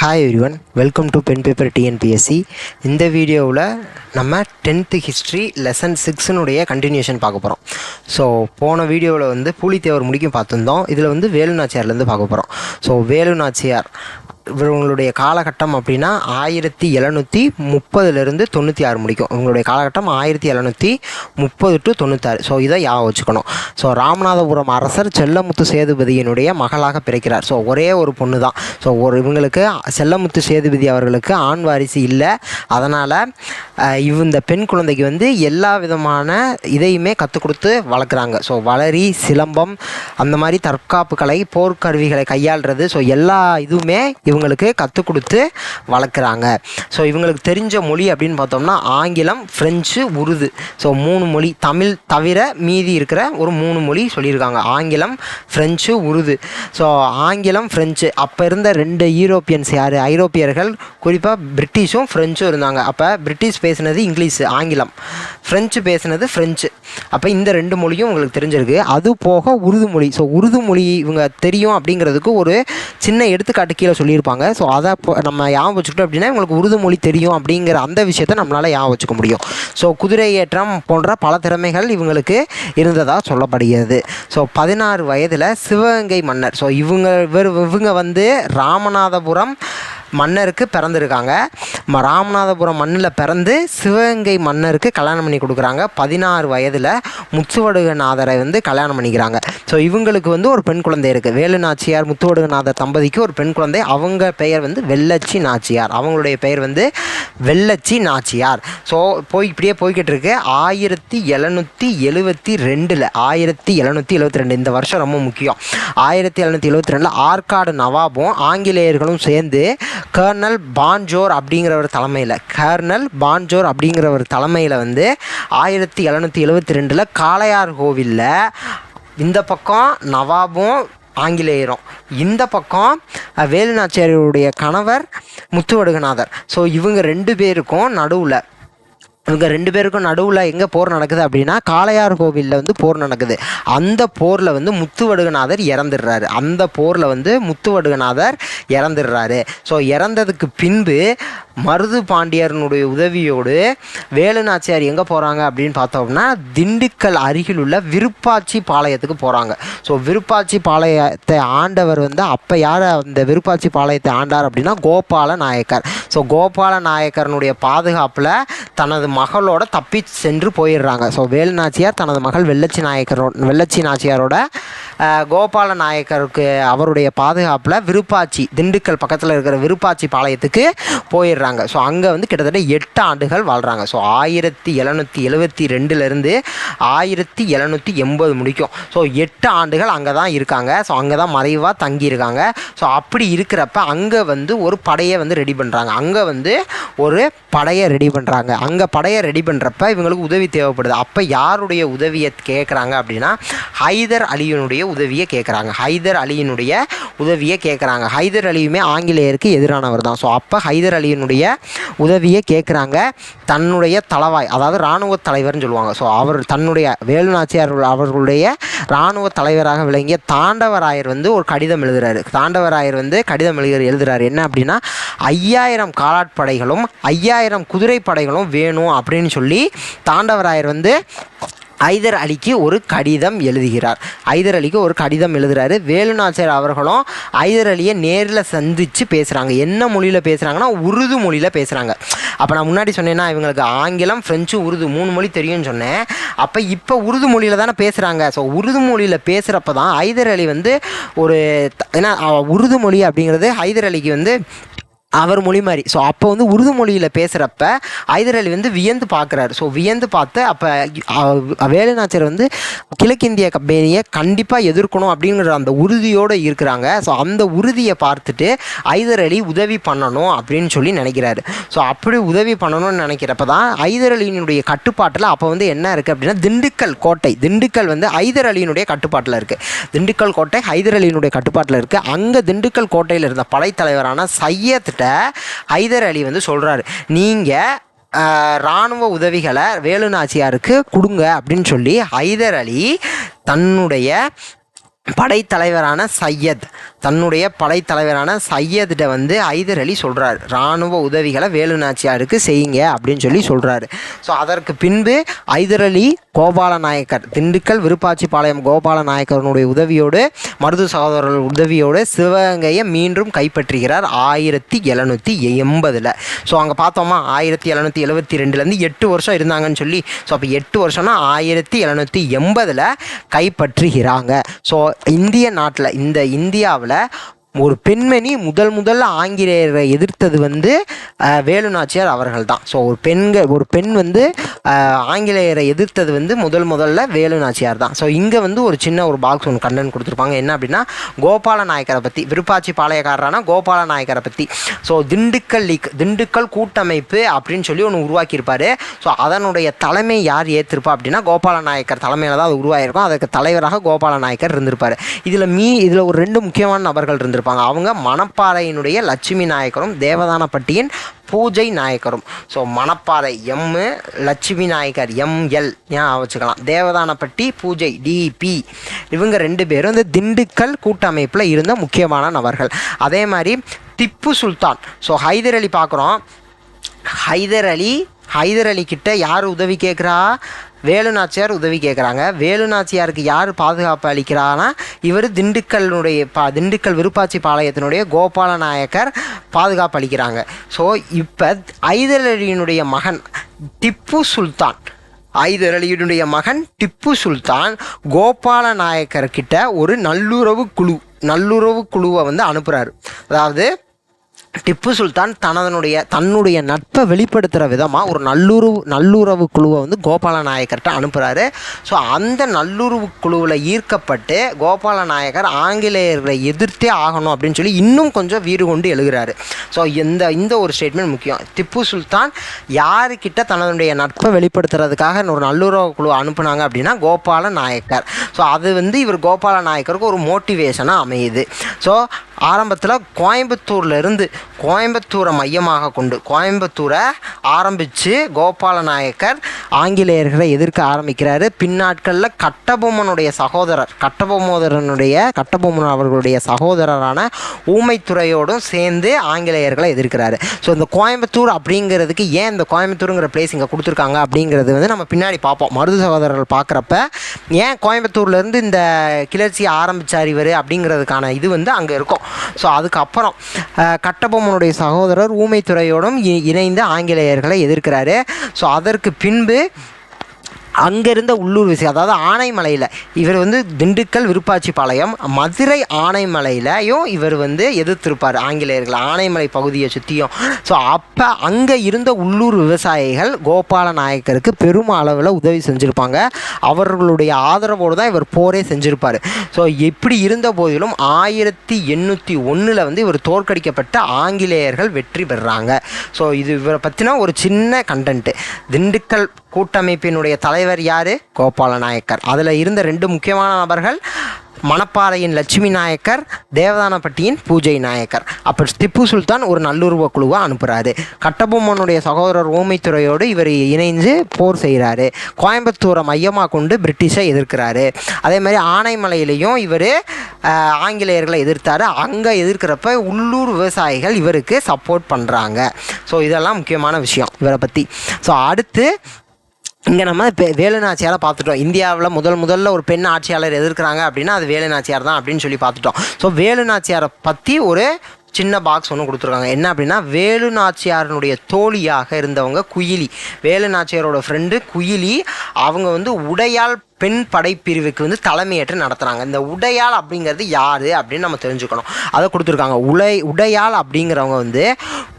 Hi everyone, welcome to pen paper TNPSC. இந்த வீடியோவில் நம்ம 10th ஹிஸ்ட்ரி லெசன் 6னுடைய கண்டினியூஷன் பார்க்க போகிறோம். ஸோ போன வீடியோவில் பூலித்தேவர் முடிக்கும் பார்த்துருந்தோம். இதில் வேலு நாச்சியார்லேருந்து பார்க்க போகிறோம். ஸோ வேலு நாச்சியார் இவங்களுடைய காலகட்டம் அப்படின்னா 1730 96 முடிக்கும். இவங்களுடைய காலகட்டம் 1730 to 96. ஸோ இதை ஞாபகம் வச்சுக்கணும். ஸோ ராமநாதபுரம் அரசர் செல்லமுத்து சேதுபதியினுடைய மகளாக பிறக்கிறார். ஸோ ஒரே ஒரு பொண்ணு தான். ஸோ இவங்களுக்கு செல்லமுத்து சேதுபதி அவர்களுக்கு ஆண் வாரிசு இல்லை. அதனால் இந்த பெண் குழந்தைக்கு எல்லா விதமான இதையுமே கற்றுக் கொடுத்து வளர்க்குறாங்க. ஸோ வளரி, சிலம்பம், அந்த மாதிரி தற்காப்பு கலை, போர்க்கருவிகளை கையாளுறது, ஸோ எல்லா இதுவுமே இவங்களுக்கு கற்றுக் கொடுத்து வளர்க்குறாங்க. ஸோ இவங்களுக்கு தெரிஞ்ச மொழி அப்படின்னு பார்த்தோம்னா ஆங்கிலம், ஃப்ரெஞ்சு, உருது. ஸோ 3 மொழி, தமிழ் தவிர மீதி இருக்கிற ஒரு 3 மொழி சொல்லியிருக்காங்க. ஆங்கிலம், ஃப்ரெஞ்சு, உருது. ஸோ ஆங்கிலம், ஃப்ரெஞ்சு. அப்போ இருந்த 2 யூரோப்பியன்ஸ் யார்? ஐரோப்பியர்கள், குறிப்பாக பிரிட்டிஷும் ஃப்ரெஞ்சும் இருந்தாங்க. அப்போ பிரிட்டிஷ் பேசுனது இங்கிலீஷ், ஆங்கிலம். ஃப்ரெஞ்சு பேசுனது ஃப்ரெஞ்சு. அப்போ இந்த 2 மொழியும் உங்களுக்கு தெரிஞ்சிருக்கு. அது போக உருது மொழி. ஸோ உருது மொழி இவங்க தெரியும் அப்படிங்கிறதுக்கு ஒரு சின்ன எடுத்துக்காட்டு கீழே சொல்லியிருப்பாங்க. ஸோ அதை நம்ம ஞாபகம் வச்சுக்கிட்டோம் அப்படின்னா உங்களுக்கு உருது மொழி தெரியும் அப்படிங்கிற அந்த விஷயத்தை நம்மளால் ஞாபகம் வச்சுக்க முடியும். ஸோ குதிரை ஏற்றம் போன்ற பல திறமைகள் இவங்களுக்கு இருந்ததாக சொல்லப்படுகிறது. ஸோ 16 வயதில் சிவகங்கை மன்னர், ஸோ இவங்க ராமநாதபுரம் மன்னருக்கு பிறந்திருக்காங்க. ராமநாதபுரம் மண்ணில் பிறந்து சிவகங்கை மன்னருக்கு கல்யாணம் பண்ணி கொடுக்குறாங்க. 16 வயதில் முத்துவடுகநாதரை கல்யாணம் பண்ணிக்கிறாங்க. ஸோ இவங்களுக்கு ஒரு பெண் குழந்தை இருக்குது. வேலு நாச்சியார், முத்துவடுகநாதர் தம்பதிக்கு ஒரு பெண் குழந்தை. அவங்க பெயர் வெள்ளச்சி நாச்சியார். அவங்களுடைய பெயர் வெள்ளச்சி நாச்சியார். ஸோ இப்படியே போய்கிட்டு இருக்கு. 1772 இந்த வருஷம் ரொம்ப முக்கியம். 1772 ஆற்காடு நவாபும் ஆங்கிலேயர்களும் சேர்ந்து கர்னல் பான்ஜோர் அப்படிங்கிறவர் தலைமையில் 1772 காளையார் கோவிலில் இந்த பக்கம் நவாபும் ஆங்கிலேயரும், இந்த பக்கம் வேலு நாச்சியாருடைய கணவர் முத்துவடுகநாதர். ஸோ இவங்க 2 பேருக்கும் நடுவில் எங்கே போர் நடக்குது அப்படின்னா காளையார் கோவிலில் போர் நடக்குது. அந்த போரில் முத்துவடுகநாதர் இறந்துடுறாரு. ஸோ இறந்ததுக்கு பின்பு மருது பாண்டியனுடைய உதவியோடு வேலு நாச்சியார் எங்கே போகிறாங்க அப்படின்னு பார்த்தோம்னா திண்டுக்கல் அருகில் உள்ள விருப்பாச்சி பாளையத்துக்கு போகிறாங்க. ஸோ விருப்பாச்சி பாளையத்தை ஆண்டவர் அப்போ யார் அந்த விருப்பாச்சி பாளையத்தை ஆண்டார் அப்படின்னா கோபால நாயக்கர். ஸோ கோபால நாயக்கரனுடைய பாதுகாப்பில் தனது மகளோட தப்பி சென்று போயிடுறாங்க. ஸோ வேலு நாச்சியார் தனது மகள் வெள்ளச்சி நாச்சியாரோட கோபால நாயக்கருக்கு அவருடைய பாதுகாப்பில் விருப்பாச்சி, திண்டுக்கல் பக்கத்தில் இருக்கிற விருப்பாச்சி பாளையத்துக்கு போயிடுறாங்க. ஸோ அங்கே கிட்டத்தட்ட 8 ஆண்டுகள் வாழ்கிறாங்க. ஸோ 1772 1780 முடிக்கும். ஸோ 8 ஆண்டுகள் அங்கே தான் இருக்காங்க. ஸோ அங்கே தான் மறைவாக தங்கியிருக்காங்க. ஸோ அப்படி இருக்கிறப்ப அங்கே ஒரு படையை ரெடி பண்ணுறாங்க. அங்கே படையை ரெடி பண்ணுறப்ப இவங்களுக்கு உதவி தேவைப்படுது. அப்போ யாருடைய உதவியை கேட்குறாங்க அப்படின்னா ஹைதர் அலியினுடைய உதவியை கேட்குறாங்க. ஹைதர் அலியுமே ஆங்கிலேயருக்கு எதிரானவர் தான். ஸோ அப்போ ஹைதர் அலியினுடைய உதவியை கேட்குறாங்க. தன்னுடைய தளவாய், அதாவது இராணுவ தலைவர்னு சொல்லுவாங்க. ஸோ அவர் தன்னுடைய வேலு நாச்சியார் அவர்களுடைய இராணுவ தலைவராக விளங்கிய தாண்டவராயர் ஒரு கடிதம் எழுதுறாரு. எழுதுறாரு என்ன அப்படின்னா 5000 காலாட்படைகளும் 5000 குதிரை படைகளும் வேணும் அப்படின்னு சொல்லி தாண்டவராயர் ஹைதர் அலிக்கு ஒரு கடிதம் எழுதுகிறாரு. வேலு நாச்சியார் அவர்களும் ஹைதர் அலியை நேரில் சந்தித்து பேசுகிறாங்க. என்ன மொழியில் பேசுகிறாங்கன்னா உருது மொழியில் பேசுகிறாங்க. அப்போ நான் முன்னாடி சொன்னேன்னா இவங்களுக்கு ஆங்கிலம், ஃப்ரெஞ்சு, உருது 3 மொழி தெரியும்னு சொன்னேன். இப்போ உருது மொழியில் தானே பேசுகிறாங்க. ஸோ உருது மொழியில் பேசுகிறப்ப தான் ஹைதர் அலி ஏன்னா உருது மொழி அப்படிங்கிறது ஹைதர் அலிக்கு அவர் மொழி மாதிரி. ஸோ அப்போ உருது மொழியில் பேசுகிறப்ப ஹைதர் அலி வியந்து பார்க்குறாரு. ஸோ வியந்து பார்த்து அப்போ வேலு நாச்சியார் கிழக்கிந்திய கம்பெனியை கண்டிப்பாக எதிர்க்கணும் அப்படிங்கிற அந்த உறுதியோடு இருக்கிறாங்க. ஸோ அந்த உறுதியை பார்த்துட்டு ஹைதர் அலி உதவி பண்ணணும் அப்படின்னு சொல்லி நினைக்கிறாரு. ஸோ அப்படி உதவி பண்ணணும்னு நினைக்கிறப்ப தான் ஹைதர் அலியினுடைய கட்டுப்பாட்டில் அப்போ என்ன இருக்குது அப்படின்னா திண்டுக்கல் கோட்டை. ஹைதர் அலியினுடைய கட்டுப்பாட்டில் இருக்குது. திண்டுக்கல் கோட்டை ஹைதர் அலியினுடைய கட்டுப்பாட்டில் இருக்குது. அங்கே திண்டுக்கல் கோட்டையில் இருந்த படைத்தலைவரான சையத் ஹைதர் அலி சொல்றாரு, நீங்க இராணுவ உதவிகளை வேலு நாச்சியாருக்கு கொடுங்க அப்படின்னு சொல்லி ஹைதர் அலி தன்னுடைய படைத்தலைவரான தன்னுடைய படைத்தலைவரான சையதிட்ட வந்து ஹைதர் அலி சொல்கிறார், இராணுவ உதவிகளை வேலு நாச்சியாருக்கு செய்யுங்க அப்படின்னு சொல்லி சொல்கிறாரு. ஸோ அதற்கு பின்பு ஹைதர் அலி கோபால நாயக்கர், திண்டுக்கல் விருப்பாச்சிபாளையம் கோபால நாயக்கரனுடைய உதவியோடு, மருது சகோதரர்கள் உதவியோடு சிவகங்கையை மீண்டும் கைப்பற்றுகிறார் 1780. ஸோ அங்கே பார்த்தோமா 1772 8 வருஷம் இருந்தாங்கன்னு சொல்லி. ஸோ அப்போ 8 வருஷம்னா 1780 கைப்பற்றுகிறாங்க. ஸோ இந்திய நாட்டில், இந்த இந்தியாவில் ஒரு பெண்மணி முதல்ல ஆங்கிலேயரை எதிர்த்தது வந்து வேலு நாச்சியார் அவர்கள் தான். ஸோ ஒரு பெண் வந்து ஆங்கிலேயரை எதிர்த்தது வந்து முதல்ல வேலு நாச்சியார் தான். ஸோ இங்கே வந்து ஒரு சின்ன ஒரு பாக்ஸ் ஒன்று கண்டென்ட் கொடுத்துருப்பாங்க. என்ன அப்படின்னா கோபால நாயக்கரை பற்றி, விருப்பாச்சி பாளையக்காரரான கோபால நாயக்கரை பற்றி. ஸோ திண்டுக்கல் லீக், திண்டுக்கல் கூட்டமைப்பு அப்படின்னு சொல்லி ஒன்று உருவாக்கியிருப்பார். ஸோ அதனுடைய தலைமை யார் ஏற்றிருப்பா அப்படின்னா கோபால நாயக்கர் தலைமையில் தான் அது உருவாகிருக்கும். அதுக்கு தலைவராக கோபால நாயக்கர் இருந்திருப்பார். இதில் ஒரு 2 முக்கியமான நபர்கள் இருந்திருப்பாங்க. அவங்க மணப்பாறையினுடைய லட்சுமி நாயக்கரும் தேவதானப்பட்டியின் பூஜை நாயக்கரும். So Manapparai M, Lakshmi Nayakkar ML வச்சுக்கலாம், தேவதானப்பட்டி பூஜை DP, இவங்க 2 பேரும் இந்த திண்டுக்கல் கூட்டமைப்பில் இருந்த முக்கியமான நபர்கள். அதே மாதிரி திப்பு சுல்தான். ஸோ ஹைதர் அலி பார்க்குறோம். ஹைதர் அலி கிட்ட யார் உதவி கேட்குறா? வேலு நாச்சியார் உதவி கேட்குறாங்க. வேலு நாச்சியாருக்கு யார் பாதுகாப்பு அளிக்கிறான்னா இவர் திண்டுக்கல் விருப்பாச்சி பாளையத்தினுடைய கோபால நாயக்கர் பாதுகாப்பு அளிக்கிறாங்க. ஸோ இப்போ ஹைதர் அலியினுடைய மகன் திப்பு சுல்தான், ஹைதர் அலியினுடைய மகன் திப்பு சுல்தான் கோபால நாயக்கர்கிட்ட ஒரு நல்லுறவு குழுவை வந்து அனுப்புகிறாரு. அதாவது திப்பு சுல்தான் தன்னுடைய நட்பை வெளிப்படுத்துகிற விதமாக ஒரு நல்லுறவு குழுவை வந்து கோபால நாயக்கர்கிட்ட அனுப்புகிறாரு. ஸோ அந்த நல்லுறவு குழுவில் ஈர்க்கப்பட்டு கோபால நாயக்கர் ஆங்கிலேயர்களை எதிர்த்தே ஆகணும் அப்படின்னு சொல்லி இன்னும் கொஞ்சம் வீறு கொண்டு எழுகிறாரு. ஸோ இந்த ஒரு ஸ்டேட்மெண்ட் முக்கியம். திப்பு சுல்தான் யாருக்கிட்ட தன்னுடைய நட்பை வெளிப்படுத்துறதுக்காக ஒரு நல்லுறவு குழு அனுப்புனாங்க அப்படின்னா கோபால நாயக்கர். ஸோ அது வந்து இவர் கோபால நாயக்கருக்கு ஒரு மோட்டிவேஷனாக அமையுது. ஸோ ஆரம்பத்தில் கோயம்புத்தூரை மையமாக கொண்டு கோயம்புத்தூரை ஆரம்பித்து கோபால நாயக்கர் ஆங்கிலேயர்களை எதிர்க்க ஆரம்பிக்கிறாரு. பின்னாட்களில் கட்டபொம்மன் அவர்களுடைய சகோதரரான ஊமைத்துறையோடும் சேர்ந்து ஆங்கிலேயர்களை எதிர்க்கிறாரு. ஸோ இந்த கோயம்புத்தூர் அப்படிங்கிறதுக்கு ஏன் இந்த கோயம்புத்தூருங்கிற பிளேஸ் இங்கே கொடுத்துருக்காங்க அப்படிங்கிறது வந்து நம்ம பின்னாடி பார்ப்போம். மருது சகோதரர்கள் பார்க்குறப்ப ஏன் கோயம்புத்தூர்லேருந்து இந்த கிளர்ச்சியை ஆரம்பித்தார் இவர் அப்படிங்கிறதுக்கான இது வந்து அங்கே இருக்கும். ஸோ அதுக்கப்புறம் கட்டபொம்மனுடைய சகோதரர் ஊமைத்துறையோடும் இணைந்து ஆங்கிலேயர்களை எதிர்க்கிறாரு. ஸோ அதற்கு பின்பு அங்கேருந்த உள்ளூர் விஷயம், அதாவது ஆனைமலையில் இவர் வந்து திண்டுக்கல் விருப்பாச்சிபாளையம், மதுரை ஆனைமலையிலையும் இவர் வந்து எதிர்த்திருப்பார் ஆங்கிலேயர்கள், ஆனைமலை பகுதியை சுற்றியும். ஸோ அப்போ அங்கே இருந்த உள்ளூர் விவசாயிகள் கோபால நாயக்கருக்கு பெரும் அளவில் உதவி செஞ்சுருப்பாங்க. அவர்களுடைய ஆதரவோடு தான் இவர் போரே செஞ்சுருப்பார். ஸோ எப்படி இருந்த போதிலும் 1801 வந்து இவர் தோற்கடிக்கப்பட்ட ஆங்கிலேயர்கள் வெற்றி பெறுறாங்க. ஸோ இது இவரை பற்றின ஒரு சின்ன கண்டென்ட்டு. திண்டுக்கல் கூட்டமைப்பினுடைய தலைவர் யார்? கோபால நாயக்கர். அதில் இருந்த 2 முக்கியமான நபர்கள் மணப்பாறையின் லட்சுமி நாயக்கர், தேவதானப்பட்டியின் பூஜை நாயக்கர். அப்போ திப்பு சுல்தான் ஒரு நல்லுறவு குழுவை அனுப்புகிறாரு. கட்டபொம்மனுடைய சகோதரர் ஊமைத்துறையோடு இவர் இணைந்து போர் செய்கிறாரு. கோயம்புத்தூரை மையமாக கொண்டு பிரிட்டிஷை எதிர்க்கிறாரு. அதே மாதிரி ஆனைமலையிலையும் இவர் ஆங்கிலேயர்களை எதிர்த்தார். அங்கே எதிர்க்கிறப்ப உள்ளூர் விவசாயிகள் இவருக்கு சப்போர்ட் பண்ணுறாங்க. ஸோ இதெல்லாம் முக்கியமான விஷயம் இவரை பற்றி. ஸோ அடுத்து இங்கே நம்ம வேலு நாச்சியாரை பார்த்துட்டோம். இந்தியாவில் முதல்ல ஒரு பெண் ஆட்சியாளர் எதிர்க்கிறாங்க அப்படின்னா அது வேலு நாச்சியார் தான் அப்படின்னு சொல்லி பார்த்துட்டோம். ஸோ வேலு நாச்சியாரை பற்றி ஒரு சின்ன பாக்ஸ் ஒன்று கொடுத்துருக்காங்க. என்ன அப்படின்னா வேலு நாச்சியாரனுடைய தோழியாக இருந்தவங்க குயிலி, வேலு நாச்சியாரோட ஃப்ரெண்டு குயிலி. அவங்க வந்து உடையாள் பெண் படைப்பிரிவுக்கு வந்து தலைமையேற்று நடத்துகிறாங்க. இந்த உடையாள் அப்படிங்கிறது யார் அப்படின்னு நம்ம தெரிஞ்சுக்கணும். அதை கொடுத்துருக்காங்க. உடையாள் அப்படிங்கிறவங்க வந்து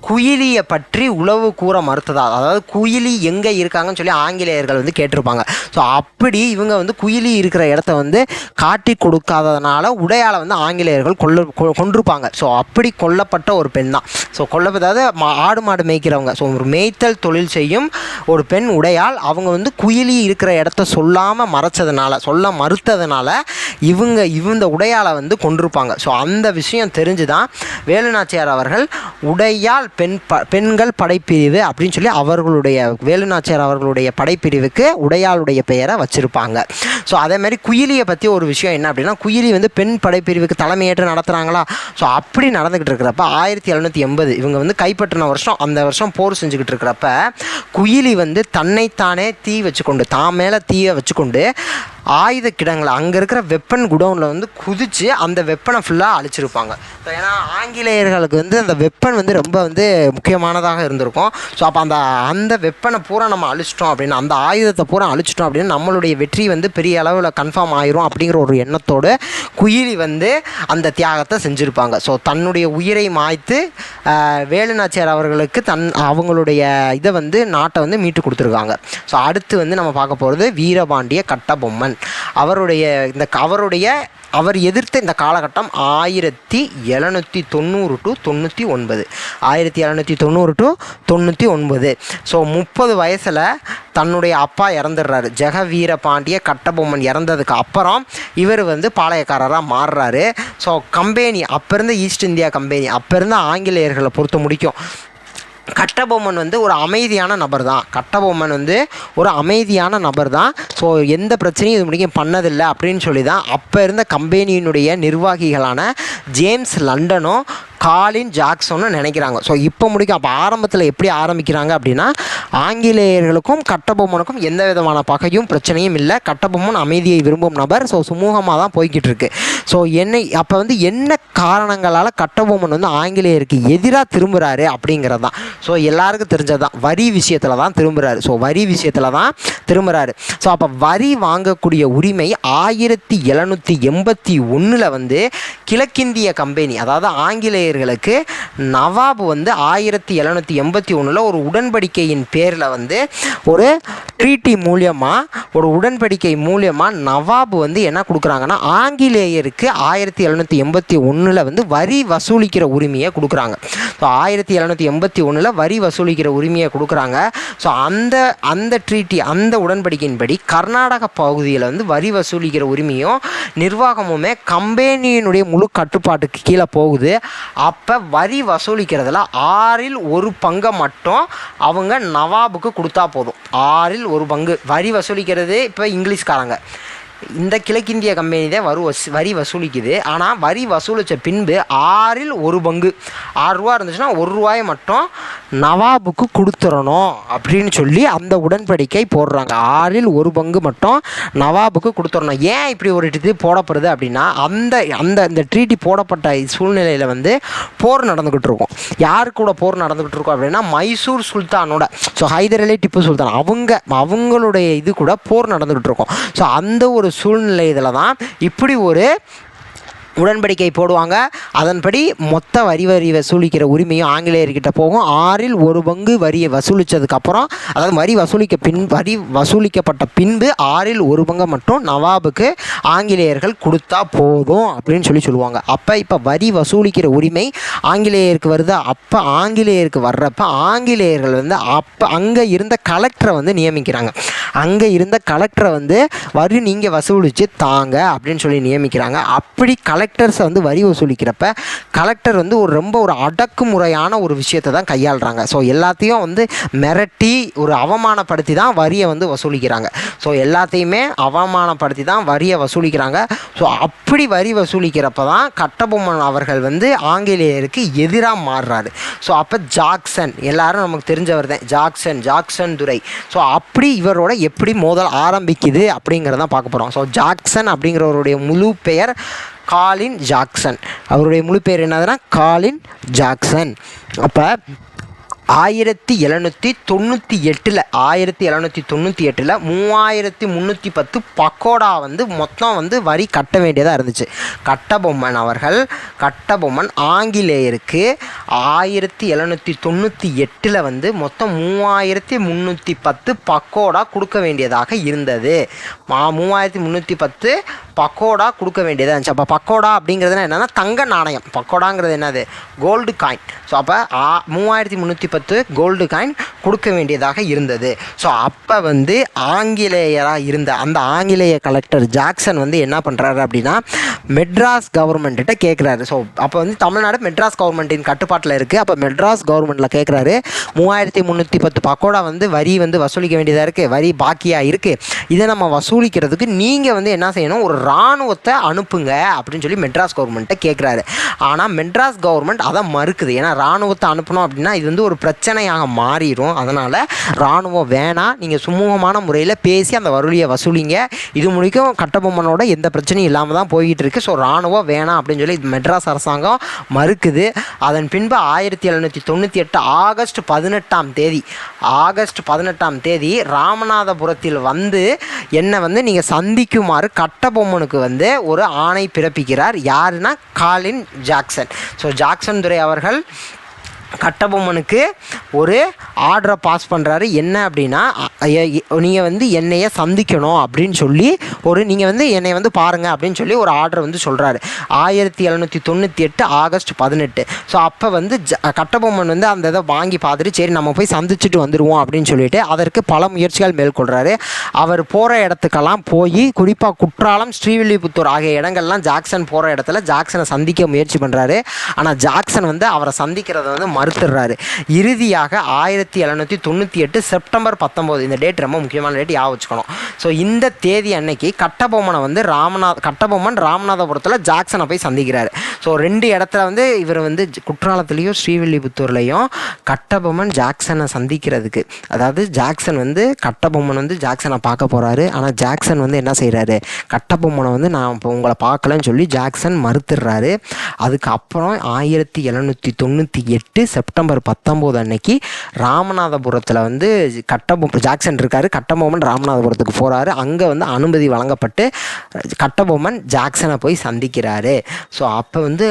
குயிலியை பற்றி உளவு கூற மறுத்ததா, அதாவது குயிலி எங்கே இருக்காங்கன்னு சொல்லி ஆங்கிலேயர்கள் வந்து கேட்டிருப்பாங்க. ஸோ அப்படி இவங்க வந்து குயிலி இருக்கிற இடத்த வந்து காட்டி கொடுக்காததுனால உடையாளை வந்து ஆங்கிலேயர்கள் கொண்டிருப்பாங்க. ஸோ அப்படி கொல்லப்பட்ட ஒரு பெண் தான். ஸோ கொல்லப்படாத ஆடு மாடு மேய்க்கிறவங்க, ஸோ ஒரு மேய்த்தல் தொழில் செய்யும் ஒரு பெண் உடையாள். அவங்க வந்து குயிலி இருக்கிற இடத்த சொல்லாமல் சொல்ல மறுத்ததுனால இந்த உடையாளை வந்து கொண்டிருப்பாங்க. ஸோ அந்த விஷயம் தெரிஞ்சு தான் வேலுநாச்சியார் அவர்கள் உடையால் பெண்கள் படைப்பிரிவு அப்படின்னு சொல்லி வேலுநாச்சியார் அவர்களுடைய படைப்பிரிவுக்கு உடையாளுடைய பெயரை வச்சுருப்பாங்க. ஸோ அதேமாதிரி குயிலியை பற்றி ஒரு விஷயம் என்ன அப்படின்னா, குயிலி வந்து பெண் படைப்பிரிவுக்கு தலைமையேற்று நடத்துகிறாங்களா. ஸோ அப்படி நடந்துக்கிட்டு இருக்கிறப்ப 1780 இவங்க வந்து கைப்பற்றின வருஷம், அந்த வருஷம் போர் செஞ்சுக்கிட்டு இருக்கிறப்ப குயிலி வந்து தன்னைத்தானே தீ வச்சுக்கொண்டு தான் மேலே தீயை வச்சுக்கொண்டு ஆயுத கிடங்களை அங்கே இருக்கிற வெப்பன் குடோனில் வந்து குதித்து அந்த வெப்பனை ஃபுல்லாக அழிச்சிருப்பாங்க. ஸோ ஏன்னா ஆங்கிலேயர்களுக்கு வந்து அந்த வெப்பன் வந்து ரொம்ப வந்து முக்கியமானதாக இருந்திருக்கும். ஸோ அப்போ அந்த வெப்பனை பூரா நம்ம அழிச்சிட்டோம் அப்படின்னு, அந்த ஆயுதத்தை பூரா அழிச்சிட்டோம் அப்படின்னு நம்மளுடைய வெற்றி வந்து பெரிய அளவில் கன்ஃபார்ம் ஆயிரும் அப்படிங்கிற ஒரு எண்ணத்தோடு குயிலி வந்து அந்த தியாகத்தை செஞ்சுருப்பாங்க. ஸோ தன்னுடைய உயிரை மாய்த்து வேலுநாச்சியார் அவர்களுக்கு அவங்களுடைய இதை வந்து நாட்டை வந்து மீட்டு கொடுத்துருக்காங்க. ஸோ அடுத்து வந்து நம்ம பார்க்க போகிறது வீரபாண்டிய கட்டபொம்மன். அவர் எதிர்த்த இந்த காலகட்டம் 1790 to 99. 1790 to 99. ஸோ 30 வயசில் தன்னுடைய அப்பா இறந்துடுறாரு. ஜெகவீரபாண்டிய கட்டபொம்மன் இறந்ததுக்கு அப்புறம் இவர் வந்து பாளையக்காரராக மாறுறாரு. ஸோ கம்பெனி அப்போ இருந்த ஈஸ்ட் இந்தியா கம்பெனி அப்போ இருந்த ஆங்கிலேயர்களை பொறுத்த முடிக்கும் கட்டபொம்மன் வந்து ஒரு அமைதியான நபர் தான். ஸோ எந்த பிரச்சனையும் இது முடிக்கும் பண்ணதில்லை அப்படின்னு சொல்லி தான் அப்போ இருந்த கம்பெனியினுடைய நிர்வாகிகளான ஜேம்ஸ் லண்டனும் காலின் ஜாக்சன்னு நினைக்கிறாங்க. ஸோ இப்போ முடிக்கும். அப்போ ஆரம்பத்தில் எப்படி ஆரம்பிக்கிறாங்க அப்படின்னா, ஆங்கிலேயர்களுக்கும் கட்டபொம்மனுக்கும் எந்த விதமான பகையும் பிரச்சனையும் இல்லை. கட்டபொம்மன் அமைதியை விரும்பும் நபர். ஸோ சுமூகமாக தான் போய்கிட்டு இருக்கு. ஸோ அப்போ வந்து என்ன காரணங்களால் கட்டபொம்மன் வந்து ஆங்கிலேயருக்கு எதிராக திரும்புகிறாரு அப்படிங்கிறது தான். ஸோ எல்லாருக்கும் தெரிஞ்சது தான், வரி விஷயத்தில் தான் திரும்புகிறாரு. ஸோ அப்போ வரி வாங்கக்கூடிய உரிமை 1781 வந்து கிழக்கிந்திய கம்பெனி, அதாவது ஆங்கிலேயர்களுக்கு நவாப் வந்து 1781 ஒரு உடன்படிக்கையின் பேரில் வந்து ஒரு உடன்படிக்கை மூலியமாக நவாப் வந்து என்ன கொடுக்குறாங்கன்னா, ஆங்கிலேயருக்கு 1781 வந்து வரி வசூலிக்கிற உரிமையை கொடுக்குறாங்க. ஸோ 1781 வரி வசூலிக்கிற உரிமையை கொடுக்குறாங்க. ஸோ அந்த ட்ரீட்டி, அந்த உடன்படிக்கையின்படி கர்நாடக பகுதியில் வந்து வரி வசூலிக்கிற உரிமையும் நிர்வாகமுமே கம்பெனியினுடைய முழு கட்டுப்பாட்டுக்கு கீழே போகுது. அப்போ வரி வசூலிக்கிறதுல 1/6 மட்டும் அவங்க நவாபுக்கு கொடுத்தா போதும். 1/6 வரி வசூலிக்கிறது இப்போ இங்கிலீஷ்காரங்க, இந்த கிழக்கிந்திய கம்பெனி தான் வரி வசூலிக்குது. ஆனால் வரி வசூலித்த பின்பு 1/6 6 ரூபா இருந்துச்சுன்னா 1 ரூபாயை மட்டும் நவாபுக்கு கொடுத்துடணும் அப்படின்னு சொல்லி அந்த உடன்படிக்கை போடுறாங்க. 1/6 மட்டும் நவாபுக்கு கொடுத்துடணும். ஏன் இப்படி ஒரு இது போடப்படுது அப்படின்னா, அந்த ட்ரீட்டி போடப்பட்ட சூழ்நிலையில் வந்து போர் நடந்துக்கிட்டு இருக்கும். யாரு கூட போர் நடந்துக்கிட்டு இருக்கும் அப்படின்னா, மைசூர் சுல்தானோட, ஸோ ஹைதர் அலி டிப்பு சுல்தான் அவங்களுடைய இது கூட போர் நடந்துக்கிட்டு இருக்கும். ஸோ அந்த ஒரு சூழ்நிலை இதில் தான் இப்படி ஒரு உடன்படிக்கை போடுவாங்க. அதன்படி மொத்த வரி வசூலிக்கிற உரிமையும் ஆங்கிலேயர்கிட்ட போகும். 1/6 வரியை வசூலித்ததுக்கப்புறம், அதாவது வரி வசூலிக்கப்பட்ட பின்பு 1/6 மட்டும் நவாபுக்கு ஆங்கிலேயர்கள் கொடுத்தா போதும் அப்படின்னு சொல்லுவாங்க. இப்போ வரி வசூலிக்கிற உரிமை ஆங்கிலேயருக்கு வருது. அப்போ ஆங்கிலேயருக்கு வர்றப்ப ஆங்கிலேயர்கள் வந்து அங்கே இருந்த கலெக்டரை வந்து நியமிக்கிறாங்க. அங்கே இருந்த கலெக்டரை வந்து வரி நீங்கள் வசூலித்து தாங்க அப்படின்னு சொல்லி நியமிக்கிறாங்க. அப்படி கலெக்டர்ஸை வந்து வரி வசூலிக்கிறப்ப கலெக்டர் வந்து ரொம்ப ஒரு அடக்குமுறையான ஒரு விஷயத்தை தான் கையாளுறாங்க. ஸோ எல்லாத்தையும் வந்து மிரட்டி ஒரு அவமானப்படுத்தி தான் வரியை வந்து வசூலிக்கிறாங்க. ஸோ எல்லாத்தையுமே அவமானப்படுத்தி தான் வரியை வசூலிக்கிறாங்க. ஸோ அப்படி வரி வசூலிக்கிறப்ப தான் கட்டபொம்மன் அவர்கள் வந்து ஆங்கிலேயருக்கு எதிராக மாறுறாரு. ஸோ அப்போ ஜாக்சன், எல்லாரும் நமக்கு தெரிஞ்சவர் தான், ஜாக்சன் துரை. ஸோ அப்படி இவரோட எப்படி மோதல் ஆரம்பிக்குது அப்படிங்கிறதான் பார்க்க போகிறோம். ஸோ ஜாக்சன் அப்படிங்கிறவருடைய முழு பெயர் காலின் ஜாக்சன். அவருடைய முழு பேர் என்னதுன்னா காலின் ஜாக்சன். அப்போ 1798 3310 பக்கோடா வந்து மொத்தம் வந்து வரி கட்ட வேண்டியதாக இருந்துச்சு. கட்டபொம்மன் ஆங்கிலேயருக்கு 1798 வந்து மொத்தம் 3310 பக்கோடா கொடுக்க வேண்டியதாக இருந்தது. 3310 பக்கோடா கொடுக்க வேண்டியதாக இருந்துச்சு. அப்போ பக்கோடா அப்படிங்கிறது என்னென்னா தங்க நாணயம். பக்கோடாங்கிறது என்னது? Gold coin. ஸோ அப்போ 3310 கோல்டு காயின் கொடுக்க வேண்டியதாக இருந்தது. ஸோ அப்போ வந்து ஆங்கிலேயராக இருந்த அந்த ஆங்கிலேய கலெக்டர் ஜாக்சன் வந்து என்ன பண்ணுறாரு அப்படின்னா மெட்ராஸ் கவர்மெண்ட்டிட்ட கேட்குறாரு. ஸோ அப்போ வந்து தமிழ்நாடு மெட்ராஸ் கவர்மெண்ட்டின் கட்டுப்பாட்டில் இருக்குது. அப்போ மெட்ராஸ் கவர்மெண்ட்டில் கேட்குறாரு 3310 பக்கோடா வந்து வரி வந்து வசூலிக்க வேண்டியதாக இருக்குது, வரி பாக்கியாக இருக்குது. இதை நம்ம வசூலிக்கிறதுக்கு நீங்கள் வந்து என்ன செய்யணும், ஒரு இராணுவத்தை அனுப்புங்க அப்படின்னு சொல்லி மெட்ராஸ் கவர்மெண்ட்டை கேட்குறாரு. ஆனால் மெட்ராஸ் கவர்மெண்ட் அதை மறுக்குது. ஏன்னா இராணுவத்தை அனுப்பணும் அப்படின்னா இது வந்து ஒரு பிரச்சனையாக மாறிடும். அதனால் இராணுவம் வேணாம், நீங்கள் சுமூகமான முறையில் பேசி அந்த வரியை வசூலிங்க, இது முடிக்கும் கட்டபொம்மனோட எந்த பிரச்சனையும் இல்லாமல் தான் போய்கிட்டு இருக்குது. ஸோ இராணுவம் வேணாம் அப்படின்னு சொல்லி மெட்ராஸ் அரசாங்கம் மறுக்குது. அதன் பின்பு 1798 ஆகஸ்ட் 18 ராமநாதபுரத்தில் வந்து என்னை வந்து நீங்கள் சந்திக்குமாறு கட்டபொம்மனுக்கு வந்து ஒரு ஆணை பிறப்பிக்கிறார். யாருன்னா காலின் ஜாக்சன். ஸோ ஜாக்சன் துரை அவர்கள் கட்டபொம்மனுக்கு ஒரு ஆர்டரை பாஸ் பண்ணுறாரு. என்ன அப்படின்னா நீங்கள் வந்து என்னைய சந்திக்கணும் அப்படின்னு சொல்லி நீங்கள் வந்து என்னை வந்து பாருங்கள் அப்படின்னு சொல்லி ஒரு ஆர்டர் வந்து சொல்கிறாரு. 1798 ஆகஸ்ட் 18. ஸோ அப்போ வந்து கட்டபொம்மன் வந்து அந்த இதை வாங்கி பார்த்துட்டு சரி நம்ம போய் சந்திச்சுட்டு வந்துடுவோம் அப்படின்னு சொல்லிட்டு அதற்கு பல முயற்சிகள் மேற்கொள்கிறாரு. அவர் போகிற இடத்துக்கெல்லாம் போய் குறிப்பாக குற்றாலம், ஸ்ரீவில்லிபுத்தூர் ஆகிய இடங்கள்லாம் ஜாக்சன் போகிற இடத்துல ஜாக்சனை சந்திக்க முயற்சி பண்ணுறாரு. ஆனால் ஜாக்சன் வந்து அவரை சந்திக்கிறத வந்து மறுத்துடுறாரு. இறுதியாக 1798 செப்டம்பர் 19, இந்த டேட் ரொம்ப முக்கியமான டேட், ஞாபகம் வச்சுக்கணும். ஸோ இந்த தேதி அன்னைக்கு கட்டபொம்மனை வந்து கட்டபொம்மன் ராமநாதபுரத்தில் ஜாக்சனை போய் சந்திக்கிறாரு. ஸோ 2 இடத்துல வந்து இவர் வந்து குற்றாலத்துலேயும் ஸ்ரீவில்லிபுத்தூர்லேயும் கட்டபொம்மன் ஜாக்சனை சந்திக்கிறதுக்கு, அதாவது ஜாக்சன் வந்து கட்டபொம்மன் வந்து ஜாக்சனை பார்க்க போகிறாரு. ஆனால் ஜாக்சன் வந்து என்ன செய்கிறாரு, கட்டபொம்மனை வந்து நான் இப்போ உங்களை பார்க்கலன்னு சொல்லி ஜாக்சன் மறுத்துடுறாரு. அதுக்கப்புறம் 1798 செப்டம்பர் 19 அன்னைக்கு ராமநாதபுரத்தில் வந்து ஜாக்சன் இருக்கார். கட்டபொம்மன் ராமநாதபுரத்துக்கு போகிறாரு. அங்கே வந்து அனுமதி வழங்கப்பட்டு கட்டபொம்மன் ஜாக்சனை போய் சந்திக்கிறாரு. ஸோ அப்போ வந்து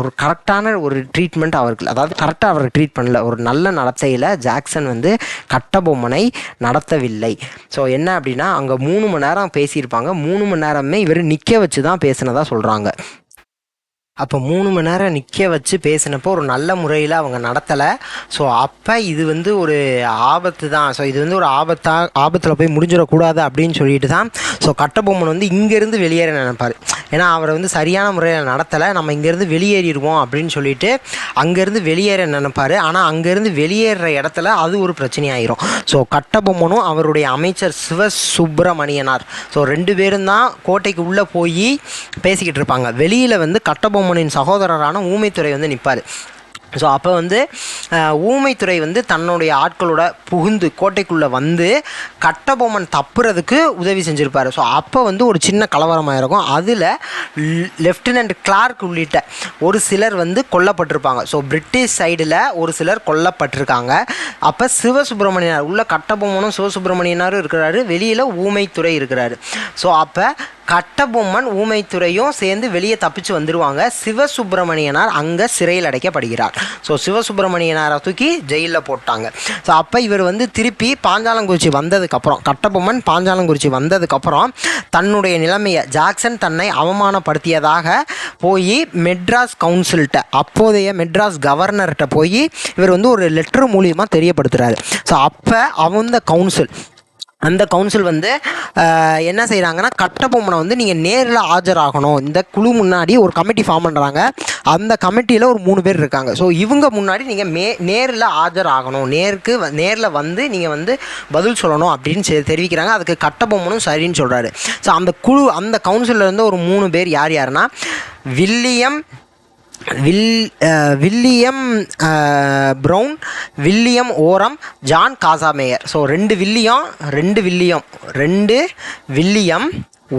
ஒரு கரெக்டான ஒரு ட்ரீட்மெண்ட் அவருக்கு, அதாவது கரெக்டாக அவரை ட்ரீட் பண்ணல, ஒரு நல்ல நடத்தையில் ஜாக்சன் வந்து கட்டபொம்மனை நடத்தவில்லை. ஸோ என்ன அப்படின்னா அங்கே 3 மணி நேரம் பேசியிருப்பாங்க. 3 மணி நேரமே இவர் நிற்க வச்சு தான் பேசினதாக சொல்கிறாங்க. அப்போ 3 மணி நேரம் நிற்க வச்சு பேசினப்போ ஒரு நல்ல முறையில் அவங்க நடத்தலை. ஸோ அப்போ இது வந்து ஒரு ஆபத்து தான். ஸோ இது வந்து ஒரு ஆபத்தில் போய் முடிஞ்சிடக்கூடாது அப்படின்னு சொல்லிட்டு தான் ஸோ கட்டபொம்மன் வந்து இங்கேருந்து வெளியேற நினைப்பார். ஏன்னா அவரை வந்து சரியான முறையில் நடத்தலை, நம்ம இங்கேருந்து வெளியேறிடுவோம் அப்படின்னு சொல்லிட்டு அங்கேருந்து வெளியேற நினைப்பார். ஆனால் அங்கேருந்து வெளியேற இடத்துல அது ஒரு பிரச்சனையாயிரும். ஸோ கட்டபொம்மனும் அவருடைய அமைச்சர் சிவசுப்பிரமணியனார், ஸோ 2 பேரும் தான் கோட்டைக்கு உள்ளே போய் பேசிக்கிட்டு இருப்பாங்க. வெளியில் வந்து கட்டபொம்மனின் சகோதரரான ஊமைத்துறை வந்து நிற்பார். ஸோ அப்போ வந்து ஊமைத்துறை வந்து தன்னுடைய ஆட்களோட புகுந்து கோட்டைக்குள்ளே வந்து கட்டபொம்மன் தப்புறதுக்கு உதவி செஞ்சுருப்பார். ஸோ அப்போ வந்து ஒரு சின்ன கலவரமாக இருக்கும். அதில் லெஃப்டினன்ட் கிளார்க் உள்ளிட்ட ஒரு சிலர் வந்து கொல்லப்பட்டிருப்பாங்க. ஸோ பிரிட்டிஷ் சைடில் ஒரு சிலர் கொல்லப்பட்டிருக்காங்க. அப்போ சிவசுப்பிரமணியனார் உள்ள கட்டபொம்மனும் சிவசுப்பிரமணியனாரும் இருக்கிறாரு, வெளியில் ஊமைத்துறை இருக்கிறாரு. ஸோ அப்போ கட்டபொம்மன் ஊமைத்துறையும் சேர்ந்து வெளியே தப்பிச்சு வந்துடுவாங்க. சிவசுப்பிரமணியனார் அங்கே சிறையில் அடைக்கப்படுகிறார். ஸோ சிவசுப்பிரமணியனாரை தூக்கி ஜெயிலில் போட்டாங்க. ஸோ அப்போ இவர் வந்து திருப்பி பாஞ்சாலங்குறிச்சி வந்ததுக்கப்புறம், கட்டபொம்மன் பாஞ்சாலங்குறிச்சி வந்ததுக்கப்புறம் தன்னுடைய நிலைமையை, ஜாக்சன் தன்னை அவமானப்படுத்தியதாக போய் மெட்ராஸ் கவுன்சில்கிட்ட, அப்போதைய மெட்ராஸ் கவர்னர்கிட்ட போய் இவர் வந்து ஒரு லெட்டர் மூலியமாக தெரியப்படுத்துகிறாரு. ஸோ அப்போ அந்த கவுன்சில் வந்து என்ன செய்கிறாங்கன்னா கட்டபொம்மனை வந்து நீங்கள் நேரில் ஆஜராகணும், இந்த குழு முன்னாடி ஒரு கமிட்டி ஃபார்ம் பண்ணுறாங்க. அந்த கமிட்டியில் ஒரு 3 பேர் இருக்காங்க. ஸோ இவங்க முன்னாடி நீங்கள் நேரில் ஆஜராகணும், நேரில் வந்து நீங்கள் வந்து பதில் சொல்லணும் அப்படின்னு தெரிவிக்கிறாங்க. அதுக்கு கட்டபொம்மனும் சரின்னு சொல்கிறாரு. ஸோ அந்த கவுன்சிலில் இருந்து ஒரு 3 பேர் யாருன்னா William Brown, William Orme, John Casamaijor. So 2 William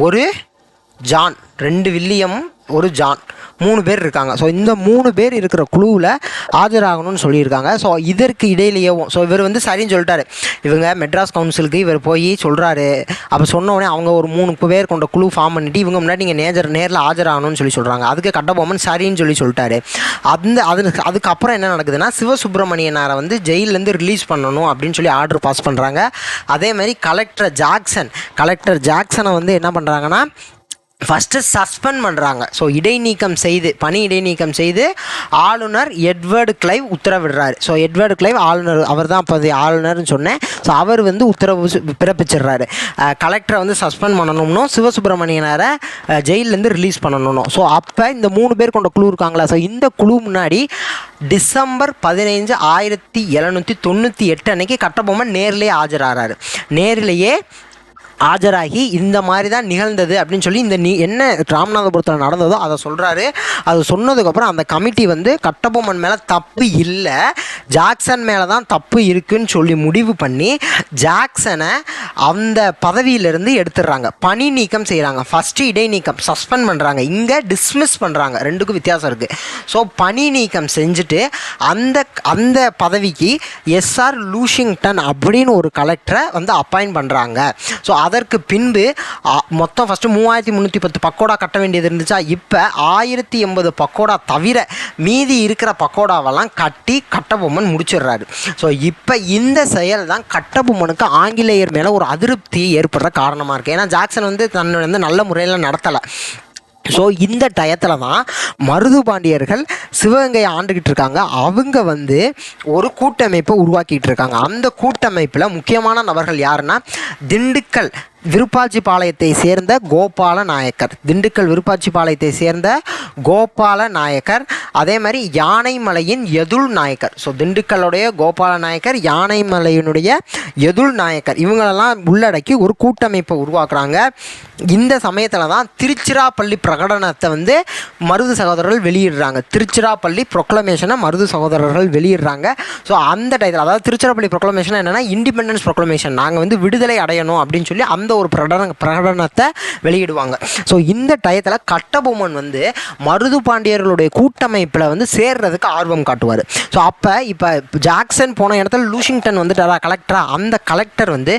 1 John, 2 William 1 John 3 பேர் இருக்காங்க. ஸோ இந்த 3 பேர் இருக்கிற குழுவில் ஆஜராகணும்னு சொல்லியிருக்காங்க. ஸோ இதற்கு இடையிலேயும் ஸோ இவர் வந்து சரின்னு சொல்லிட்டாரு. இவங்க மெட்ராஸ் கவுன்சிலுக்கு இவர் போய் சொல்கிறாரு. அப்போ சொன்னோடனே அவங்க ஒரு 3 பேர் கொண்ட குழு ஃபார்ம் பண்ணிவிட்டு இவங்க முன்னாடி நீங்கள் நேரில் ஆஜராகணும்னு சொல்கிறாங்க. அதுக்கு கட்டபொம்மன் சரின்னு சொல்லிட்டாரு. அதுக்கப்புறம் என்ன நடக்குதுன்னா, சிவசுப்பிரமணியனாரை வந்து ஜெயிலேருந்து ரிலீஸ் பண்ணணும் அப்படின்னு சொல்லி ஆர்டர் பாஸ் பண்ணுறாங்க. அதே மாதிரி கலெக்டர் ஜாக்சனை வந்து என்ன பண்ணுறாங்கன்னா ஃபஸ்ட்டு சஸ்பெண்ட் பண்ணுறாங்க. ஸோ பணி இடைநீக்கம் செய்து ஆளுநர் எட்வர்டு கிளைவ் உத்தரவிடுறாரு. ஸோ எட்வர்டு கிளைவ் ஆளுநர், அவர் தான் அப்போ ஆளுநர்னு சொன்னேன். ஸோ அவர் வந்து உத்தரவு பிறப்பிச்சிடுறாரு. கலெக்டரை வந்து சஸ்பெண்ட் பண்ணணும்னு, சிவசுப்பிரமணியனாரை ஜெயிலேருந்து ரிலீஸ் பண்ணணும். ஸோ அப்போ இந்த 3 பேர் கொண்ட குழு இருக்காங்களா, ஸோ இந்த குழு முன்னாடி டிசம்பர் 15, 1798 அன்னைக்கு கட்டபொம்மன் நேரிலேயே ஆஜராகிறாரு. நேரிலேயே ஆஜராகி இந்த மாதிரி தான் நிகழ்ந்தது அப்படின்னு சொல்லி என்ன ராமநாதபுரத்தில் நடந்ததோ அதை சொல்கிறாரு. அது சொன்னதுக்கப்புறம் அந்த கமிட்டி வந்து கட்டபொம்மன் மேலே தப்பு இல்லை, ஜாக்சன் மேலே தான் தப்பு இருக்குன்னு சொல்லி முடிவு பண்ணி ஜாக்சனை அந்த பதவியிலிருந்து எடுத்துடுறாங்க, பணி நீக்கம் செய்கிறாங்க. ஃபஸ்ட்டு இடைநீக்கம் சஸ்பெண்ட் பண்ணுறாங்க, இங்கே டிஸ்மிஸ் பண்ணுறாங்க. ரெண்டுக்கும் வித்தியாசம் இருக்குது. ஸோ பணி நீக்கம் செஞ்சுட்டு அந்த பதவிக்கு எஸ்ஆர் லூஷிங்டன் அப்படின்னு ஒரு கலெக்டரை வந்து அப்பாயிண்ட் பண்ணுறாங்க. ஸோ அதற்கு பின்பு மொத்தம் ஃபஸ்ட்டு 3310 பக்கோடா கட்ட வேண்டியது இருந்துச்சா, இப்போ 1080 பக்கோடா தவிர மீதி இருக்கிற பக்கோடாவெல்லாம் கட்டி கட்டபொம்மன் முடிச்சிடுறாரு. ஸோ இப்போ இந்த செயல் தான் கட்டபொம்மனுக்கு ஆங்கிலேயர் மேலே ஒரு அதிருப்தி ஏற்படுற காரணமாக இருக்குது. ஏன்னா ஜாக்சன் வந்து தன்னை வந்து நல்ல முறையில் நடத்தலை. ஸோ இந்த டயத்தில் தான் மருது பாண்டியர்கள் சிவகங்கையை ஆண்டுகிட்டு இருக்காங்க. அவங்க வந்து ஒரு கூட்டமைப்பை உருவாக்கிட்டு இருக்காங்க. அந்த கூட்டமைப்பில் முக்கியமான நபர்கள் யாருன்னா, திண்டுக்கல் விருப்பாச்சிபாளையத்தை சேர்ந்த கோபால நாயக்கர், அதே மாதிரி யானைமலையின் எதுல் நாயக்கர். ஸோ திண்டுக்கல்லுடைய கோபால நாயக்கர், யானைமலையினுடைய எதுல் நாயக்கர், இவங்களெல்லாம் உள்ளடக்கி ஒரு கூட்டமைப்பை உருவாக்குறாங்க. இந்த சமயத்தில் தான் திருச்சிராப்பள்ளி பிரகடனத்தை வந்து மருது சகோதரர்கள் வெளியிடுறாங்க. திருச்சிராப்பள்ளி ப்ரொக்ளமேஷனை மருது சகோதரர்கள் வெளியிடுறாங்க. ஸோ அந்த டயத்தில், அதாவது திருச்சிராப்பள்ளி ப்ரொக்ளமேஷன் என்னென்னா இண்டிபெண்டன்ஸ் ப்ரொக்ளமேஷன், நாங்கள் வந்து விடுதலை அடையணும் அப்படின்னு சொல்லி அந்த ஒரு பிரகடனத்தை வெளியிடுவாங்க. ஸோ இந்த டயத்தில் கட்டபொம்மன் வந்து மருது பாண்டியர்களுடைய கூட்டமைப்பில் வந்து சேர்றதுக்கு ஆர்வம் காட்டுவார். ஸோ இப்போ ஜாக்சன் போன இடத்துல லூஷிங்டன் வந்துட்டாரா கலெக்டரா, அந்த கலெக்டர் வந்து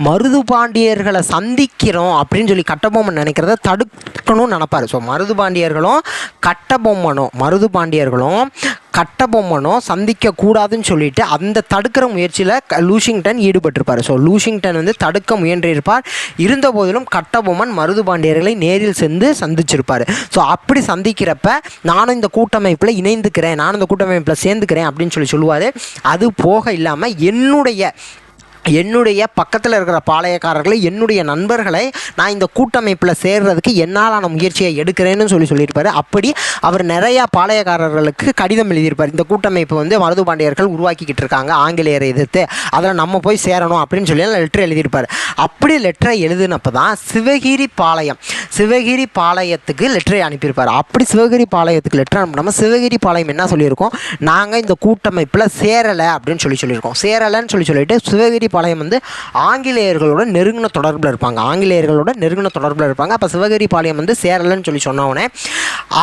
மருது பாண்டியர்களை சந்திக்கிறோம் அப்படின்னு சொல்லி கட்டபொம்மன் நினைக்கிறத தடுக்கணும்னு நினைப்பார். ஸோ மருது பாண்டியர்களும் கட்டபொம்மனும் சந்திக்கக்கூடாதுன்னு சொல்லிட்டு அந்த தடுக்கிற முயற்சியில் லூஷிங்டன் ஈடுபட்டிருப்பார். ஸோ லூஷிங்டன் வந்து தடுக்க முயன்றிருப்பார். இருந்த போதிலும் கட்டபொம்மன் மருது பாண்டியர்களை நேரில் சென்று சந்திச்சிருப்பார். ஸோ அப்படி சந்திக்கிறப்ப நானும் இந்த கூட்டமைப்பில் இணைந்துக்கிறேன், நானும் இந்த கூட்டமைப்பில் சேர்ந்துக்கிறேன் அப்படின்னு சொல்லுவார். அது போக இல்லாமல் என்னுடைய பக்கத்தில் இருக்கிற பாளையக்காரர்களை, என்னுடைய நண்பர்களை நான் இந்த கூட்டமைப்பில் சேர்றதுக்கு என்னாலான முயற்சியை எடுக்கிறேன்னு சொல்லியிருப்பார். அப்படி அவர் நிறையா பாளையக்காரர்களுக்கு கடிதம் எழுதியிருப்பார். இந்த கூட்டமைப்பு வந்து மருது பாண்டியர்கள் உருவாக்கிக்கிட்டு இருக்காங்க ஆங்கிலேயரை எதிர்த்து, அதில் நம்ம போய் சேரணும் அப்படின்னு சொல்லி லெட்டர் எழுதியிருப்பார். அப்படி லெட்டரை எழுதினப்போ தான் சிவகிரி பாளையத்துக்கு லெட்டரை அனுப்பியிருப்பார். அப்படி சிவகிரி பாளையத்துக்கு லெட்டர் அனுப்பினாமல் சிவகிரி பாளையம் என்ன சொல்லியிருக்கோம், நாங்கள் இந்த கூட்டமைப்பில் சேரலை அப்படின்னு சொல்லியிருக்கோம். சேரலைன்னு சொல்லிட்டு சிவகிரி பாளையம் வந்து ஆங்கிலேயர்களோட நெருங்கின தொடர்பில் இருப்பாங்க. அப்போ சிவகிரி பாளையம் வந்து சேரலன்னு சொன்னோடனே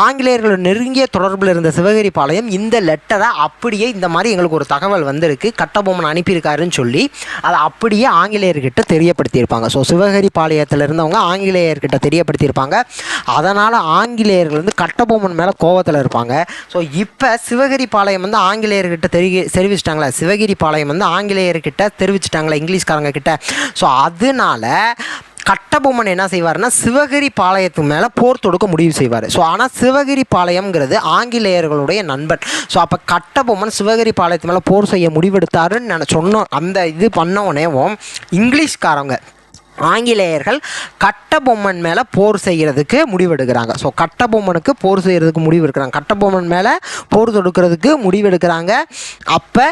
ஆங்கிலேயர்களோட நெருங்கிய தொடர்பில் இருந்த சிவகிரி பாளையம் இந்த லெட்டரை அப்படியே இந்த மாதிரி எங்களுக்கு ஒரு தகவல் வந்திருக்கு, கட்டபொம்மன் அனுப்பியிருக்காருன்னு சொல்லி அதை அப்படியே ஆங்கிலேயர்கிட்ட தெரியப்படுத்தியிருப்பாங்க. ஸோ சிவகிரி பாளையத்தில் இருந்தவங்க ஆங்கிலேயர்கிட்ட தெரியப்படுத்தியிருப்பாங்க. அதனால் ஆங்கிலேயர்கள் வந்து கட்டபொம்மன் மேலே கோபத்தில் இருப்பாங்க. ஸோ இப்போ சிவகிரி பாளையம் வந்து ஆங்கிலேயர்கிட்ட தெரிவிச்சிட்டாங்களா, சிவகிரி பாளையம் வந்து ஆங்கிலேயர்கிட்ட தெரிவிச்சிட்டாங்களா இங்கிலீஷ்காரங்க கிட்ட. ஸோ அதனால கட்டபொம்மன் என்ன செய்வார்னா சிவகிரி பாளையத்துக்கு மேலே போர் தொடுக்க முடிவு செய்வார். ஸோ ஆனால் சிவகிரி பாளையம்ங்கிறது ஆங்கிலேயர்களுடைய நண்பன். ஸோ அப்போ கட்டபொம்மன் சிவகிரி பாளையத்து மேலே போர் செய்ய முடிவெடுத்தாருன்னு சொன்னோம். அந்த இது பண்ணவுடனேவும் இங்கிலீஷ்காரங்க ஆங்கிலேயர்கள் கட்டபொம்மன் மேலே போர் செய்கிறதுக்கு முடிவெடுக்கிறாங்க. ஸோ கட்டபொம்மனுக்கு போர் செய்கிறதுக்கு முடிவெடுக்கிறாங்க, கட்டபொம்மன் மேலே போர் தொடுக்கிறதுக்கு முடிவெடுக்கிறாங்க. அப்போ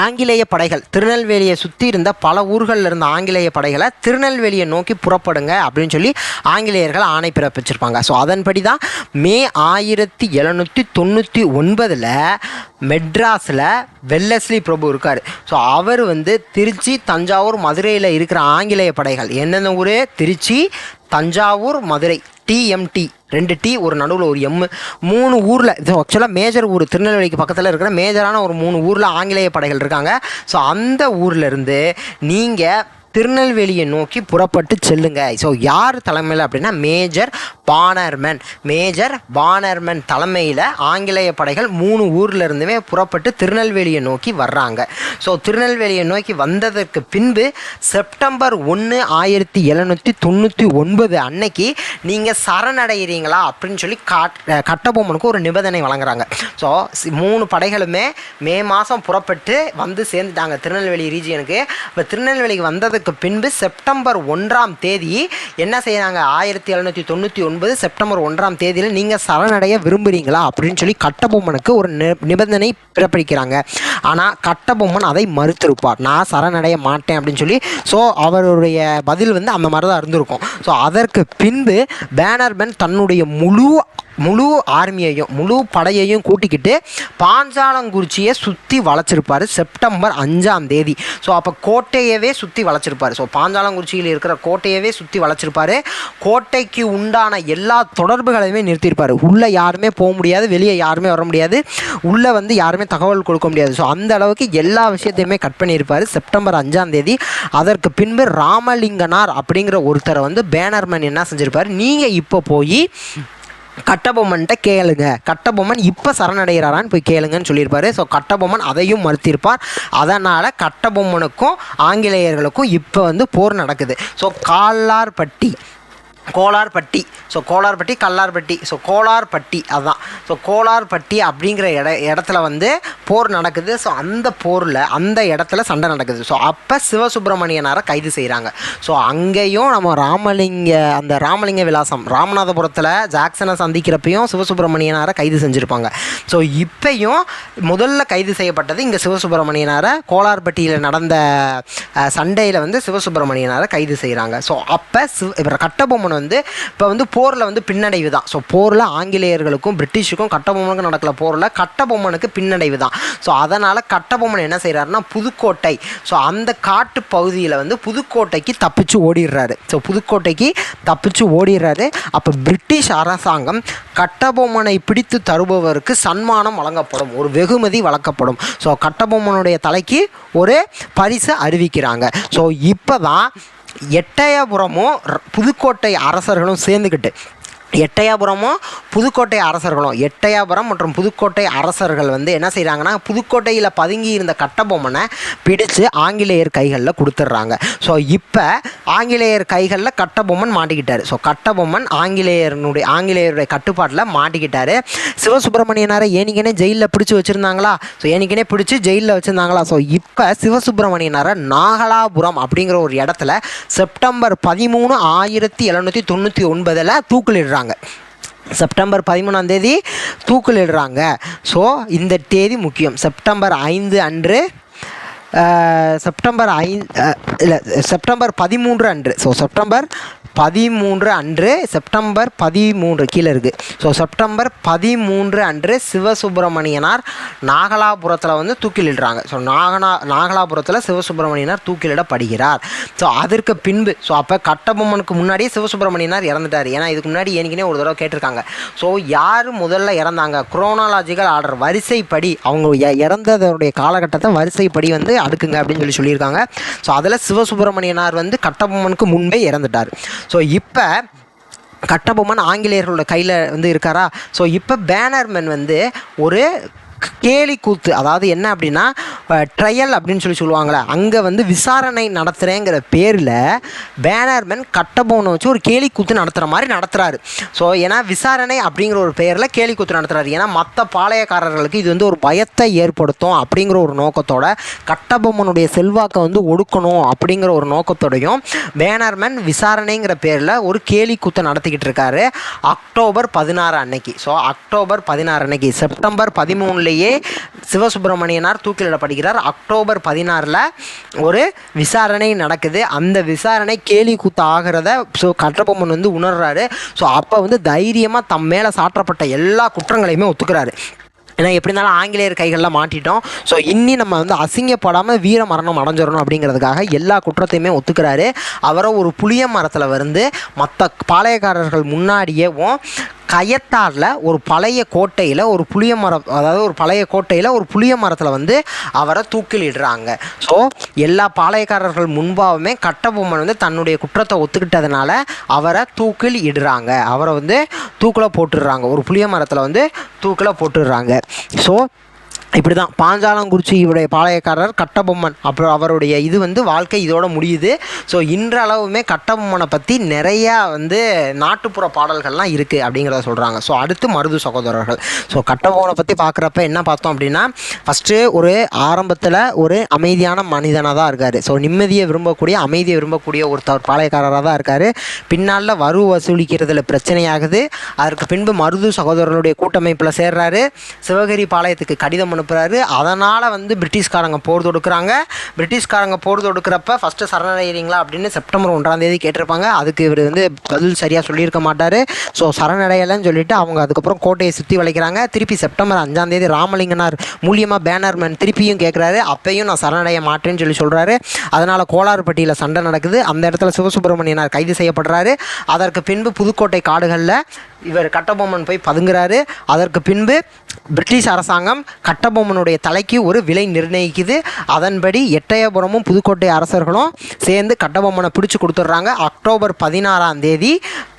ஆங்கிலேய படைகள் திருநெல்வேலியை சுற்றி இருந்த பல ஊர்களில் இருந்த ஆங்கிலேய படைகளை திருநெல்வேலியை நோக்கி புறப்படுங்க அப்படின்னு சொல்லி ஆங்கிலேயர்கள் ஆணை பிறப்பிச்சிருப்பாங்க. ஸோ அதன்படி தான் மே 1799 மெட்ராஸில் வெல்லஸ்லி பிரபு இருக்கார். ஸோ அவர் வந்து திருச்சி, தஞ்சாவூர், மதுரையில் இருக்கிற ஆங்கிலேய படைகள், என்னென்ன ஊர், திருச்சி, தஞ்சாவூர், மதுரை, டிஎம்டி 2 டி ஒரு நடுவில் ஒரு எம் 3 ஊரில் இது ஆக்சுவலாக மேஜர் ஊர் திருநெல்வேலிக்கு பக்கத்தில் இருக்கிற மேஜரான ஒரு 3 ஊரில் ஆங்கிலேய படைகள் இருக்காங்க. ஸோ அந்த ஊர்லேருந்து நீங்கள் திருநெல்வேலியை நோக்கி புறப்பட்டு செல்லுங்க. ஸோ யார் தலைமையில் அப்படின்னா மேஜர் பானர்மன் தலைமையில் ஆங்கிலேய படைகள் 3 ஊரில் இருந்துமே புறப்பட்டு திருநெல்வேலியை நோக்கி வர்றாங்க. ஸோ திருநெல்வேலியை நோக்கி வந்ததற்கு பின்பு செப்டம்பர் 1, 1799 அன்னைக்கு நீங்கள் சரணடைகிறீங்களா அப்படின்னு சொல்லி கட்டபொம்மனுக்கு ஒரு நிபந்தனை வழங்குறாங்க. ஸோ 3 படைகளுமே மே மாதம் புறப்பட்டு வந்து சேர்ந்துட்டாங்க திருநெல்வேலி ரீஜியனுக்கு. இப்போ திருநெல்வேலிக்கு வந்ததுக்கு பின்பு செப்டம்பர் 1ஆம் தேதி என்ன செய்யறாங்க, 1799 செப்டம்பர் 1ஆம் தேதியில் நீங்கள் சரணடைய விரும்புகிறீங்களா அப்படின்னு சொல்லி கட்டபொம்மனுக்கு ஒரு நிபந்தனை பிறப்பிக்கிறாங்க. ஆனால் கட்டபொம்மன் அதை மறுத்திருப்பார். நான் சரணடைய மாட்டேன் அப்படின்னு சொல்லி. ஸோ அவருடைய பதில் வந்து அந்த மாதிரி தான் இருந்திருக்கும். ஸோ அதற்கு பின்பு பேனர்மேன் தன்னுடைய முழு ஆர்மியையும் முழு படையையும் கூட்டிக்கிட்டு பாஞ்சாலங்குறிச்சியை சுற்றி வளைச்சிருப்பார் செப்டம்பர் 5ஆம் தேதி. ஸோ அப்போ கோட்டையவே சுற்றி வளைச்சிருப்பார். ஸோ பாஞ்சாலங்குறிச்சியில் இருக்கிற கோட்டையவே சுற்றி வளைச்சிருப்பார். கோட்டைக்கு உண்டான எல்லா தொடர்புகளையுமே நிறுத்தியிருப்பார். உள்ளே யாருமே போக முடியாது, வெளியே யாருமே வர முடியாது, உள்ளே வந்து யாருமே தகவல் கொடுக்க முடியாது. ஸோ அந்த அளவுக்கு எல்லா விஷயத்தையுமே கட் பண்ணியிருப்பார் செப்டம்பர் 5ஆம் தேதி. அதற்கு பின்பு ராமலிங்கனார் அப்படிங்கிற ஒருத்தரை வந்து பேனர்மேன் என்ன செஞ்சிருப்பார், நீங்கள் இப்போ போய் கட்டபொம்மன்கிட்ட கேளுங்க, கட்டபொம்மன் இப்போ சரணடைகிறாரான்னு போய் கேளுங்கன்னு சொல்லியிருப்பார். ஸோ கட்டபொம்மன் அதையும் மறுத்திருப்பார். அதனால் கட்டபொம்மனுக்கும் ஆங்கிலேயர்களுக்கும் இப்போ வந்து போர் நடக்குது. ஸோ கோலார்பட்டி அதுதான். ஸோ கோலார்பட்டி அப்படிங்கிற இடத்துல வந்து போர் நடக்குது. ஸோ அந்த போரில் அந்த இடத்துல சண்டை நடக்குது. ஸோ அப்போ சிவசுப்பிரமணியனாரை கைது செய்கிறாங்க. ஸோ அங்கேயும் நம்ம ராமலிங்க விலாசம் ராமநாதபுரத்தில் ஜாக்சனை சந்திக்கிறப்பையும் சிவசுப்பிரமணியனாரை கைது செஞ்சுருப்பாங்க. ஸோ இப்பையும் முதல்ல கைது செய்யப்பட்டது இங்கே சிவசுப்பிரமணியனாரை கோலார்பட்டியில் நடந்த சண்டையில் வந்து சிவசுப்பிரமணியனாரை கைது செய்கிறாங்க. ஸோ அப்போ கட்டபொம்மன் வந்து இப்போ வந்து போரில் வந்து பின்னடைவு தான். ஸோ போரில் ஆங்கிலேயர்களுக்கும் பிரிட்டிஷுக்கும் கட்டபொம்மனுக்கும் நடக்கல போரில் கட்டபொம்மனுக்கு பின்னடைவு தான். ஸோ அதனால் கட்டபொம்மன் என்ன செய்கிறாருன்னா புதுக்கோட்டை, ஸோ அந்த காட்டு பகுதியில் வந்து புதுக்கோட்டைக்கு தப்பிச்சு ஓடிடுறாரு. அப்போ பிரிட்டிஷ் அரசாங்கம் கட்டபொம்மனை பிடித்து தருபவருக்கு சன்மானம் வழங்கப்படும், ஒரு வெகுமதி வழங்கப்படும். ஸோ கட்டபொம்மனுடைய தலைக்கு ஒரு பரிசு அறிவிக்கிறாங்க. ஸோ இப்போ தான் எட்டயபுரமும் புதுக்கோட்டை அரசர்களும் சேர்ந்துக்கிட்டு எட்டயபுரம் மற்றும் புதுக்கோட்டை அரசர்கள் வந்து என்ன செய்கிறாங்கன்னா புதுக்கோட்டையில் பதுங்கி இருந்த கட்டபொம்மனை பிடிச்சு ஆங்கிலேயர் கைகளில் கொடுத்துட்றாங்க. ஸோ இப்போ ஆங்கிலேயர் கைகளில் கட்டபொம்மன் மாட்டிக்கிட்டார். ஸோ கட்டபொம்மன் ஆங்கிலேயருடைய கட்டுப்பாட்டில் மாட்டிக்கிட்டார். சிவசுப்பிரமணியனாரை ஏனிக்கனே ஜெயிலில் பிடிச்சி வச்சுருந்தாங்களா, ஸோ ஏனிக்கனே பிடிச்சி ஜெயிலில் வச்சுருந்தாங்களா. ஸோ இப்போ சிவசுப்பிரமணியனாரை நாகலாபுரம் அப்படிங்கிற ஒரு இடத்துல செப்டம்பர் 13, 1799 தூக்கிலிடுறாங்க. செப்டம்பர் 13ஆம் தேதி தூக்கிலிடுறாங்க. ஸோ இந்த தேதி முக்கியம். செப்டம்பர் 13 அன்று. ஸோ செப்டம்பர் 13 கீழே இருக்குது. ஸோ செப்டம்பர் 13 அன்று சிவசுப்பிரமணியனார் நாகலாபுரத்தில் வந்து தூக்கிலிடுறாங்க. ஸோ நாகலாபுரத்தில் சிவசுப்பிரமணியனார் தூக்கிலிடப்படுகிறார். ஸோ அதற்கு பின்பு அப்போ கட்டபொம்மனுக்கு முன்னாடியே சிவசுப்பிரமணியனார் இறந்துட்டார். ஏன்னா இதுக்கு முன்னாடி ஏற்கனவே ஒரு தடவை கேட்டிருக்காங்க. ஸோ யார் முதல்ல இறந்தாங்க, குரோனாலாஜிக்கல் ஆர்டர் வரிசைப்படி அவங்க இறந்ததோடைய காலகட்டத்தை வரிசைப்படி வந்து அடுக்குங்க அப்படின்னு சொல்லியிருக்காங்க. ஸோ அதில் சிவசுப்பிரமணியனார் வந்து கட்டபொம்மனுக்கு முன்பே இறந்துட்டார். ஸோ இப்போ கட்டபொம்மன் ஆங்கிலேயர்களோட கையில் வந்து இருக்காரா. ஸோ இப்போ பேனர்மேன் வந்து ஒரு கேலி கூத்து, அதாவது என்ன அப்படின்னா ட்ரையல் அப்படின்னு சொல்லுவாங்களே, அங்கே வந்து விசாரணை நடத்துகிறேங்கிற பேரில் பேனர்மேன் கட்டபொம்மனை வச்சு ஒரு கேலி கூத்து நடத்துகிற மாதிரி நடத்துகிறாரு. ஸோ ஏன்னா விசாரணை அப்படிங்கிற ஒரு பெயரில் கேலி கூத்து நடத்துகிறாரு. ஏன்னா மற்ற பாளையக்காரர்களுக்கு இது வந்து ஒரு பயத்தை ஏற்படுத்தும் அப்படிங்கிற ஒரு நோக்கத்தோட, கட்டபொம்மனுடைய செல்வாக்கை வந்து ஒடுக்கணும் அப்படிங்கிற ஒரு நோக்கத்தோடையும் பேனர்மேன் விசாரணைங்கிற பேரில் ஒரு கேலி கூத்தை நடத்திக்கிட்டு இருக்காரு அக்டோபர் 16 அன்னைக்கு. ஸோ அக்டோபர் 16 அன்னைக்கு செப்டம்பர் 13 சிவசுப்பிரமணியனார் தூக்கிலிடப்படுகிறார். அக்டோபர் 16 ஒரு விசாரணை நடக்குது. அந்த விசாரணை கேலி கூத்து ஆகிறத ஸோ கட்டபொம்மன் வந்து உணர்றாரு. ஸோ அப்போ வந்து தைரியமாக தம் மேலே சாற்றப்பட்ட எல்லா குற்றங்களையுமே ஒத்துக்கிறாரு. ஏன்னா எப்படி இருந்தாலும் ஆங்கிலேயர் கைகளில் மாட்டிட்டோம். ஸோ இன்னி நம்ம வந்து அசிங்கப்படாமல் வீர மரணம் அடைஞ்சிடணும் அப்படிங்கிறதுக்காக எல்லா குற்றத்தையுமே ஒத்துக்கிறாரு. அவரை ஒரு புளிய மரத்தில் வந்து மற்ற பாளையக்காரர்கள் முன்னாடியேவும் கயத்தாரில் ஒரு பழைய கோட்டையில் ஒரு புளிய மரம், அதாவது ஒரு பழைய கோட்டையில் ஒரு புளிய மரத்தில் வந்து அவரை தூக்கிலிடுறாங்க. ஸோ எல்லா பாளையக்காரர்கள் முன்பாகவுமே கட்டபொம்மன் வந்து தன்னுடைய குற்றத்தை ஒத்துக்கிட்டதுனால அவரை தூக்கில் இடுறாங்க. அவரை வந்து தூக்கில் போட்டுடுறாங்க, ஒரு புளிய மரத்தில் வந்து தூக்கில் போட்டுடுறாங்க. ஸோ இப்படி தான் பாஞ்சாலங்குறிச்சியுடைய பாளையக்காரர் கட்டபொம்மன் அப்புறம் அவருடைய இது வந்து வாழ்க்கை இதோட முடியுது. ஸோ இன்றளவுமே கட்டபொம்மனை பற்றி நிறையா வந்து நாட்டுப்புற பாடல்கள்லாம் இருக்குது அப்படிங்கிறத சொல்கிறாங்க. ஸோ அடுத்து மருது சகோதரர்கள். ஸோ கட்டபொம்மனை பற்றி பார்க்குறப்ப என்ன பார்த்தோம் அப்படின்னா, ஃபஸ்ட்டு ஒரு ஆரம்பத்தில் ஒரு அமைதியான மனிதனாக தான் இருக்கார். ஸோ நிம்மதியை விரும்பக்கூடிய, அமைதியை விரும்பக்கூடிய ஒருத்தர் பாளையக்காரராக தான் இருக்கார். பின்னால் வரி வசூலிக்கிறதுல பிரச்சனையாகுது. அதற்கு பின்பு மருது சகோதரர்களுடைய கூட்டமைப்பில் சேர்றாரு. சிவகிரி பாளையத்துக்கு கடிதம் அனுப்புகிறாரு. அதனால் வந்து பிரிட்டிஷ்காரங்க போர் தொடுக்கிறாங்க. பிரிட்டிஷ்காரங்க போர் தொடுக்கிறப்ப ஃபஸ்ட்டு சரணடைகிறீங்களா அப்படின்னு செப்டம்பர் 1 கேட்டிருப்பாங்க. அதுக்கு இவர் வந்து பதில் சரியாக சொல்லியிருக்க மாட்டார். ஸோ சரணடையலைன்னு சொல்லிவிட்டு அவங்க அதுக்கப்புறம் கோட்டையை சுற்றி வளைக்கிறாங்க. திருப்பி செப்டம்பர் 5 ராமலிங்கனார் மூலியமாக பேனர்மேன் திருப்பியும் கேட்குறாரு. அப்பையும் நான் சரணடைய மாட்டேன்னு சொல்கிறாரு. அதனால் கோளாறுப்பட்டியில் சண்டை நடக்குது. அந்த இடத்துல சிவசுப்பிரமணியனார் கைது செய்யப்படுறாரு. அதற்கு பின்பு புதுக்கோட்டை காடுகளில் இவர் கட்டபொம்மன் போய் பதுங்குறாரு. அதற்கு பின்பு பிரிட்டிஷ் அரசாங்கம் கட்டபொம்மனுடைய தலைக்கு ஒரு விலை நிர்ணயிக்குது. அதன்படி எட்டயபுரமும் புதுக்கோட்டை அரசர்களும் சேர்ந்து கட்டபொம்மனை பிடிச்சு கொடுத்துட்றாங்க. அக்டோபர் 16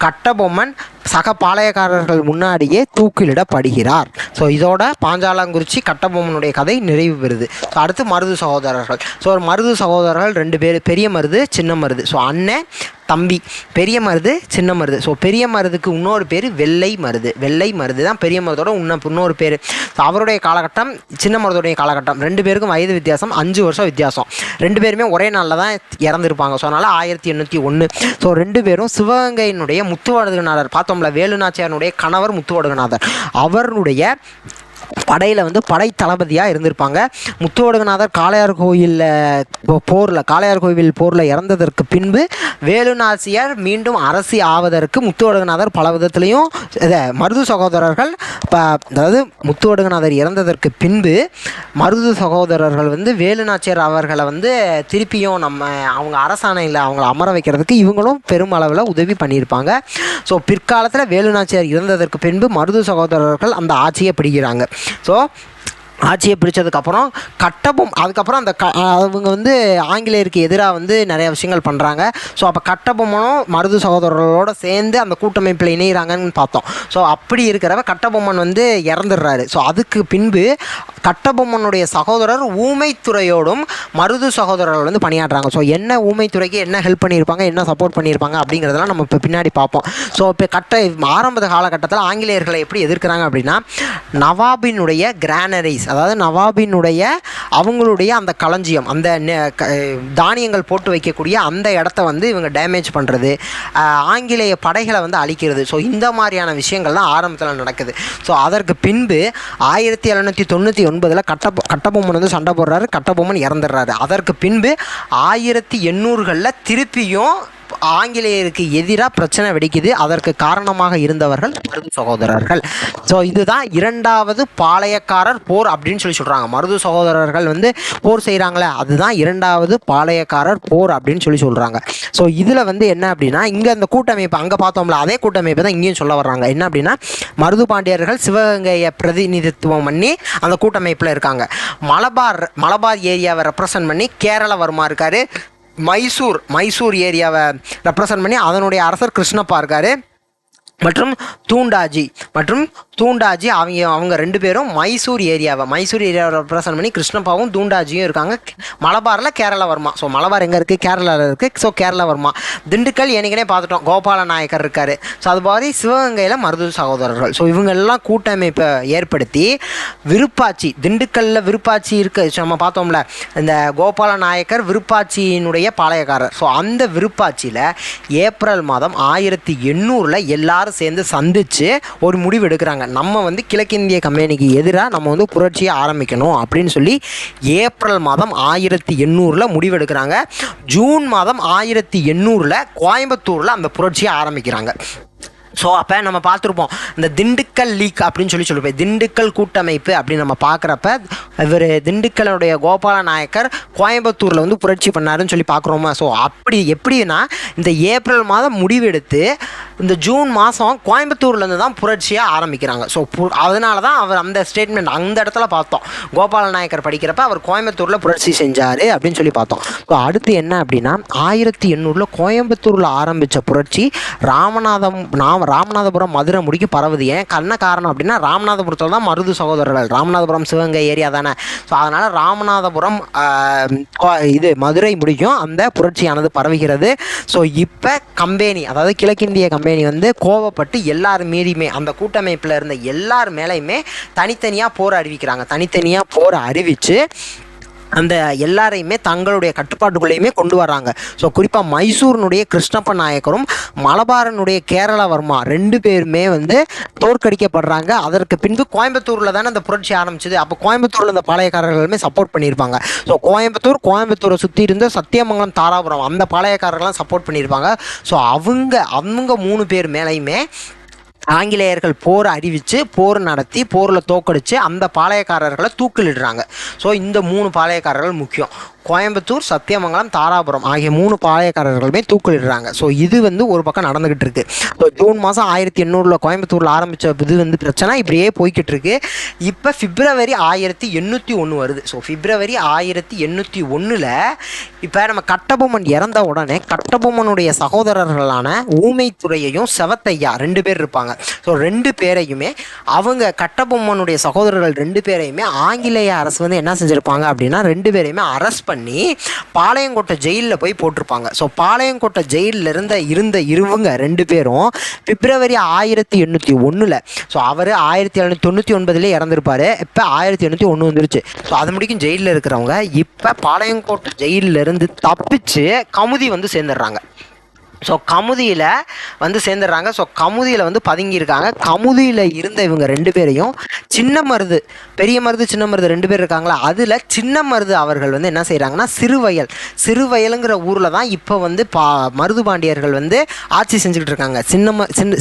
கட்டபொம்மன் சக பாளையக்காரர்கள் முன்னாடியே தூக்கிலிடப்படுகிறார். ஸோ இதோட பாஞ்சாலங்குறிச்சி கட்டபொம்மனுடைய கதை நிறைவு பெறுது. ஸோ அடுத்து மருது சகோதரர்கள். ஸோ மருது சகோதரர்கள் 2 பேர், பெரிய மருது சின்ன மருது. ஸோ அண்ணன் தம்பி, பெரிய மருது சின்ன மருது. ஸோ பெரிய மருதுக்கு இன்னொரு பேர் வெள்ளை மருது. வெள்ளை மருது தான் பெரிய மருதோட இன்னொரு பேர். ஸோ அவருடைய காலகட்டம், சின்ன மருதுடைய காலகட்டம், 2 பேருக்கும் வயது வித்தியாசம் 5 வருஷம் வித்தியாசம். 2 பேருமே ஒரே நாளில் தான் இறந்துருப்பாங்க. ஸோ அதனால் 1801. ஸோ 2 பேரும் சிவகங்கையினுடைய முத்துவடுகநாதர், பார்த்தோம்ல வேலுநாச்சியாருடைய கணவர் முத்துவடுகநாதர், அவருடைய படையில் வந்து படை தளபதியாக இருந்திருப்பாங்க. முத்துவடுகநாதர் காளையார் கோவில் போரில் இறந்ததற்கு பின்பு வேலுநாச்சியார் மீண்டும் அரசி ஆவதற்கு முத்துவடுகநாதர் பல விதத்துலேயும் மருது சகோதரர்கள் அதாவது முத்துவடுகநாதர் இறந்ததற்கு பின்பு மருது சகோதரர்கள் வந்து வேலுநாச்சியார் அவர்களை வந்து திருப்பியும் அவங்க அரசாணையில் அவங்கள அமர வைக்கிறதுக்கு இவங்களும் பெருமளவில் உதவி பண்ணியிருப்பாங்க. ஸோ பிற்காலத்தில் வேலுநாச்சியார் இறந்ததற்கு பின்பு மருது சகோதரர்கள் அந்த ஆட்சியை பிடிக்கிறாங்க. ஸோ ஆட்சியை பிடிச்சதுக்கப்புறம் அதுக்கப்புறம் அந்த அவங்க வந்து ஆங்கிலேயருக்கு எதிராக வந்து நிறைய விஷயங்கள் பண்ணுறாங்க. ஸோ அப்போ கட்டபொம்மனும் மருது சகோதரர்களோடு சேர்ந்து அந்த கூட்டமைப்பில் இணைகிறாங்கன்னு பார்த்தோம். ஸோ அப்படி இருக்கிறவ கட்டபொம்மன் வந்து இறந்துடுறாரு. ஸோ அதுக்கு பின்பு கட்டபொம்மனுடைய சகோதரர் ஊமைத்துறையோடும் மருது சகோதரர்கள் வந்து பணியாற்றுறாங்க. ஸோ என்ன ஊமைத்துறைக்கு என்ன ஹெல்ப் பண்ணியிருப்பாங்க, என்ன சப்போர்ட் பண்ணியிருப்பாங்க அப்படிங்கிறதெல்லாம் நம்ம இப்போ பின்னாடி பார்ப்போம். ஸோ இப்போ ஆரம்ப காலகட்டத்தில் ஆங்கிலேயர்களை எப்படி எதிர்க்கிறாங்க அப்படின்னா, நவாபினுடைய கிரானரிஸ், அதாவது நவாபினுடைய அவங்களுடைய அந்த களஞ்சியம், அந்த தானியங்கள் போட்டு வைக்கக்கூடிய அந்த இடத்த வந்து இவங்க டேமேஜ் பண்ணுறது, ஆங்கிலேய படைகளை வந்து அழிக்கிறது. ஸோ இந்த மாதிரியான விஷயங்கள்லாம் ஆரம்பத்தில் நடக்குது. ஸோ அதற்கு பின்பு 1799 கட்டபொம்மன் வந்து சண்டை போடுறாரு. கட்டபொம்மன் இறந்துடுறாரு. அதற்கு பின்பு 1800களில் திருப்பியும் ஆங்கிலேயருக்கு எதிராக பிரச்சனை வெடிக்குது. அதற்கு காரணமாக இருந்தவர்கள் மருது சகோதரர்கள். ஸோ இதுதான் 2வது பாளையக்காரர் போர் அப்படின்னு சொல்கிறாங்க. மருது சகோதரர்கள் வந்து போர் செய்கிறாங்களே, அதுதான் 2வது பாளையக்காரர் போர் அப்படின்னு சொல்கிறாங்க. ஸோ இதில் வந்து என்ன அப்படின்னா, இங்கே அந்த கூட்டமைப்பு அங்கே பார்த்தோம்ல, அதே கூட்டமைப்பு தான் இங்கேயும் சொல்ல வர்றாங்க. என்ன அப்படின்னா, மருது பாண்டியர்கள் சிவகங்கையை பிரதிநிதித்துவம் பண்ணி அந்த கூட்டமைப்பில் இருக்காங்க. மலபார் ஏரியாவை ரெப்ரசன்ட் பண்ணி கேரளவர்மா இருக்கார். மைசூர் ஏரியாவை ரெப்ரசன்ட் பண்ணி அதனுடைய அரசர் கிருஷ்ணப்பா இருக்கார். மற்றும் தூண்டாஜி அவங்க 2 பேரும் மைசூர் ஏரியாவை ரெப்ரசன்ட் பண்ணி கிருஷ்ணப்பாவும் தூண்டாஜியும் இருக்காங்க. மலபாரில் கேரளவர்மா. ஸோ மலபார் எங்கே இருக்குது? கேரளாவில் இருக்குது. ஸோ கேரளவர்மா. திண்டுக்கல் ஏற்கனவே பார்த்துட்டோம், கோபால நாயக்கர் இருக்கார். ஸோ அது மாதிரி சிவகங்கையில் மருது சகோதரர்கள். ஸோ இவங்கெல்லாம் கூட்டமைப்பை ஏற்படுத்தி திண்டுக்கல்லில் விருப்பாச்சி இருக்குது. நம்ம பார்த்தோம்ல, இந்த கோபால நாயக்கர் விருப்பாச்சியினுடைய பாளையக்காரர். ஸோ அந்த விருப்பாச்சியில் ஏப்ரல் மாதம் 1800 எல்லாரும் சேர்ந்து சந்தித்து ஒரு முடிவு எடுக்கிறாங்க. நம்ம வந்து கிழக்கிந்திய கம்பெனிக்கு எதிராக நம்ம வந்து புரட்சியை ஆரம்பிக்கணும் அப்படின்னு சொல்லி ஏப்ரல் மாதம் 1800 முடிவெடுக்கிறாங்க. ஜூன் மாதம் 1800 கோயம்புத்தூரில் அந்த புரட்சியை ஆரம்பிக்கிறாங்க. ஸோ அப்போ நம்ம பார்த்துருப்போம் இந்த திண்டுக்கல் லீக் அப்படின்னு சொல்லியிருப்போம், திண்டுக்கல் கூட்டமைப்பு அப்படின்னு நம்ம பார்க்குறப்ப இவர் திண்டுக்கலுடைய கோபால நாயக்கர் கோயம்புத்தூரில் வந்து புரட்சி பண்ணாருன்னு சொல்லி பார்க்குறோமா. ஸோ அப்படி எப்படின்னா இந்த ஏப்ரல் மாதம் முடிவெடுத்து இந்த ஜூன் மாதம் கோயம்புத்தூர்லேருந்து தான் புரட்சியாக ஆரம்பிக்கிறாங்க. ஸோ அதனால தான் அவர் அந்த ஸ்டேட்மெண்ட் அந்த இடத்துல பார்த்தோம், கோபால நாயக்கர் படிக்கிறப்ப அவர் கோயம்புத்தூரில் புரட்சி செஞ்சார் அப்படின்னு சொல்லி பார்த்தோம். ஸோ அடுத்து என்ன அப்படின்னா 1800 கோயம்புத்தூரில் ஆரம்பித்த புரட்சி ராமநாதபுரம் மதுரை முடிக்கு பரவுது. ஏன் கண்ண காரணம் அப்படின்னா ராமநாதபுரத்தில் தான் மருது சகோதரர்கள், ராமநாதபுரம் சிவகங்கை ஏரியா தானே. ஸோ அதனால் ராமநாதபுரம் இது மதுரை முடிக்கும் அந்த புரட்சியானது பரவுகிறது. ஸோ இப்போ கம்பெனி, அதாவது கிழக்கிந்திய கம்பெனி வந்து கோவப்பட்டு எல்லார் மீறியுமே அந்த கூட்டமைப்பில் இருந்த எல்லார் மேலேயுமே தனித்தனியாக போர் அறிவிக்கிறாங்க. தனித்தனியாக போர் அறிவித்து அந்த எல்லாரையுமே தங்களுடைய கட்டுப்பாட்டுக்குள்ளேயுமே கொண்டு வராங்க. ஸோ குறிப்பாக மைசூரினுடைய கிருஷ்ணப்ப நாயக்கரும் மலபாரனுடைய கேரளவர்மா 2 பேருமே வந்து தோற்கடிக்கப்படுறாங்க. அதற்கு பின்பு கோயம்புத்தூரில் தானே அந்த புரட்சி ஆரம்பிச்சது. அப்போ கோயம்புத்தூரில் இந்த பாளையக்காரர்களுமே சப்போர்ட் பண்ணியிருப்பாங்க. ஸோ கோயம்புத்தூரை சுற்றி இருந்த சத்தியமங்கலம், தாராபுரம் அந்த பாளையக்காரர்கள்லாம் சப்போர்ட் பண்ணியிருப்பாங்க. ஸோ அவங்க 3 பேர் மேலேயுமே ஆங்கிலேயர்கள் போர் அறிவித்து போர் நடத்தி போரில் தோக்கடித்து அந்த பாளையக்காரர்களை தூக்கிலிடுறாங்க. ஸோ இந்த 3 பாளையக்காரர்கள் முக்கியம். கோயம்புத்தூர், சத்தியமங்கலம், தாராபுரம் ஆகிய 3 பாளையக்காரர்களுமே தூக்கிலிடுறாங்க. ஸோ இது வந்து ஒரு பக்கம் நடந்துக்கிட்டு இருக்கு. ஸோ ஜூன் மாதம் 1800 கோயம்புத்தூரில் ஆரம்பித்த இது வந்து பிரச்சனை இப்படியே போய்கிட்டு இருக்கு. இப்போ பிப்ரவரி 1801 வருது. ஸோ பிப்ரவரி 1801 இப்போ நம்ம கட்டபொம்மன் இறந்த உடனே கட்டபொம்மனுடைய சகோதரர்களான ஊமைத்துறையையும் செவத்தையா 2 பேர் இருப்பாங்க. ஸோ 2 பேரையுமே அவங்க கட்டபொம்மனுடைய சகோதரர்கள் 2 பேரையுமே ஆங்கிலேய அரசு வந்து என்ன செஞ்சுருப்பாங்க அப்படின்னா 2 பேரையுமே அரெஸ்ட் பண்ணி பாளையங்கோட்டை ஜெயிலில் போய் போட்டிருப்பாங்க. ஸோ பாளையங்கோட்டை ஜெயிலில் இருந்த இவங்க 2 பேரும் பிப்ரவரி 1801 ஸோ அவர் 1799 இறந்துருப்பார். இப்போ 1801 வந்துருச்சு. ஸோ அது முடிக்கும் ஜெயிலில் இருக்கிறவங்க இப்போ பாளையங்கோட்டை ஜெயிலில் இருந்து தப்பிச்சு கமுதி வந்து சேர்ந்துடுறாங்க. ஸோ கமுதியில் வந்து சேர்ந்துடுறாங்க. ஸோ கமுதியில் வந்து பதுங்கியிருக்காங்க. கமுதியில் இருந்த இவங்க 2 பேரையும் சின்ன மருது, பெரிய மருது, சின்ன மருது 2 பேர் இருக்காங்களா, அதில் சின்ன மருது அவர்கள் வந்து என்ன செய்கிறாங்கன்னா சிறுவயலுங்கிற ஊரில் தான் இப்போ வந்து மருது பாண்டியர்கள் வந்து ஆட்சி செஞ்சுக்கிட்டு இருக்காங்க.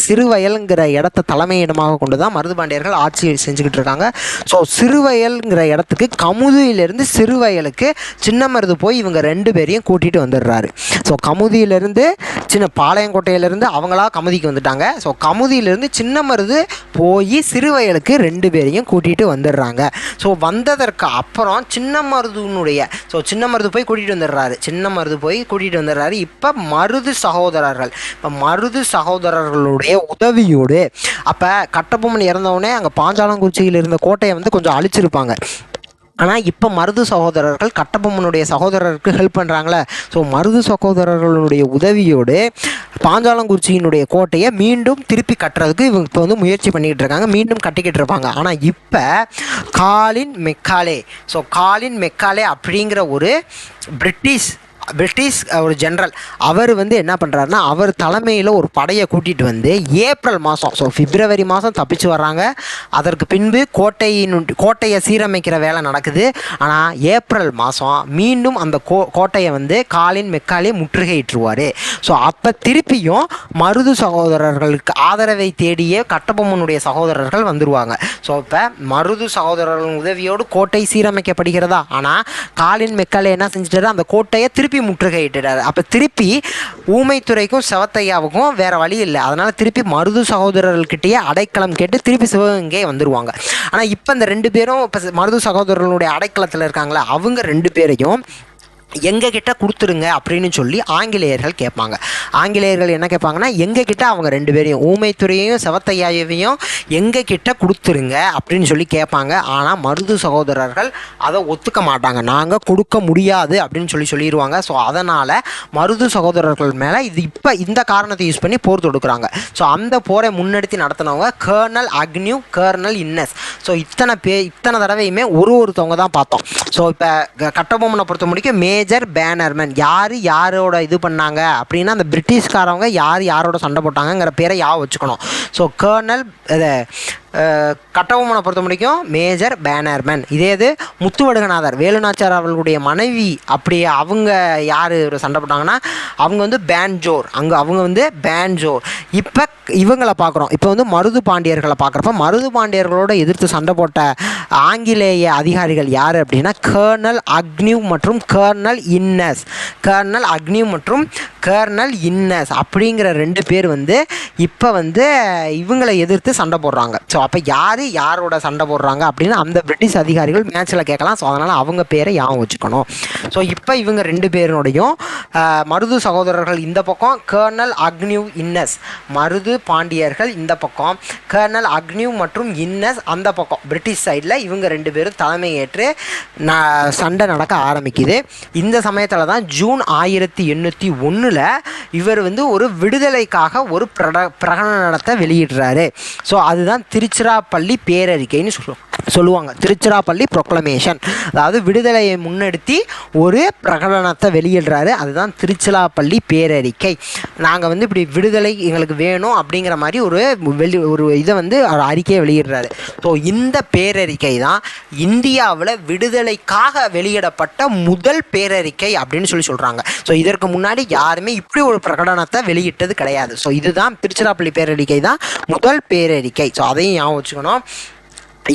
சிறுவயலுங்கிற இடத்த தலைமையிடமாக கொண்டு தான் மருது பாண்டியர்கள் ஆட்சி செஞ்சுக்கிட்டு இருக்காங்க. ஸோ சிறுவயலுங்கிற இடத்துக்கு கமுதியிலேருந்து சிறுவயலுக்கு சின்ன மருது போய் இவங்க 2 பேரையும் கூட்டிகிட்டு வந்துடுறாரு. ஸோ கமுதியிலேருந்து சின்ன பாளையங்கோட்டையிலேருந்து அவங்களா கமுதிக்கு வந்துட்டாங்க. ஸோ கமுதியிலேருந்து சின்ன மருது போய் சிறுவயலுக்கு 2 பேரையும் கூட்டிகிட்டு வந்துடுறாங்க. ஸோ வந்ததற்கு அப்புறம் சின்ன மருது போய் கூட்டிகிட்டு வந்துடுறாரு. இப்போ மருது சகோதரர்களுடைய உதவியோடு அப்போ கட்டபொம்மன் இறந்தவுடனே அங்கே பாஞ்சாலங்குறிச்சியில் இருந்த கோட்டையை வந்து கொஞ்சம் அழிச்சிருப்பாங்க. ஆனால் இப்போ மருது சகோதரர்கள் கட்டபொம்மனுடைய சகோதரருக்கு ஹெல்ப் பண்ணுறாங்களே. ஸோ மருது சகோதரர்களுடைய உதவியோடு பாஞ்சாலங்குறிச்சியினுடைய கோட்டையை மீண்டும் திருப்பி கட்டுறதுக்கு இவங்க இப்போ வந்து முயற்சி பண்ணிக்கிட்டு இருக்காங்க, மீண்டும் கட்டிக்கிட்டு இருப்பாங்க. ஆனால் இப்போ காலின் மெக்காலே அப்படிங்கிற ஒரு பிரிட்டிஷ் ஒரு ஜென்ரல் அவர் வந்து என்ன பண்ணுறாருன்னா அவர் தலைமையில் ஒரு படையை கூட்டிகிட்டு வந்து ஏப்ரல் மாதம், ஸோ பிப்ரவரி மாதம் தப்பிச்சு வர்றாங்க. அதற்கு பின்பு கோட்டையை சீரமைக்கிற வேலை நடக்குது. ஆனால் ஏப்ரல் மாதம் மீண்டும் அந்த கோட்டையை வந்து காலின் மெக்காலே முற்றுகையிட்டுருவார். ஸோ அப்போ திருப்பியும் மருது சகோதரர்களுக்கு ஆதரவை தேடியே கட்டபொம்மனுடைய சகோதரர்கள் வந்துடுவாங்க. ஸோ இப்போ மருது சகோதரர்கள் உதவியோடு கோட்டை சீரமைக்கப்படுகிறதா. ஆனால் காலின் மெக்காலே என்ன செஞ்சுட்டாரு, அந்த கோட்டையை திருப்பி முற்றுகையிட்டார். அப்போ திருப்பி ஊமைத்துறைக்கும் செவத்தையாவுக்கும் வேற வழி இல்லை. அதனால் திருப்பி மருது சகோதரர்கள்கிட்டயே அடைக்கலம் கேட்டு திருப்பி சிவகங்கை வந்துடுவாங்க. ஆனால் இப்போ இந்த 2 பேரும் இப்போ மருது சகோதரர்களுடைய அடைக்கலத்தில் இருக்காங்களா, அவங்க 2 பேரையும் எங்ககிட்ட கொடுத்துருங்க அப்படின்னு சொல்லி ஆங்கிலேயர்கள் கேட்பாங்க. ஆங்கிலேயர்கள் என்ன கேட்பாங்கன்னா எங்ககிட்ட அவங்க 2 பேரையும் ஊமைத்துறையையும் செவத்தையாவையும் எங்ககிட்ட கொடுத்துருங்க அப்படின்னு சொல்லி கேட்பாங்க. ஆனால் மருது சகோதரர்கள் அதை ஒத்துக்க மாட்டாங்க, நாங்கள் கொடுக்க முடியாது அப்படின்னு சொல்லிடுவாங்க. ஸோ அதனால் மருது சகோதரர்கள் மேலே இப்போ இந்த காரணத்தை யூஸ் பண்ணி போர் தொடுக்குறாங்க. ஸோ அந்த போரை முன்னெடுத்து நடத்தினவங்க கர்னல் அக்னியூ, கர்னல் இன்னஸ். ஸோ இத்தனை தடவையுமே ஒருத்தவங்க தான் பார்த்தோம். ஸோ இப்போ கட்டபொம்மனை பொறுத்த முடிக்கும் மேஜர் பேனர்மேன் யாரோட இது பண்ணாங்க அப்படின்னா அந்த பிரிட்டிஷ்காரவங்க யாரோட சண்டை போட்டாங்கங்கிற பேரை வச்சுக்கணும். ஸோ கட்டபொம்மனை பொறுத்த முடிக்கும் மேஜர் பேனர்மேன். இதே இது முத்துவடுகநாதர் வேலுநாச்சியார் அவர்களுடைய மனைவி, அப்படியே அவங்க யார் சண்டை போட்டாங்கன்னா அவங்க வந்து பேன்ஜோர், அவங்க வந்து பேன்ஜோர். இப்போ இவங்களை பார்க்குறோம். இப்போ வந்து மருது பாண்டியர்களை பார்க்குறப்ப மருது பாண்டியர்களோடு எதிர்த்து சண்டை போட்ட ஆங்கிலேய அதிகாரிகள் யார் அப்படின்னா கர்னல் அக்னியூ மற்றும் கர்னல் இன்னஸ். கர்னல் அக்னியூ மற்றும் கர்னல் இன்னஸ் அப்படிங்கிற 2 பேர் வந்து இப்போ வந்து இவங்களை எதிர்த்து சண்டை போடுறாங்க. ஸோ அப்போ யாரோட சண்டை போடுறாங்க அப்படின்னு அந்த பிரிட்டிஷ் அதிகாரிகள் மேட்ச்சில் கேட்கலாம். ஸோ அதனால் அவங்க பேரை ஞாபகம் வச்சுக்கணும். ஸோ இப்போ இவங்க 2 பேருடையும் மருது சகோதரர்கள் இந்த பக்கம், கர்னல் அக்னியூ இன்னஸ் மருது பாண்டியர்கள் இந்த பக்கம், கர்னல் அக்னியூ மற்றும் இன்னஸ் அந்த பக்கம் பிரிட்டிஷ் சைடில். இவங்க 2 பேரும் தலைமை ஏற்று சண்டை நடக்க ஆரம்பிக்குது. இந்த சமயத்தில் தான் ஜூன் 1801 இவர் வந்து ஒரு விடுதலைக்காக ஒரு பிரகடனத்தை வெளியிடுறாரு. ஸோ அதுதான் திருச்சிராப்பள்ளி பேரறிக்கைன்னு சொல்லுவாங்க. திருச்சிராப்பள்ளி ப்ரொக்ளமேஷன், அதாவது விடுதலையை முன்னெடுத்தி ஒரு பிரகடனத்தை வெளியிடுறாரு. அதுதான் திருச்சிராப்பள்ளி பேரறிக்கை. நாங்கள் வந்து இப்படி விடுதலை எங்களுக்கு வேணும் அப்படிங்கிற மாதிரி ஒரு இதை வந்து அறிக்கையை வெளியிடுறாரு. ஸோ இந்த பேரறிக்கை தான் இந்தியாவில் விடுதலைக்காக வெளியிடப்பட்ட முதல் பேரறிக்கை அப்படின்னு சொல்கிறாங்க. ஸோ இதற்கு முன்னாடி யாருமே இப்படி ஒரு பிரகடனத்தை வெளியிட்டது கிடையாது. ஸோ இதுதான் திருச்சிராப்பள்ளி பேரறிக்கை தான் முதல் பேரறிக்கை. ஸோ அதையும் ஞாபகம் வச்சுக்கணும்.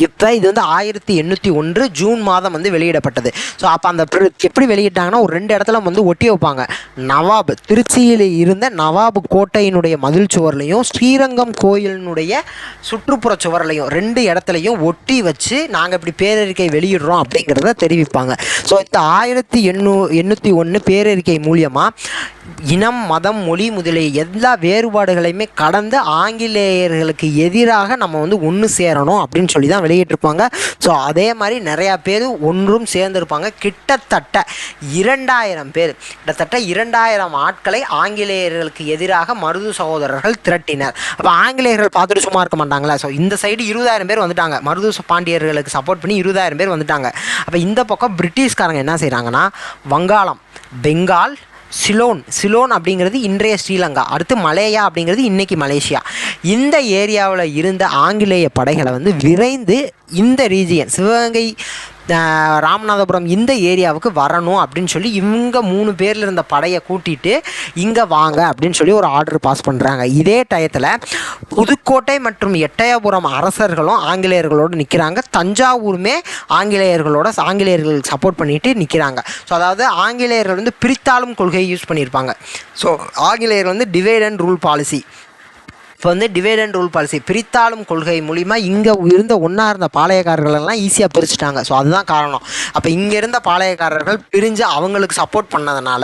இப்போ இது வந்து 1801 ஜூன் மாதம் வந்து வெளியிடப்பட்டது. ஸோ அப்போ அந்த எப்படி வெளியிட்டாங்கன்னா ஒரு 2 இடத்துல வந்து ஒட்டி வைப்பாங்க. நவாப் திருச்சியில் இருந்த நவாப் கோட்டையினுடைய மதில் சுவர்லையும் ஸ்ரீரங்கம் கோயிலினுடைய சுற்றுப்புற சுவர்லையும் 2 இடத்துலையும் ஒட்டி வச்சு நாங்கள் இப்படி பேரறிக்கை வெளியிடுறோம் அப்படிங்கிறத தெரிவிப்பாங்க. ஸோ இந்த 1801 பேரறிக்கை மூலியமாக இனம், மதம், மொழி முதலிய எல்லா வேறுபாடுகளையுமே கடந்து ஆங்கிலேயர்களுக்கு எதிராக நம்ம வந்து ஒன்று சேரணும் அப்படின்னு சொல்லி தான் வெளியிட்டிருப்பாங்க. ஸோ அதே மாதிரி நிறையா பேர் ஒன்றும் சேர்ந்துருப்பாங்க. கிட்டத்தட்ட 2000 பேர், கிட்டத்தட்ட 2000 ஆட்களை ஆங்கிலேயர்களுக்கு எதிராக மருது சகோதரர்கள் திரட்டினர். அப்போ ஆங்கிலேயர்கள் பார்த்துட்டு சும்மா இருக்க மாட்டாங்களா? ஸோ இந்த சைடு 20,000 பேர் வந்துட்டாங்க. மருது பாண்டியர்களுக்கு சப்போர்ட் பண்ணி 20,000 பேர் வந்துட்டாங்க. அப்போ இந்த பக்கம் பிரிட்டிஷ்காரங்க என்ன செய்கிறாங்கன்னா வங்காளம், பெங்கால், சிலோன் அப்படிங்கிறது இன்றைய ஸ்ரீலங்கா, அடுத்து மலேயா அப்படிங்கிறது இன்றைக்கி மலேசியா, இந்த ஏரியாவில் இருந்த ஆங்கிலேய படைகளை வந்து விரைந்து இந்த ரீஜியன் சிவகங்கை, ராமநாதபுரம் இந்த ஏரியாவுக்கு வரணும் அப்படின்னு சொல்லி இவங்க 3 பேரில் இருந்த படையை கூட்டிகிட்டு இங்கே வாங்க அப்படின்னு சொல்லி ஒரு ஆர்டர் பாஸ் பண்ணுறாங்க. இதே டயத்தில் புதுக்கோட்டை மற்றும் எட்டயபுரம் அரசர்களும் ஆங்கிலேயர்களோடு நிற்கிறாங்க. தஞ்சாவூருமே ஆங்கிலேயர்களுக்கு சப்போர்ட் பண்ணிட்டு நிற்கிறாங்க. ஸோ அதாவது ஆங்கிலேயர்கள் வந்து பிரித்தாளும் கொள்கையை யூஸ் பண்ணியிருப்பாங்க. ஸோ ஆங்கிலேயர் வந்து டிவைட் அண்ட் ரூல் பாலிசி, இப்போ வந்து டிவைட் அண்ட் ரூல் பாலிசி பிரித்தாளும் கொள்கை மூலிமா இங்கே இருந்த இருந்த பாளையக்காரர்களெல்லாம் ஈஸியாக பிரிச்சுட்டாங்க. ஸோ அதுதான் காரணம். அப்போ இங்கே இருந்த பாளையக்காரர்கள் பிரிஞ்சு அவங்களுக்கு சப்போர்ட் பண்ணதுனால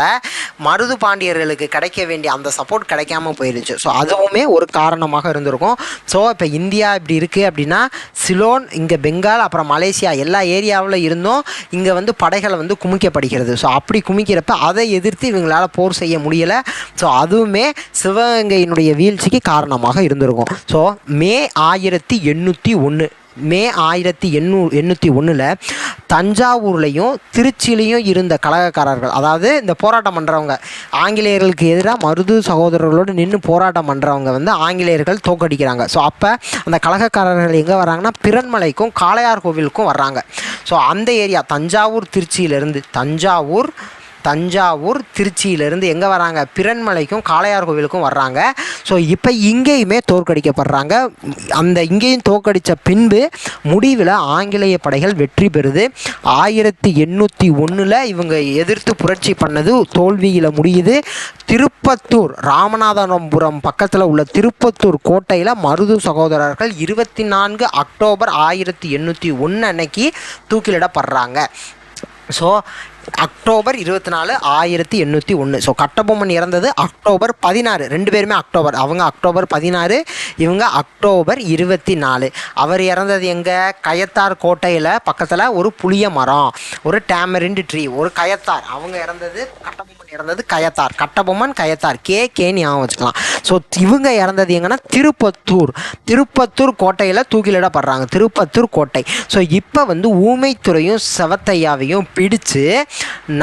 மருது பாண்டியர்களுக்கு கிடைக்க வேண்டிய அந்த சப்போர்ட் கிடைக்காம போயிடுச்சு. ஸோ அதுவுமே ஒரு காரணமாக இருந்திருக்கும். ஸோ இப்போ இந்தியா இப்படி இருக்குது அப்படின்னா சிலோன், இங்கே பெங்கால், அப்புறம் மலேசியா எல்லா ஏரியாவில் இருந்தும் இங்கே வந்து படைகளை வந்து குமிக்கப்படுகிறது. ஸோ அப்படி குமிக்கிறப்ப அதை எதிர்த்து இவங்களால் போர் செய்ய முடியலை. ஸோ அதுவுமே சிவகங்கையினுடைய வீழ்ச்சிக்கு காரணமாக இருந்திருக்கும். ஸோ மே 1801 தஞ்சாவூர்லையும் திருச்சியிலையும் இருந்த கலகக்காரர்கள், அதாவது இந்த போராட்டம் பண்ணுறவங்க, ஆங்கிலேயர்களுக்கு எதிராக மருது சகோதரர்களோடு நின்று போராட்டம் பண்ணுறவங்க வந்து ஆங்கிலேயர்கள் தோக்கடிக்கிறாங்க. ஸோ அப்போ அந்த கலகக்காரர்கள் எங்கே வராங்கன்னா பிறன்மலைக்கும் காளையார் கோவிலுக்கும் வர்றாங்க. ஸோ அந்த ஏரியா தஞ்சாவூர் திருச்சியிலேருந்து எங்கே வராங்க? பிறன்மலைக்கும் காளையார் கோவிலுக்கும் வர்றாங்க. ஸோ இப்போ இங்கேயுமே தோற்கடிக்கப்படுறாங்க. இங்கேயும் தோற்கடித்த பின்பு முடிவில் ஆங்கிலேய படைகள் வெற்றி பெறுது. 1801 இவங்க எதிர்த்து புரட்சி பண்ணது தோல்வியில் முடியுது. திருப்பத்தூர், ராமநாதபுரம் பக்கத்தில் உள்ள திருப்பத்தூர் கோட்டையில் மருது சகோதரர்கள் 24 அக்டோபர் 1801 அன்னைக்கு தூக்கிலிடப்படுறாங்க. So October 24, 1801. ஸோ கட்டபொம்மன் இறந்தது அக்டோபர் 16. 2 பேருமே அக்டோபர். அவங்க அக்டோபர் 16, இவங்க அக்டோபர் 24. அவர் இறந்தது எங்கே? கயத்தார் கோட்டையில் பக்கத்தில் ஒரு புளிய மரம், ஒரு டேமரிண்ட் ட்ரீ, ஒரு கயத்தார், அவங்க இறந்தது கட்டபொம்மன் இறந்தது கயத்தார், கட்டபொம்மன் கயத்தார், கேன்னு ஞாபகம் வச்சுக்கலாம். ஸோ இவங்க இறந்தது எங்கன்னா திருப்பத்தூர் கோட்டையில் தூக்கிலிடப்படுறாங்க, திருப்பத்தூர் கோட்டை. ஸோ இப்போ வந்து ஊமைத்துறையும் செவத்தையாவையும் பிடிச்சு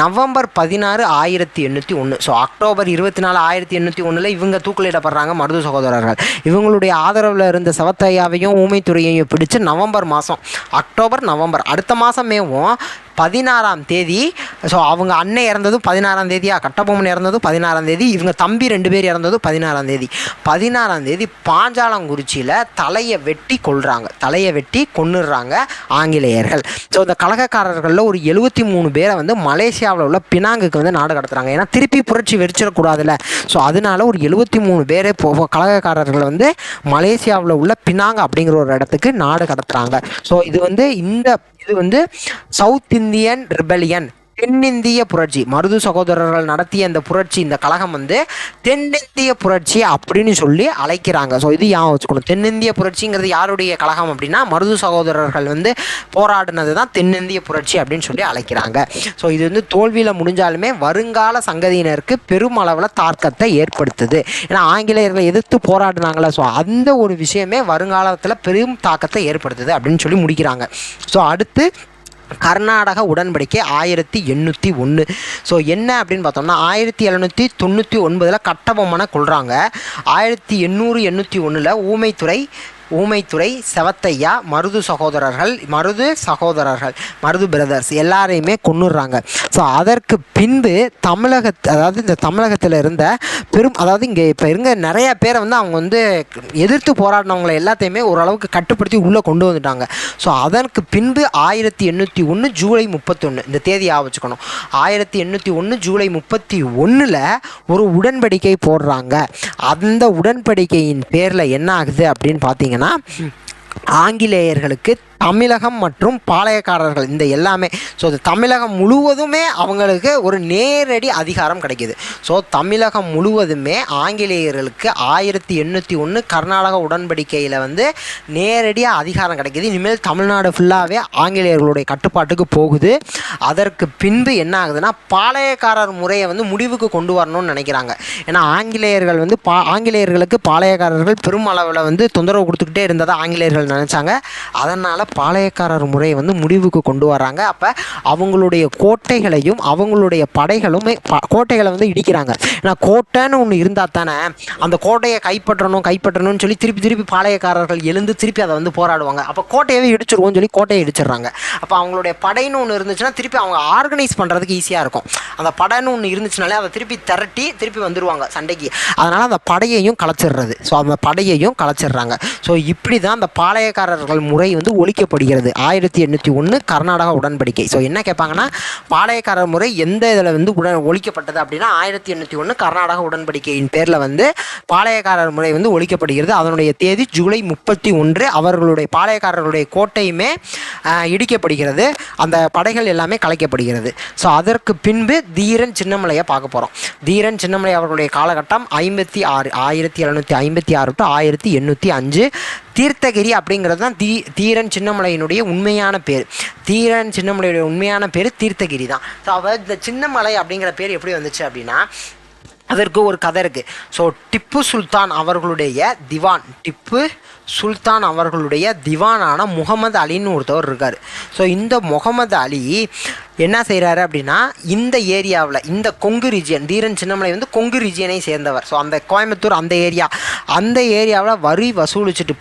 நவம்பர் 16, 1801, ஸோ அக்டோபர் 24, 1801 இவங்க தூக்கிலிடப்படுறாங்க மருது சகோதரர்கள். இவங்களுடைய ஆதரவில் இருந்த செவத்தையாவையும் ஊமைத்துறையையும் பிடிச்சு நவம்பர் மாதம், அக்டோபர் நவம்பர் அடுத்த மாதமேவும் 16ஆம் தேதி. ஸோ அவங்க அண்ணன் இறந்ததும் 16ஆம் தேதியா, கட்டபொம்மன் இறந்ததும் 16ஆம் தேதி, இவங்க தம்பி 2 பேர் இறந்ததும் 16ஆம் தேதி. 16ஆம் தேதி பாஞ்சாலங்குறிச்சியில் தலையை வெட்டி கொன்னுடுறாங்க ஆங்கிலேயர்கள். ஸோ இந்த கலகக்காரர்களில் ஒரு 73 பேரை வந்து மலேசியாவில் உள்ள பினாங்குக்கு வந்து நாடு கடத்துறாங்க. ஏன்னா திருப்பி புரட்சி வெடிச்சிடக்கூடாதுல்ல. ஸோ அதனால ஒரு 73 பேரை கலகக்காரர்கள் வந்து மலேசியாவில் உள்ள பினாங் அப்படிங்கிற ஒரு இடத்துக்கு நாடு கடத்துறாங்க. ஸோ இது வந்து சவுத் இந்தியன் ரிபெலியன், தென்னிந்திய புரட்சி. மருது சகோதரர்கள் நடத்திய இந்த புரட்சி, இந்த கழகம் வந்து தென்னிந்திய புரட்சி அப்படின்னு சொல்லி அழைக்கிறாங்க. ஸோ இது ஞாபகம் வச்சுக்கணும். தென்னிந்திய புரட்சிங்கிறது யாருடைய கழகம் அப்படின்னா மருது சகோதரர்கள் வந்து போராடினது தான் தென்னிந்திய புரட்சி அப்படின்னு சொல்லி அழைக்கிறாங்க. ஸோ இது வந்து தோல்வியில் முடிஞ்சாலுமே வருங்கால சங்கதியினருக்கு பெரும் அளவில் தாக்கத்தை ஏற்படுத்துது. ஏன்னா ஆங்கிலேயர்களை எதிர்த்து போராடினாங்களே, ஸோ அந்த ஒரு விஷயமே வருங்காலத்தில் பெரும் தாக்கத்தை ஏற்படுத்துது அப்படின்னு சொல்லி முடிக்கிறாங்க. ஸோ அடுத்து கர்நாடக உடன்படிக்கை 1801. ஸோ என்ன அப்படின்னு பார்த்தோம்னா 1799 கட்டபொம்மனை கொள்கிறாங்க. 1801 ஊமைத்துறை செவத்தையா மருது பிரதர்ஸ் எல்லாரையுமே கொன்னுடுறாங்க. ஸோ அதற்கு பின்பு இந்த தமிழகத்தில் இருந்த இங்கே இப்போ இருங்க நிறைய பேரை வந்து அவங்க வந்து எதிர்த்து போராடினவங்களை எல்லாத்தையுமே ஓரளவுக்கு கட்டுப்படுத்தி உள்ளே கொண்டு வந்துட்டாங்க. ஸோ அதற்கு பின்பு 1801 ஜூலை 31, இந்த தேதியை வச்சுக்கணும். 1801 ஜூலை 31 ஒரு உடன்படிக்கை போடுறாங்க. அந்த உடன்படிக்கையின் பேரில் என்ன ஆகுது அப்படின்னு பார்த்தீங்கன்னா ஆங்கிலேயர்களுக்கு தமிழகம் மற்றும் பாளையக்காரர்கள் இந்த எல்லாமே, ஸோ தமிழகம் முழுவதுமே அவங்களுக்கு ஒரு நேரடி அதிகாரம் கிடைக்கிது. ஸோ தமிழகம் முழுவதுமே ஆங்கிலேயர்களுக்கு 1801 கர்நாடக உடன்படிக்கையில் வந்து நேரடியாக அதிகாரம் கிடைக்கிது. இனிமேல் தமிழ்நாடு ஃபுல்லாகவே ஆங்கிலேயர்களுடைய கட்டுப்பாட்டுக்கு போகுது. அதற்கு பின்பு என்ன ஆகுதுன்னா பாளையக்காரர் முறையை வந்து முடிவுக்கு கொண்டு வரணும்னு நினைக்கிறாங்க. ஏன்னா ஆங்கிலேயர்களுக்கு பாளையக்காரர்கள் பெரும் அளவில் வந்து தொந்தரவு கொடுத்துக்கிட்டே இருந்ததை ஆங்கிலேயர்கள் நினச்சாங்க. அதனால் பாளையக்காரர் முறையை வந்து முடிவுக்கு கொண்டு வராங்க. அப்போ அவங்களுடைய கோட்டைகளையும் அவங்களுடைய படைகளுமே கோட்டைகளை வந்து இடிக்கிறாங்க. ஏன்னா கோட்டைன்னு ஒன்று இருந்தால் தானே அந்த கோட்டையை கைப்பற்றணும்னு சொல்லி திருப்பி பாளையக்காரர்கள் எழுந்து திருப்பி அதை வந்து போராடுவாங்க. அப்போ கோட்டையவே இடிச்சிருவோம்னு சொல்லி கோட்டையை இடிச்சிடுறாங்க. அப்போ அவங்களுடைய படைன்னு ஒன்று இருந்துச்சுன்னா திருப்பி அவங்க ஆர்கனைஸ் பண்ணுறதுக்கு ஈஸியாக இருக்கும். அந்த படைன்னு ஒன்று இருந்துச்சுனாலே அதை திருப்பி வந்துடுவாங்க சண்டைக்கு. அதனால் அந்த படையையும் கலைச்சிடுறது. ஸோ அந்த படையையும் கலைச்சிடுறாங்க. ஸோ இப்படி தான் அந்த பாளையக்காரர்கள் முறை வந்து ஒழிக்கப்படுகிறது. 1801 கர்நாடக உடன்படிக்கை. ஸோ என்ன கேட்பாங்கன்னா பாளையக்காரர் முறை எந்த இதில் வந்து ஒழிக்கப்பட்டது அப்படின்னா 1801 கர்நாடக உடன்படிக்கையின் பேரில் வந்து பாளையக்காரர் முறை வந்து ஒழிக்கப்படுகிறது. அதனுடைய தேதி ஜூலை 31. அவர்களுடைய பாளையக்காரர்களுடைய கோட்டையுமே இடிக்கப்படுகிறது. அந்த படைகள் எல்லாமே கலைக்கப்படுகிறது. ஸோ அதற்கு பின்பு தீரன் சின்னமலையை பார்க்க போகிறோம். தீரன் சின்னமலை அவர்களுடைய காலகட்டம் 1756 to 1805. தீர்த்தகிரி அப்படிங்கிறது தான் தீரன் சின்னமலையினுடைய உண்மையான பேர். தீர்த்தகிரி தான். ஸோ இந்த சின்னமலை அப்படிங்கிற பேர் எப்படி வந்துச்சு அப்படின்னா அதற்கு ஒரு கதை இருக்குது. ஸோ திப்பு சுல்தான் அவர்களுடைய திவானான முகமது அலின்னு ஒருத்தவர் இருக்கார். ஸோ இந்த முகமது அலி என்ன செய்கிறாரு அப்படின்னா இந்த ஏரியாவில் இந்த கொங்கு ரீஜியன், தீரன் சின்னமலை வந்து கொங்கு ரீஜியனை சேர்ந்தவர். ஸோ அந்த கோயம்புத்தூர் அந்த ஏரியாவில் வரி வசூலிச்சுட்டு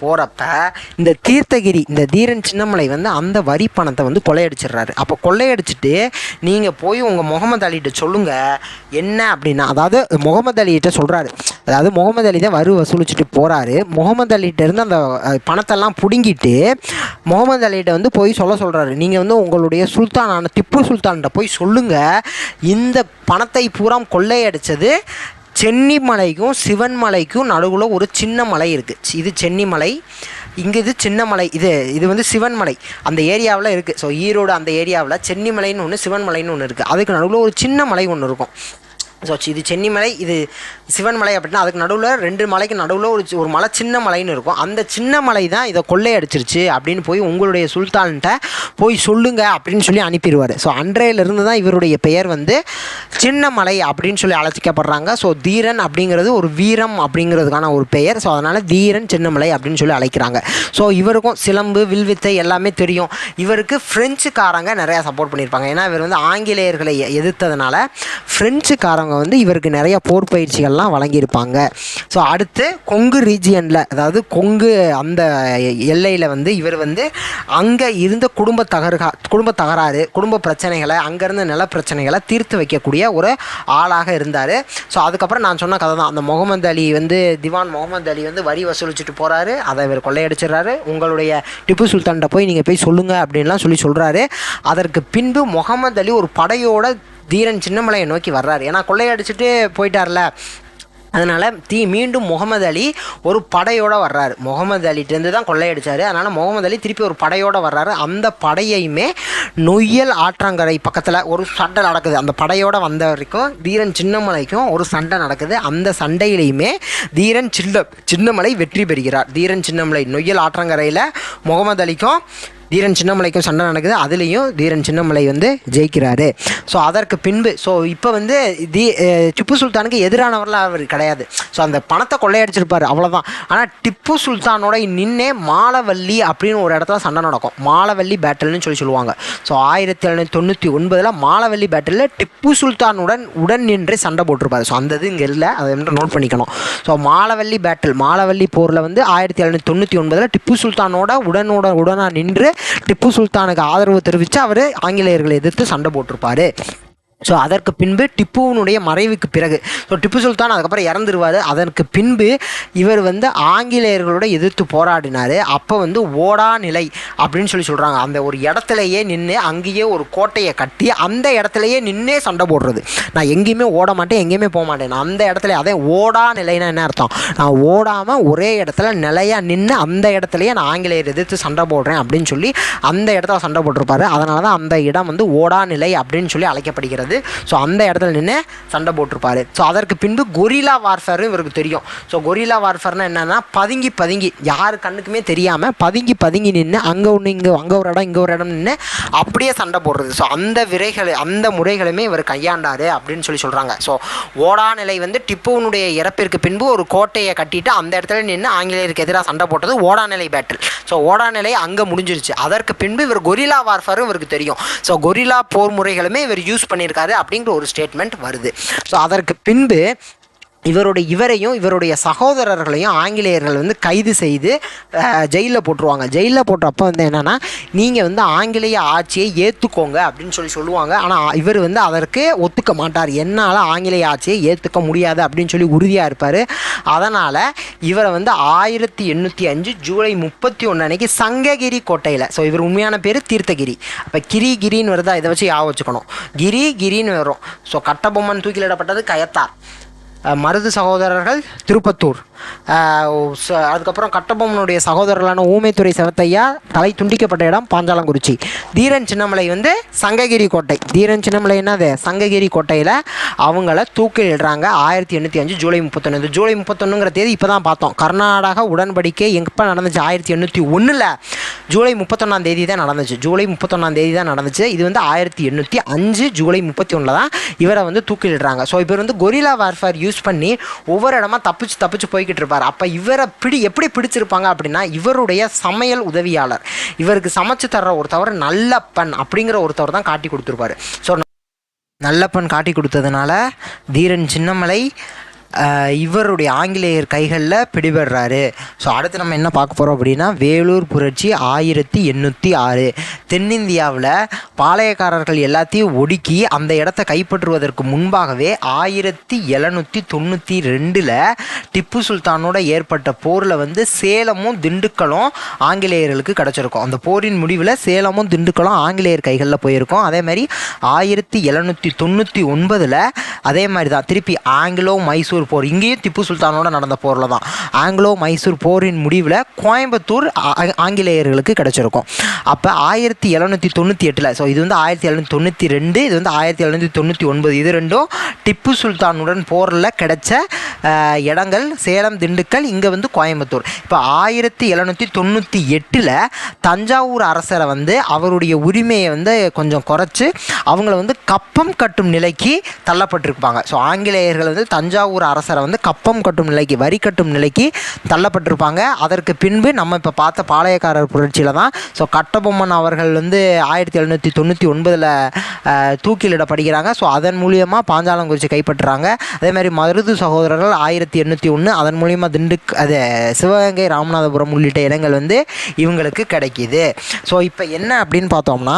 போகிறப்ப இந்த தீர்த்தகிரி இந்த தீரன் சின்னமலை வந்து அந்த வரி பணத்தை வந்து கொள்ளையடிச்சிடுறாரு. அப்போ கொள்ளையடிச்சிட்டு நீங்கள் போய் உங்கள் முகமது அலிகிட்ட சொல்லுங்கள் என்ன அப்படின்னா, அதாவது முகமது அலிகிட்ட சொல்கிறாரு. அதாவது முகமது அலி தான் வரி வசூலிச்சுட்டு போகிறாரு. முகமது அலிகிட்ட இருந்து அந்த பணத்தெல்லாம் பிடுங்கிட்டு முகமது அலிகிட்ட வந்து போய் சொல்கிறாரு. நீங்கள் வந்து உங்களுடைய சுல்தானான திப்பு சுல்தான்கிட்ட போய் சொல்லுங்கள், இந்த பணத்தை பூரா கொள்ளையடித்தது சென்னிமலைக்கும் சிவன்மலைக்கும் நடுவில் ஒரு சின்ன மலை இருக்குது. இது சென்னிமலை, இங்கே இது சின்னமலை, இது வந்து சிவன்மலை அந்த ஏரியாவில் இருக்குது. ஸோ ஈரோடு அந்த ஏரியாவில் சென்னிமலைன்னு ஒன்று சிவன்மலைன்னு ஒன்று இருக்குது. அதுக்கு நடுவில் ஒரு சின்ன மலை ஒன்று இருக்கும். ஸோ இது சென்னிமலை, இது சிவன்மலை அப்படின்னா அதுக்கு நடுவில் 2 மலைக்கு நடுவில் ஒரு மலை சின்ன மலைன்னு இருக்கும். அந்த சின்ன மலை தான் இதை கொள்ளையடிச்சிருச்சு அப்படின்னு போய் உங்களுடைய சுல்தான்கிட்ட போய் சொல்லுங்க அப்படின்னு சொல்லி அனுப்பிடுவார். ஸோ அன்றையிலிருந்து தான் இவருடைய பெயர் வந்து சின்ன மலை அப்படின்னு சொல்லி அழைக்கப்படுறாங்க. ஸோ தீரன் அப்படிங்கிறது ஒரு வீரம் அப்படிங்கிறதுக்கான ஒரு பெயர். ஸோ அதனால் தீரன் சின்னமலை அப்படின்னு சொல்லி அழைக்கிறாங்க. ஸோ இவருக்கும் சிலம்பு வில்வித்தை எல்லாமே தெரியும். இவருக்கு ஃப்ரெஞ்சுக்காரங்க நிறையா சப்போர்ட் பண்ணியிருப்பாங்க. ஏன்னா இவர் வந்து ஆங்கிலேயர்களை எதிர்த்ததுனால ஃப்ரெஞ்சுக்காரங்க வந்து இவருக்கு நிறைய போர் பயிற்சிகள்லாம் வழங்கியிருப்பாங்க. ஸோ அடுத்து கொங்கு ரீஜியனில், அதாவது கொங்கு அந்த எல்லையில் வந்து இவர் வந்து அங்கே இருந்த குடும்ப தகராறு, குடும்ப பிரச்சனைகளை, அங்கேருந்து நில பிரச்சனைகளை தீர்த்து வைக்கக்கூடிய ஒரு ஆளாக இருந்தார். ஸோ அதுக்கப்புறம் நான் சொன்ன கதை தான். அந்த முகமது அலி வந்து திவான் முகமது அலி வந்து வரி வசூலிச்சுட்டு போகிறாரு, அதை இவர் கொள்ளையடிச்சிடறாரு. உங்களுடைய டிப்பு சுல்தான்கிட்ட போய் நீங்கள் போய் சொல்லுங்கள் அப்படின்லாம் சொல்கிறாரு. அதற்கு பின்பு முகமது அலி ஒரு படையோட தீரன் சின்னமலையை நோக்கி வர்றாரு. ஏன்னா கொள்ளையடிச்சிட்டு போயிட்டார்ல, அதனால் மீண்டும் முகமது அலி ஒரு படையோடு வர்றாரு. முகமது அலிட்டேருந்து தான் கொள்ளையடிச்சார். அதனால் முகமது அலி திருப்பி ஒரு படையோடு வர்றாரு. அந்த படையையுமே நொய்யல் ஆற்றங்கரை பக்கத்தில் ஒரு சண்டை நடக்குது. அந்த படையோடு வந்த வரைக்கும் தீரன் சின்னமலைக்கும் ஒரு சண்டை நடக்குது. அந்த சண்டையிலையுமே தீரன் சின்னமலை வெற்றி பெறுகிறார். தீரன் சின்னமலை நொய்யல் ஆற்றங்கரையில் முகமது அலிக்கும் தீரன் சின்னமலைக்கும் சண்டை நடக்குது. அதுலேயும் தீரன் சின்னமலை வந்து ஜெயிக்கிறாரு. ஸோ அதற்கு பின்பு இப்போ வந்து திப்பு சுல்தானுக்கு எதிரானவரெலாம் அவர் கிடையாது. ஸோ அந்த பணத்தை கொள்ளையடிச்சிருப்பார், அவ்வளோதான். ஆனால் டிப்பு சுல்தானோட நின்னே மாலவல்லி அப்படின்னு ஒரு இடத்துல சண்டை நடக்கும். மாலவல்லி பேட்டல்னு சொல்லுவாங்க. ஸோ 1799 மாலவல்லி பேட்டலில் டிப்பு சுல்தானுடன் நின்று சண்டை போட்டிருப்பார். ஸோ அந்த இது இங்கே இல்லை, அதை வந்து நோட் பண்ணிக்கணும். ஸோ மாலவல்லி பேட்டல், மாலவல்லி போரில் வந்து 1799 டிப்பு சுல்தானோட உடனாக நின்று டிப்பு சுல்தானுக்கு ஆதரவு தெரிவித்து அவர் ஆங்கிலேயர்களை எதிர்த்து சண்டை போட்டிருப்பார். ஸோ அதற்கு பின்பு டிப்புவினுடைய மறைவுக்கு பிறகு, ஸோ டிப்பு சுல்தான் அதுக்கப்புறம் இறந்துருவார். அதற்கு பின்பு இவர் வந்து ஆங்கிலேயர்களோட எதிர்த்து போராடினார். அப்போ வந்து ஓடா நிலை அப்படின்னு சொல்கிறாங்க. அந்த ஒரு இடத்துலையே நின்று அங்கேயே ஒரு கோட்டையை கட்டி அந்த இடத்துலையே நின்றே சண்டை போடுறது. நான் எங்கேயுமே ஓட மாட்டேன், எங்கேயுமே போக மாட்டேன், நான் அந்த இடத்துல, அதே ஓடா நிலைன்னா என்ன அர்த்தம், நான் ஓடாமல் ஒரே இடத்துல நிலையாக நின்று அந்த இடத்துலையே நான் ஆங்கிலேயர் எதிர்த்து சண்டை போடுறேன் அப்படின்னு சொல்லி அந்த இடத்துல சண்டை போட்டிருப்பாரு. அதனால தான் அந்த இடம் வந்து ஓடா நிலை அப்படின்னு சொல்லி அழைக்கப்படுகிறது. ஸோ அந்த இடத்துல நின்று சண்டை போட்டிருப்பாரு. ஸோ அதற்கு பின்பு கொரில்லா வார்ஃபேரும் இவருக்கு தெரியும். ஸோ கொரில்லா வார்ஃபேர்னா என்னன்னா, பதுங்கி யார் கண்ணுக்குமே தெரியாமல் பதுங்கி நின்று அங்கே ஒன்று அங்கே ஒரு இடம் நின்று அப்படியே சண்டை போடுறது. ஸோ அந்த முறைகளுமே இவர் கையாண்டார் அப்படின்னு சொல்கிறாங்க. ஸோ ஓடா நிலை வந்து டிப்புவனுடைய இறப்பிற்கு பின்பு ஒரு கோட்டையை கட்டிட்டு அந்த இடத்துல நின்று ஆங்கிலேயருக்கு எதிராக சண்டை போட்டது ஓடா நிலை பேட்டில். ஸோ ஓடா நிலை அங்கே முடிஞ்சிருச்சு. அதற்கு பின்பு இவர் கொரில்லா வார்ஃபேரும் இவருக்கு தெரியும். ஸோ கொரில்லா போர் முறைகளுமே இவர் யூஸ் பண்ணியிருக்காரு அப்படிங்கிற ஒரு ஸ்டேட்மெண்ட் வருது. ஸோ அதற்கு பின்பு இவருடைய சகோதரர்களையும் ஆங்கிலேயர்கள் வந்து கைது செய்து ஜெயிலில் போட்டுருவாங்க. ஜெயிலில் போட்டப்போ வந்து என்னென்னா, நீங்கள் வந்து ஆங்கிலேய ஆட்சியை ஏற்றுக்கோங்க அப்படின்னு சொல்லுவாங்க. ஆனால் இவர் வந்து அதற்கு ஒத்துக்க மாட்டார். என்னால் ஆங்கிலேய ஆட்சியை ஏற்றுக்க முடியாது அப்படின்னு சொல்லி உறுதியாக இருப்பார். அதனால் இவரை வந்து 1805 ஜூலை 31 அன்னைக்கு சங்ககிரி கோட்டையில், ஸோ இவர் உண்மையான பேர் தீர்த்தகிரி, அப்போ கிரின்னு வருதா, இதை வச்சு ஞாபகம் வச்சுக்கணும். கிரின்னு வரும். ஸோ கட்டபொம்மன் தூக்கிலிடப்பட்டது கயத்தார், மருது சகோதரர்கள் திருப்பத்தூர், அதுக்கப்புறம் கட்டபொம்மனுடைய சகோதரர்களான ஊமைத்துறை செவத்தையா தலை துண்டிக்கப்பட்ட இடம் பாஞ்சாலங்குறிச்சி. தீரன் சின்னமலை வந்து சங்ககிரி கோட்டை. தீரன் சின்னமலை என்னது, சங்ககிரி கோட்டையில் அவங்கள தூக்கிலிடுறாங்க 1805 ஜூலை 31. இந்த ஜூலை 31ங்கிற தேதி இப்போ தான் பார்த்தோம். கர்நாடக உடன்படிக்கை எப்போ நடந்துச்சு, 1801 ஜூலை 31 தேதி தான் நடந்துச்சு. ஜூலை 31 தேதி தான் நடந்துச்சு. இது வந்து 1805 ஜூலை 31 தான் இவரை வந்து தூக்கிலிடுறாங்க. ஸோ இவர் வந்து கொரில்லா வார்ஃபேர் யூஸ் பண்ணி ஒவ்வொரு இடமா தப்பிச்சு போய்கிட்டு இருப்பார். அப்போ இவரை எப்படி பிடிச்சிருப்பாங்க அப்படின்னா, இவருடைய சமையல் உதவியாளர், இவருக்கு சமைச்சு தர்ற ஒருத்தவர் நல்லப்பன் அப்படிங்கிற ஒருத்தவர் தான் காட்டி கொடுத்துருப்பாரு. ஸோ நல்லப்பன் காட்டி கொடுத்ததுனால தீரன் சின்னமலை இவருடைய ஆங்கிலேயர் கைகளில் பிடிபடுறாரு. ஸோ அடுத்து நம்ம என்ன பார்க்க போகிறோம் அப்படின்னா, வேலூர் புரட்சி 1806. தென்னிந்தியாவில் பாளையக்காரர்கள் எல்லாத்தையும் ஒடுக்கி அந்த இடத்த கைப்பற்றுவதற்கு முன்பாகவே 1792 டிப்பு சுல்தானோட ஏற்பட்ட போரில் வந்து சேலமும் திண்டுக்கலும் ஆங்கிலேயர்களுக்கு கிடச்சிருக்கும். அந்த போரின் முடிவில் சேலமும் திண்டுக்கலும் ஆங்கிலேயர் கைகளில் போயிருக்கும். அதே மாதிரி 1799 அதே மாதிரி தான் திருப்பி ஆங்கிலோ மைசூர் போர், இங்கேயும் திப்பு சுல்தானோட நடந்த போரில் தான் ஆங்கிலோ மைசூர் போரின் முடிவில் கோயம்புத்தூர் ஆங்கிலேயர்களுக்கு கிடச்சிருக்கும். அப்போ 1798. ஸோ இது வந்து 1792, இது வந்து 1799. இது ரெண்டும் டிப்பு சுல்தானுடன் போரில் கிடைச்ச இடங்கள். சேலம், திண்டுக்கல், இங்கே வந்து கோயம்புத்தூர். இப்போ 1798 தஞ்சாவூர் அரசரை வந்து அவருடைய உரிமையை வந்து கொஞ்சம் குறைச்சி அவங்கள வந்து கப்பம் கட்டும் நிலைக்கு தள்ளப்பட்டிருப்பாங்க. ஸோ ஆங்கிலேயர்கள் வந்து தஞ்சாவூர் அரசரை வந்து கப்பம் கட்டும் நிலைக்கு, வரி கட்டும் நிலைக்கு தள்ளப்பட்டிருப்பாங்க. அதற்கு பின்பு நம்ம இப்போ பார்த்த பாளையக்காரர் புரட்சியில் தான் ஸோ கட்டபொம்மன் அவர்கள் வந்து 1799 தூக்கிலிடப்படுகிறாங்க. ஸோ அதன் மூலியமாக பாஞ்சாலங்குறிச்சி கைப்பற்றுறாங்க. அதே மாதிரி மருது சகோதரர்கள் 1801, அதன் மூலியமாக அது சிவகங்கை, ராமநாதபுரம் உள்ளிட்ட இடங்கள் வந்து இவங்களுக்கு கிடைக்கிது. ஸோ இப்போ என்ன அப்படின்னு பார்த்தோம்னா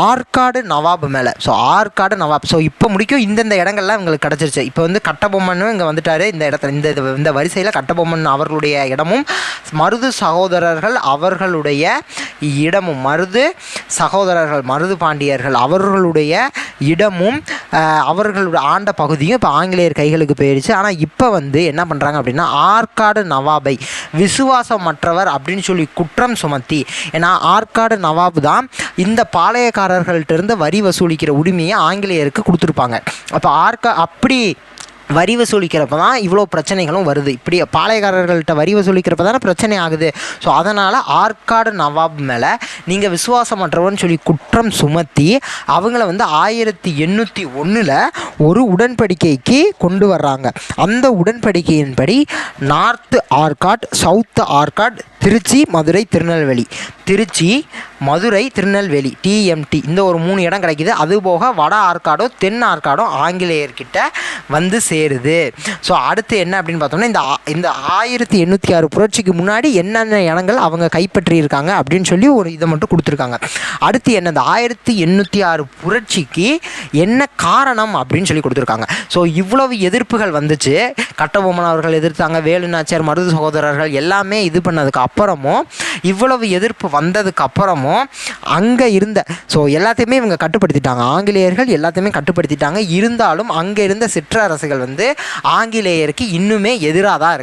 ஆற்காடு நவாப் மேலே, ஸோ ஆற்காடு நவாப், ஸோ இப்போ முடிக்கும் இந்தந்த இடங்கள்லாம் இவங்களுக்கு கிடச்சிருச்சு. இப்போ வந்து கட்டபொம்மனும் இங்கே வந்துட்டார். இந்த இடத்துல இந்த வரிசையில் கட்டபொம்மன் அவர்களுடைய இடமும் மருது சகோதரர்கள் அவர்களுடைய இடமும், மருது பாண்டியர்கள் அவர்களுடைய இடமும் அவர்களுடைய ஆண்ட பகுதியும் இப்போ ஆங்கிலேயர் கைகளுக்கு போயிடுச்சு. ஆனால் இப்போ வந்து என்ன பண்ணுறாங்க அப்படின்னா ஆற்காடு நவாபை விசுவாசமற்றவர் அப்படின்னு சொல்லி குற்றம் சுமத்தி, ஏன்னா ஆற்காடு நவாப் தான் இந்த பாளையக்காரர்கள்ட்ட வரி வசூலிக்கிற உரிமையை ஆங்கிலேயருக்கு கொடுத்துருப்பாங்க. அப்போ அப்படி வரி வசூலிக்கிறப்ப தான் இவ்வளோ பிரச்சனைகளும் வருது. இப்படி பாளையக்காரர்கள்ட்ட வரி வசூலிக்கிறப்ப தானே பிரச்சனை ஆகுது. ஸோ அதனால் ஆற்காடு நவாப் மேலே நீங்கள் விசுவாசமற்றவன்னு சொல்லி குற்றம் சுமத்தி அவங்கள வந்து 1801 ஒரு உடன்படிக்கைக்கு கொண்டு வர்றாங்க. அந்த உடன்படிக்கையின்படி north Arcot, south Arcot, Trichy, Madurai, Tirunelveli TMT இந்த ஒரு 3 இடம் கிடைக்கிது. அதுபோக வட ஆற்காடும் தென் ஆற்காடும் ஆங்கிலேயர்கிட்ட வந்து சேருது. ஸோ அடுத்து என்ன அப்படின்னு பார்த்தோம்னா இந்த 1806 புரட்சிக்கு முன்னாடி என்னென்ன இடங்கள் அவங்க கைப்பற்றியிருக்காங்க அப்படின்னு சொல்லி ஒரு இதை மட்டும் கொடுத்துருக்காங்க. அடுத்து என்ன, இந்த 1806 புரட்சிக்கு என்ன காரணம் அப்படின்னு சொல்லி கொடுத்துருக்காங்க. ஸோ இவ்வளவு எதிர்ப்புகள் வந்துச்சு. கட்டபொம்மன் அவர்கள் எதிர்த்தாங்க, வேலு நாச்சியார், மருது சகோதரர்கள் எல்லாமே இது பண்ணதுக்கு அப்புறமும், இவ்வளவு எதிர்ப்பு வந்ததுக்கு அப்புறமும் அங்கே இருந்த எல்லாத்தையுமே இவங்க கட்டுப்படுத்திட்டாங்க. ஆங்கிலேயர்கள் எல்லாத்தையுமே கட்டுப்படுத்திட்டாங்க. இருந்தாலும் அங்கே இருந்த சிற்றரசுகள் வந்து ஆங்கிலேயருக்கு இன்னுமே எதிராக தான்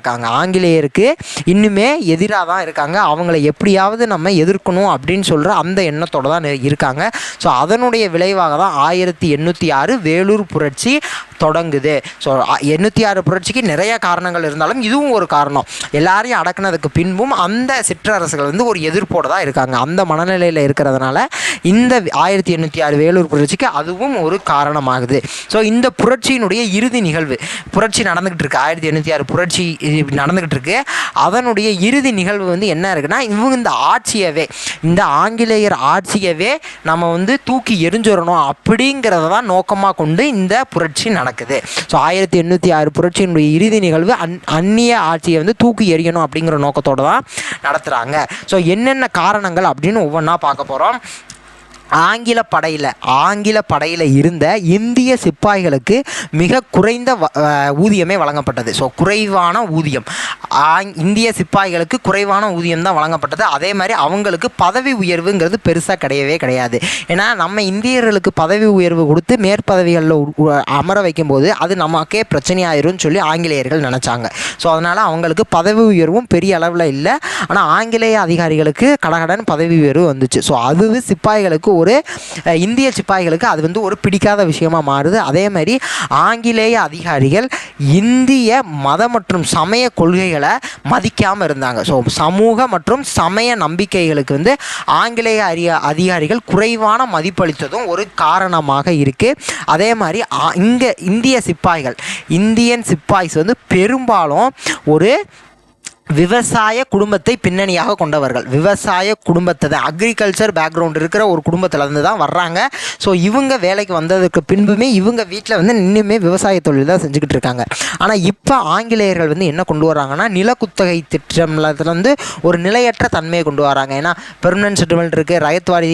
இருக்காங்க. அவங்கள எப்படியாவது நம்ம எதிர்க்கணும் அப்படின்னு சொல்கிற அந்த எண்ணத்தோடு தான் இருக்காங்க. ஸோ அதனுடைய விளைவாக தான் 1806 வேலூர் புரட்சி தொடங்குது. ஸோ 806 புரட்சிக்கு நிறைய காரணங்கள் இருந்தாலும் இதுவும் ஒரு காரணம். எல்லாரையும் அடக்குனதுக்கு பின்பும் அந்த சிற்றரசுகள் வந்து ஒரு எதிர்ப்போடு தான் இருக்காங்க. அந்த மனநிலையில் இருக்கிறதுனால இந்த 1806 வேலூர் புரட்சிக்கு அதுவும் ஒரு காரணமாகுது. ஸோ இந்த புரட்சியினுடைய இறுதி நிகழ்வு, புரட்சி நடந்துகிட்டு இருக்கு, 1806 புரட்சி நடந்துகிட்டு இருக்கு. அதனுடைய இறுதி நிகழ்வு வந்து என்ன இருக்குன்னா, இவங்க இந்த ஆங்கிலேயர் ஆட்சியவே நம்ம வந்து தூக்கி எரிஞ்சிடணும் அப்படிங்கிறத தான் நோக்கமாக கொண்டு இந்த புரட்சி நடக்குது. ஸோ 1806 புரட்சியினுடைய இறுதி நிகழ்வு அந்நிய ஆட்சியை வந்து தூக்கி எறியணும் அப்படிங்கிற நோக்கத்தோடு தான் நடத்துகிறாங்க. ஸோ என்னென்ன காரணங்கள் அப்படின்னு ஒவ்வொன்றா பார்க்க போகிறோம். ஆங்கில படையில் இருந்த இந்திய சிப்பாய்களுக்கு மிக குறைந்த ஊதியமே வழங்கப்பட்டது. ஸோ குறைவான ஊதியம், இந்திய சிப்பாய்களுக்கு குறைவான ஊதியம் தான் வழங்கப்பட்டது. அதே மாதிரி அவங்களுக்கு பதவி உயர்வுங்கிறது பெருசாக கிடையாது. ஏன்னா நம்ம இந்தியர்களுக்கு பதவி உயர்வு கொடுத்து மேற்பதவிகளில் அமர வைக்கும்போது அது நமக்கே பிரச்சனையாயிரும்னு சொல்லி ஆங்கிலேயர்கள் நினச்சாங்க. ஸோ அதனால் அவங்களுக்கு பதவி உயர்வும் பெரிய அளவில் இல்லை. ஆனால் ஆங்கிலேய அதிகாரிகளுக்கு கடகடன் பதவி உயர்வு வந்துச்சு. ஸோ அது சிப்பாய்களுக்கு இந்திய சிப்பாய்களுக்கு அது வந்து ஒரு பிடிக்காத விஷயமா மாறுது. அதே மாதிரி ஆங்கிலேய அதிகாரிகள் இந்திய மத மற்றும் சமய கொள்கைகளை மதிக்காமல் இருந்தாங்க. ஸோ சமூக மற்றும் சமய நம்பிக்கைகளுக்கு வந்து ஆங்கிலேய அதிகாரிகள் குறைவான மதிப்பளித்ததும் ஒரு காரணமாக இருக்குது. அதே மாதிரி இங்கே இந்தியன் சிப்பாய்ஸ் வந்து பெரும்பாலும் ஒரு விவசாய குடும்பத்தை பின்னணியாக கொண்டவர்கள். விவசாய குடும்பத்தை தான், அக்ரிகல்ச்சர் பேக்ரவுண்ட் இருக்கிற ஒரு குடும்பத்திலேருந்து தான் வர்றாங்க. ஸோ இவங்க வேலைக்கு வந்ததுக்கு பின்புமே இவங்க வீட்டில் வந்து இன்னுமே விவசாய தொழில் தான் செஞ்சுக்கிட்டு இருக்காங்க. ஆனால் இப்போ ஆங்கிலேயர்கள் வந்து என்ன கொண்டு வராங்கன்னா, நிலக்குத்தகை திட்டம்லேருந்து ஒரு நிலையற்ற தன்மையை கொண்டு வராங்க. ஏன்னா பெர்மனன்ட் செட்டில்மெண்ட் இருக்குது, ரயத்வாரி,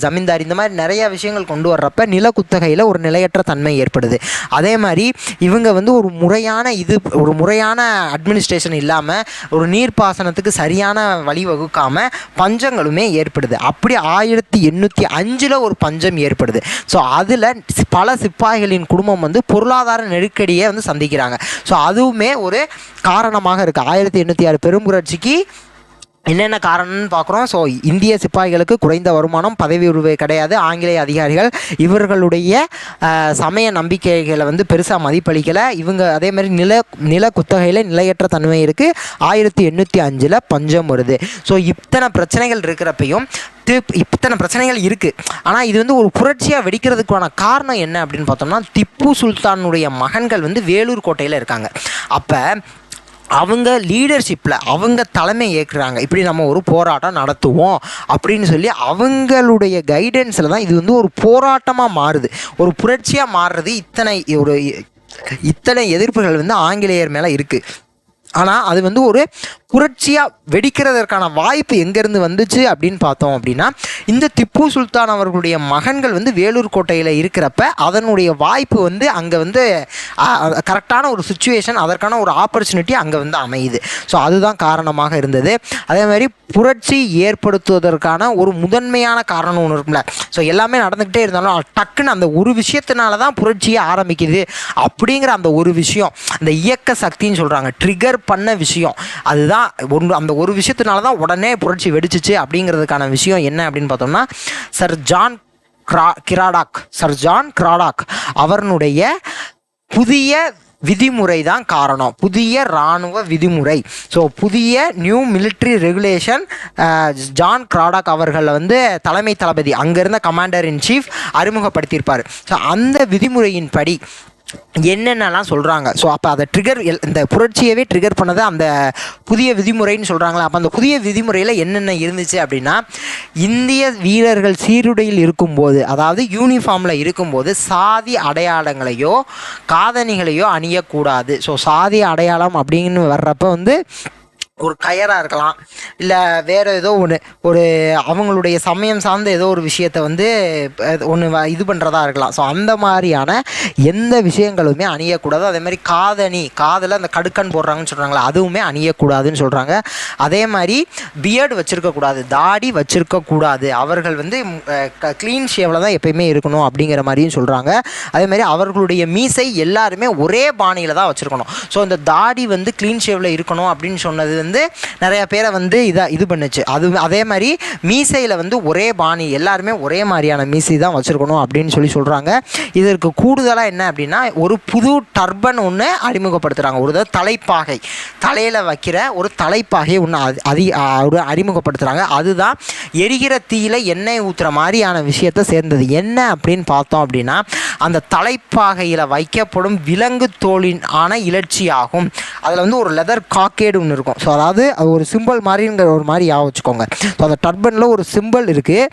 ஜமீன்தாரி, இந்த மாதிரி நிறையா விஷயங்கள் கொண்டு வர்றப்ப நிலக்குத்தகையில் ஒரு நிலையற்ற தன்மை ஏற்படுது. அதே மாதிரி இவங்க வந்து ஒரு முறையான அட்மினிஸ்ட்ரேஷன் இல்லாமல் ஒரு நீர்ப்பாசனத்துக்கு சரியான வழிவகுக்காமல் பஞ்சங்களுமே ஏற்படுது. அப்படி 1805 ஒரு பஞ்சம் ஏற்படுது. ஸோ அதில் பல சிப்பாய்களின் குடும்பம் வந்து பொருளாதார நெருக்கடியை வந்து சந்திக்கிறாங்க. ஸோ அதுவுமே ஒரு காரணமாக இருக்குது. 1806 பெரும்புரட்சிக்கு என்னென்ன காரணம்னு பார்க்குறோம். ஸோ இந்திய சிப்பாய்களுக்கு குறைந்த வருமானம், பதவி உயர்வு கிடையாது, ஆங்கிலேய அதிகாரிகள் இவர்களுடைய சமய நம்பிக்கைகளை வந்து பெருசாக மதிப்பளிக்கலை. இவங்க அதே மாதிரி நில குத்தகையில் நிலையற்ற தன்மை இருக்குது. 1805 பஞ்சம் வருது. ஸோ இத்தனை பிரச்சனைகள் இருக்கிறப்பையும் இத்தனை பிரச்சனைகள் இருக்குது. ஆனால் இது வந்து ஒரு புரட்சியாக வெடிக்கிறதுக்கான காரணம் என்ன அப்படின்னு பார்த்தோம்னா, திப்பு சுல்தானுடைய மகன்கள் வந்து வேலூர் கோட்டையில் இருக்காங்க. அப்போ அவங்க லீடர்ஷிப்பில் அவங்க தலைமை ஏற்கிறாங்க, இப்படி நம்ம ஒரு போராட்டம் நடத்துவோம் அப்படின்னு சொல்லி அவங்களுடைய கைடன்ஸில் தான் இது வந்து ஒரு போராட்டமாக மாறுது, ஒரு புரட்சியாக மாறுறது. இத்தனை எதிர்ப்புகள் வந்து ஆங்கிலேயர் மேலே இருக்குது. ஆனால் அது வந்து ஒரு புரட்சியாக வெடிக்கிறதற்கான வாய்ப்பு எங்கேருந்து வந்துச்சு அப்படின்னு பார்த்தோம் அப்படின்னா, இந்த திப்பு சுல்தான் அவர்களுடைய மகன்கள் வந்து வேலூர் கோட்டையில் இருக்கிறப்ப அதனுடைய வாய்ப்பு வந்து அங்கே வந்து கரெக்டான ஒரு சுச்சுவேஷன், அதற்கான ஒரு ஆப்பர்ச்சுனிட்டி அங்கே வந்து அமையுது. ஸோ அதுதான் காரணமாக இருந்தது. அதே மாதிரி புரட்சி ஏற்படுத்துவதற்கான ஒரு முதன்மையான காரணம் ஒன்று இருக்கும்ல. ஸோ எல்லாமே நடந்துக்கிட்டே இருந்தாலும் டக்குன்னு அந்த ஒரு விஷயத்தினால தான் புரட்சியே ஆரம்பிக்குது அப்படிங்கிற அந்த ஒரு விஷயம், அந்த இயக்க சக்தின்னு சொல்கிறாங்க, ட்ரிகர் பண்ண விஷயம், அதுதான் அந்த ஒரு விஷயத்தினால தான் உடனே புரட்சி வெடிச்சிச்சு அப்படிங்கிறதுக்கான விஷயம் என்ன அப்படின்னு பார்த்தோம்னா, சர் ஜான் கிராடாக் அவர்களுடைய புதிய விதிமுறை தான் காரணம், புதிய இராணுவ விதிமுறை. ஸோ புதிய நியூ மிலிட்ரி ரெகுலேஷன் ஜான் கிராடாக் அவர்களை வந்து தலைமை தளபதி அங்கேருந்த கமாண்டர் இன் சீஃப் அறிமுகப்படுத்தியிருப்பார். ஸோ அந்த விதிமுறையின் படி என்னென்னலாம் சொல்கிறாங்க. ஸோ அப்போ அதை இந்த புரட்சியவே ட்ரிகர் பண்ணதை அந்த புதிய விதிமுறைன்னு சொல்கிறாங்களா. அப்போ அந்த புதிய விதிமுறையில் என்னென்ன இருந்துச்சு அப்படின்னா, இந்திய வீரர்கள் சீருடையில் இருக்கும்போது, அதாவது யூனிஃபார்மில் இருக்கும்போது சாதி அடையாளங்களையோ காதணிகளையோ அணியக்கூடாது. ஸோ சாதி அடையாளம் அப்படின்னு வர்றப்போ வந்து ஒரு கயராக இருக்கலாம், இல்லை வேறு ஏதோ ஒரு அவங்களுடைய சமயம் சார்ந்த ஏதோ ஒரு விஷயத்தை வந்து ஒன்று இது பண்ணுறதா இருக்கலாம். ஸோ அந்த மாதிரியான எந்த விஷயங்களுமே அணியக்கூடாது. அதே மாதிரி காதில் அந்த கடுக்கன் போடுறாங்கன்னு சொல்கிறாங்களா, அதுவுமே அணியக்கூடாதுன்னு சொல்கிறாங்க. அதே மாதிரி பியர்டு வச்சுருக்கக்கூடாது, தாடி வச்சுருக்கக்கூடாது, அவர்கள் வந்து க்ளீன் ஷேவில் தான் எப்பயுமே இருக்கணும் அப்படிங்கிற மாதிரியும் சொல்கிறாங்க. அதே மாதிரி அவர்களுடைய மீசை எல்லாருமே ஒரே பாணியில் தான் வச்சுருக்கணும். ஸோ இந்த தாடி வந்து க்ளீன் ஷேவில் இருக்கணும் அப்படின்னு சொன்னது வந்து நிறைய பேரை வந்து இது பண்ணுச்சு. அதே மாதிரி மீசையில் வந்து ஒரே பாணி, எல்லாருமே ஒரே மாதிரியான மீசை தான் வச்சுருக்கணும் அப்படின்னு சொல்கிறாங்க. இதற்கு கூடுதலாக என்ன அப்படின்னா, ஒரு புது டர்பன் ஒன்று அறிமுகப்படுத்துகிறாங்க, ஒரு தலைப்பாகை, தலையில் வைக்கிற ஒரு தலைப்பாகை ஒன்று அறிமுகப்படுத்துகிறாங்க. அதுதான் எரிகிற தீயில எண்ணெய் ஊற்றுற மாதிரியான விஷயத்தை சேர்ந்தது. என்ன அப்படின்னு பார்த்தோம் அப்படின்னா, அந்த தலைப்பாகையில் வைக்கப்படும் விலங்கு தோலின் ஆன இலட்சியாகும். அதில் வந்து ஒரு லெதர் காக்கேடு ஒன்று இருக்கும். ஸோ அதாவது அது ஒரு சிம்பிள் மாதிரிங்கிற ஒரு மாதிரி வச்சுக்கோங்க. ஸோ அந்த டர்பனில் ஒரு சிம்பிள் இருக்குது,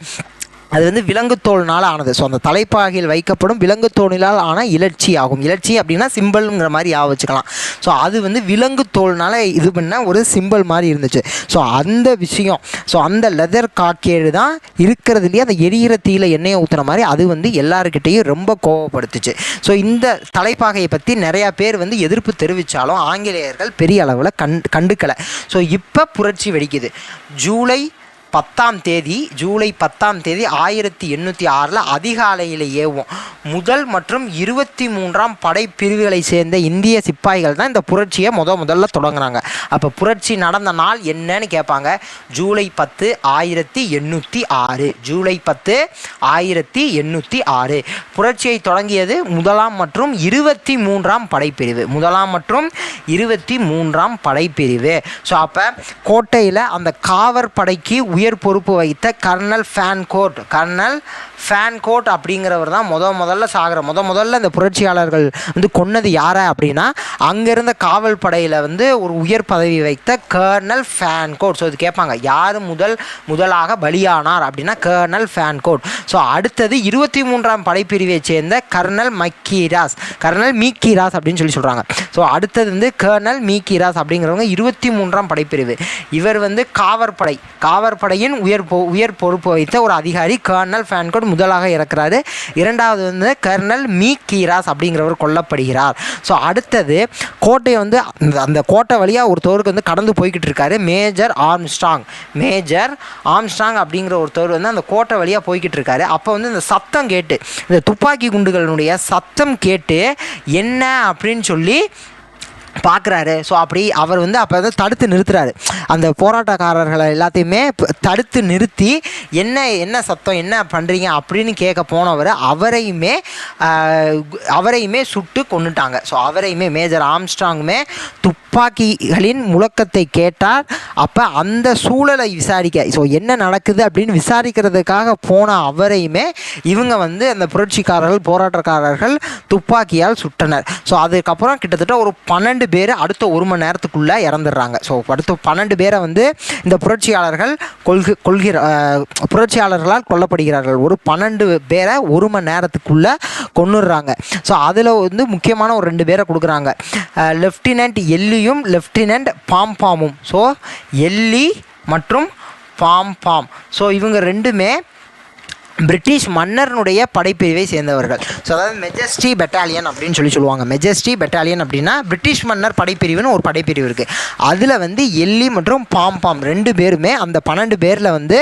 அது வந்து விலங்குத்தோல்னால் ஆனது. ஸோ அந்த தலைப்பாகையில் வைக்கப்படும் விலங்குத்தோலினால் ஆன இலட்சி ஆகும். இலட்சி அப்படின்னா சிம்பிள்ங்கிற மாதிரி வச்சுக்கலாம். ஸோ அது வந்து விலங்குத்தோல்னால் இது பண்ண ஒரு சிம்பிள் மாதிரி இருந்துச்சு. ஸோ அந்த விஷயம், ஸோ அந்த லெதர் காக்கேடு தான் இருக்கிறதுலேயே அந்த எரிகிற தீயில எண்ணெயை ஊற்றுற மாதிரி அது வந்து எல்லாருக்கிட்டையும் ரொம்ப கோவப்படுத்துச்சு. ஸோ இந்த தலைப்பாகையை பற்றி நிறையா பேர் வந்து எதிர்ப்பு தெரிவித்தாலும் ஆங்கிலேயர்கள் பெரிய அளவில் கண்டுக்கலை. ஸோ இப்போ புரட்சி வெடிக்குது. ஜூலை 10 1806 அதிகாலையில் ஏவும் முதல் மற்றும் 23ஆம் படைப்பிரிவுகளை சேர்ந்த இந்திய சிப்பாய்கள் தான் இந்த புரட்சியை முதல்ல தொடங்குறாங்க. அப்போ புரட்சி நடந்த நாள் என்னன்னு கேட்பாங்க. ஜூலை 10 1806, ஜூலை 10 1806 புரட்சியை தொடங்கியது முதலாம் மற்றும் 23ஆம் படைப்பிரிவு, முதலாம் மற்றும் 23ஆம் படைப்பிரிவு. ஸோ அப்போ கோட்டையில் அந்த காவற் படைக்கு உயர் பொறுப்பு வைத்த கர்னல் ஃபேன்கோட் அப்படிங்கிறவர் தான் முதல்ல சாகிற முதல்ல இந்த புரட்சியாளர்கள் வந்து கொன்னது யாரை அப்படின்னா, அங்கேருந்த காவல் படையில் வந்து ஒரு உயர் பதவி வைத்த கர்னல் ஃபேன்கோட். ஸோ இது கேட்பாங்க, யார் முதலாக பலியானார் அப்படின்னா கர்னல் ஃபேன்கோட். ஸோ அடுத்தது 23ஆம் படைப்பிரிவை சேர்ந்த கர்னல் மீக்கிராஸ் அப்படின்னு சொல்கிறாங்க. ஸோ அடுத்தது வந்து கர்னல் மீக்கிராஸ் அப்படிங்கிறவங்க 23ஆம் படைப்பிரிவு. இவர் வந்து காவற்படையின் உயர் பொறுப்பு வைத்த ஒரு அதிகாரி கர்னல் ஃபேன்கோட் முதலாக இறக்குறாரு. இரண்டாவது வந்து கர்னல் மீக்கிராஸ் அப்படிங்கிறவர் கொல்லப்படுகிறார். ஸோ அடுத்தது கோட்டையை வந்து அந்த கோட்டை வழியாக ஒருத்தவருக்கு வந்து கடந்து போய்கிட்டு இருக்காரு, மேஜர் ஆம்ஸ்ட்ராங் அப்படிங்கிற ஒருத்தவர் வந்து அந்த கோட்டை வழியாக போய்கிட்டு இருக்காரு. அப்போ வந்து இந்த சத்தம் கேட்டு, இந்த துப்பாக்கி குண்டுகளினுடைய சத்தம் கேட்டு என்ன அப்படின்னு சொல்லி பார்க்குறாரு. ஸோ அப்படி அவர் வந்து அப்போ வந்து தடுத்து நிறுத்துறாரு. அந்த போராட்டக்காரர்களை எல்லாத்தையுமே தடுத்து நிறுத்தி என்ன சத்தம் என்ன பண்ணுறீங்க அப்படின்னு கேட்க போனவர் அவரையுமே சுட்டு கொன்னுட்டாங்க. ஸோ அவரையுமே மேஜர் ஆம்ஸ்ட்ராங்குமே துப்பாக்கிகளின் முழக்கத்தை கேட்டார். அப்போ அந்த சூழலை விசாரிக்க, ஸோ என்ன நடக்குது அப்படின்னு விசாரிக்கிறதுக்காக போன அவரையுமே இவங்க வந்து அந்த புரட்சிக்காரர்கள் போராட்டக்காரர்கள் துப்பாக்கியால் சுட்டனர். ஸோ அதுக்கப்புறம் கிட்டத்தட்ட ஒரு 12 பேர் அடுத்த 1 மணி நேரத்துக்குள்ளே இறந்துடுறாங்க. ஸோ அடுத்த 12 பேரை வந்து இந்த புரட்சியாளர்களால் கொல்லப்படுகிறார்கள். ஒரு 12 பேரை 1 மணி நேரத்துக்குள்ளே கொன்னுடுறாங்க. ஸோ அதில் வந்து முக்கியமான ஒரு 2 பேரை கொடுக்குறாங்க, லெஃப்டினன்ட் எல்லியும் லெஃப்டினன்ட் பாம்பாமும். ஸோ எல்லி மற்றும் பாம்பாம், ஸோ இவங்க 2மே பிரிட்டிஷ் மன்னர்னுடைய படைப்பிரிவை சேர்ந்தவர்கள். ஸோ அதாவது மெஜஸ்டி பெட்டாலியன் அப்படின்னு சொல்லுவாங்க. மெஜஸ்டி பெட்டாலியன் அப்படின்னா பிரிட்டிஷ் மன்னர் படைப்பிரிவுன்னு ஒரு படைப்பிரிவு இருக்குது. அதில் வந்து எல்லி மற்றும் பாம்பாம் 2 பேருமே அந்த 12 பேரில் வந்து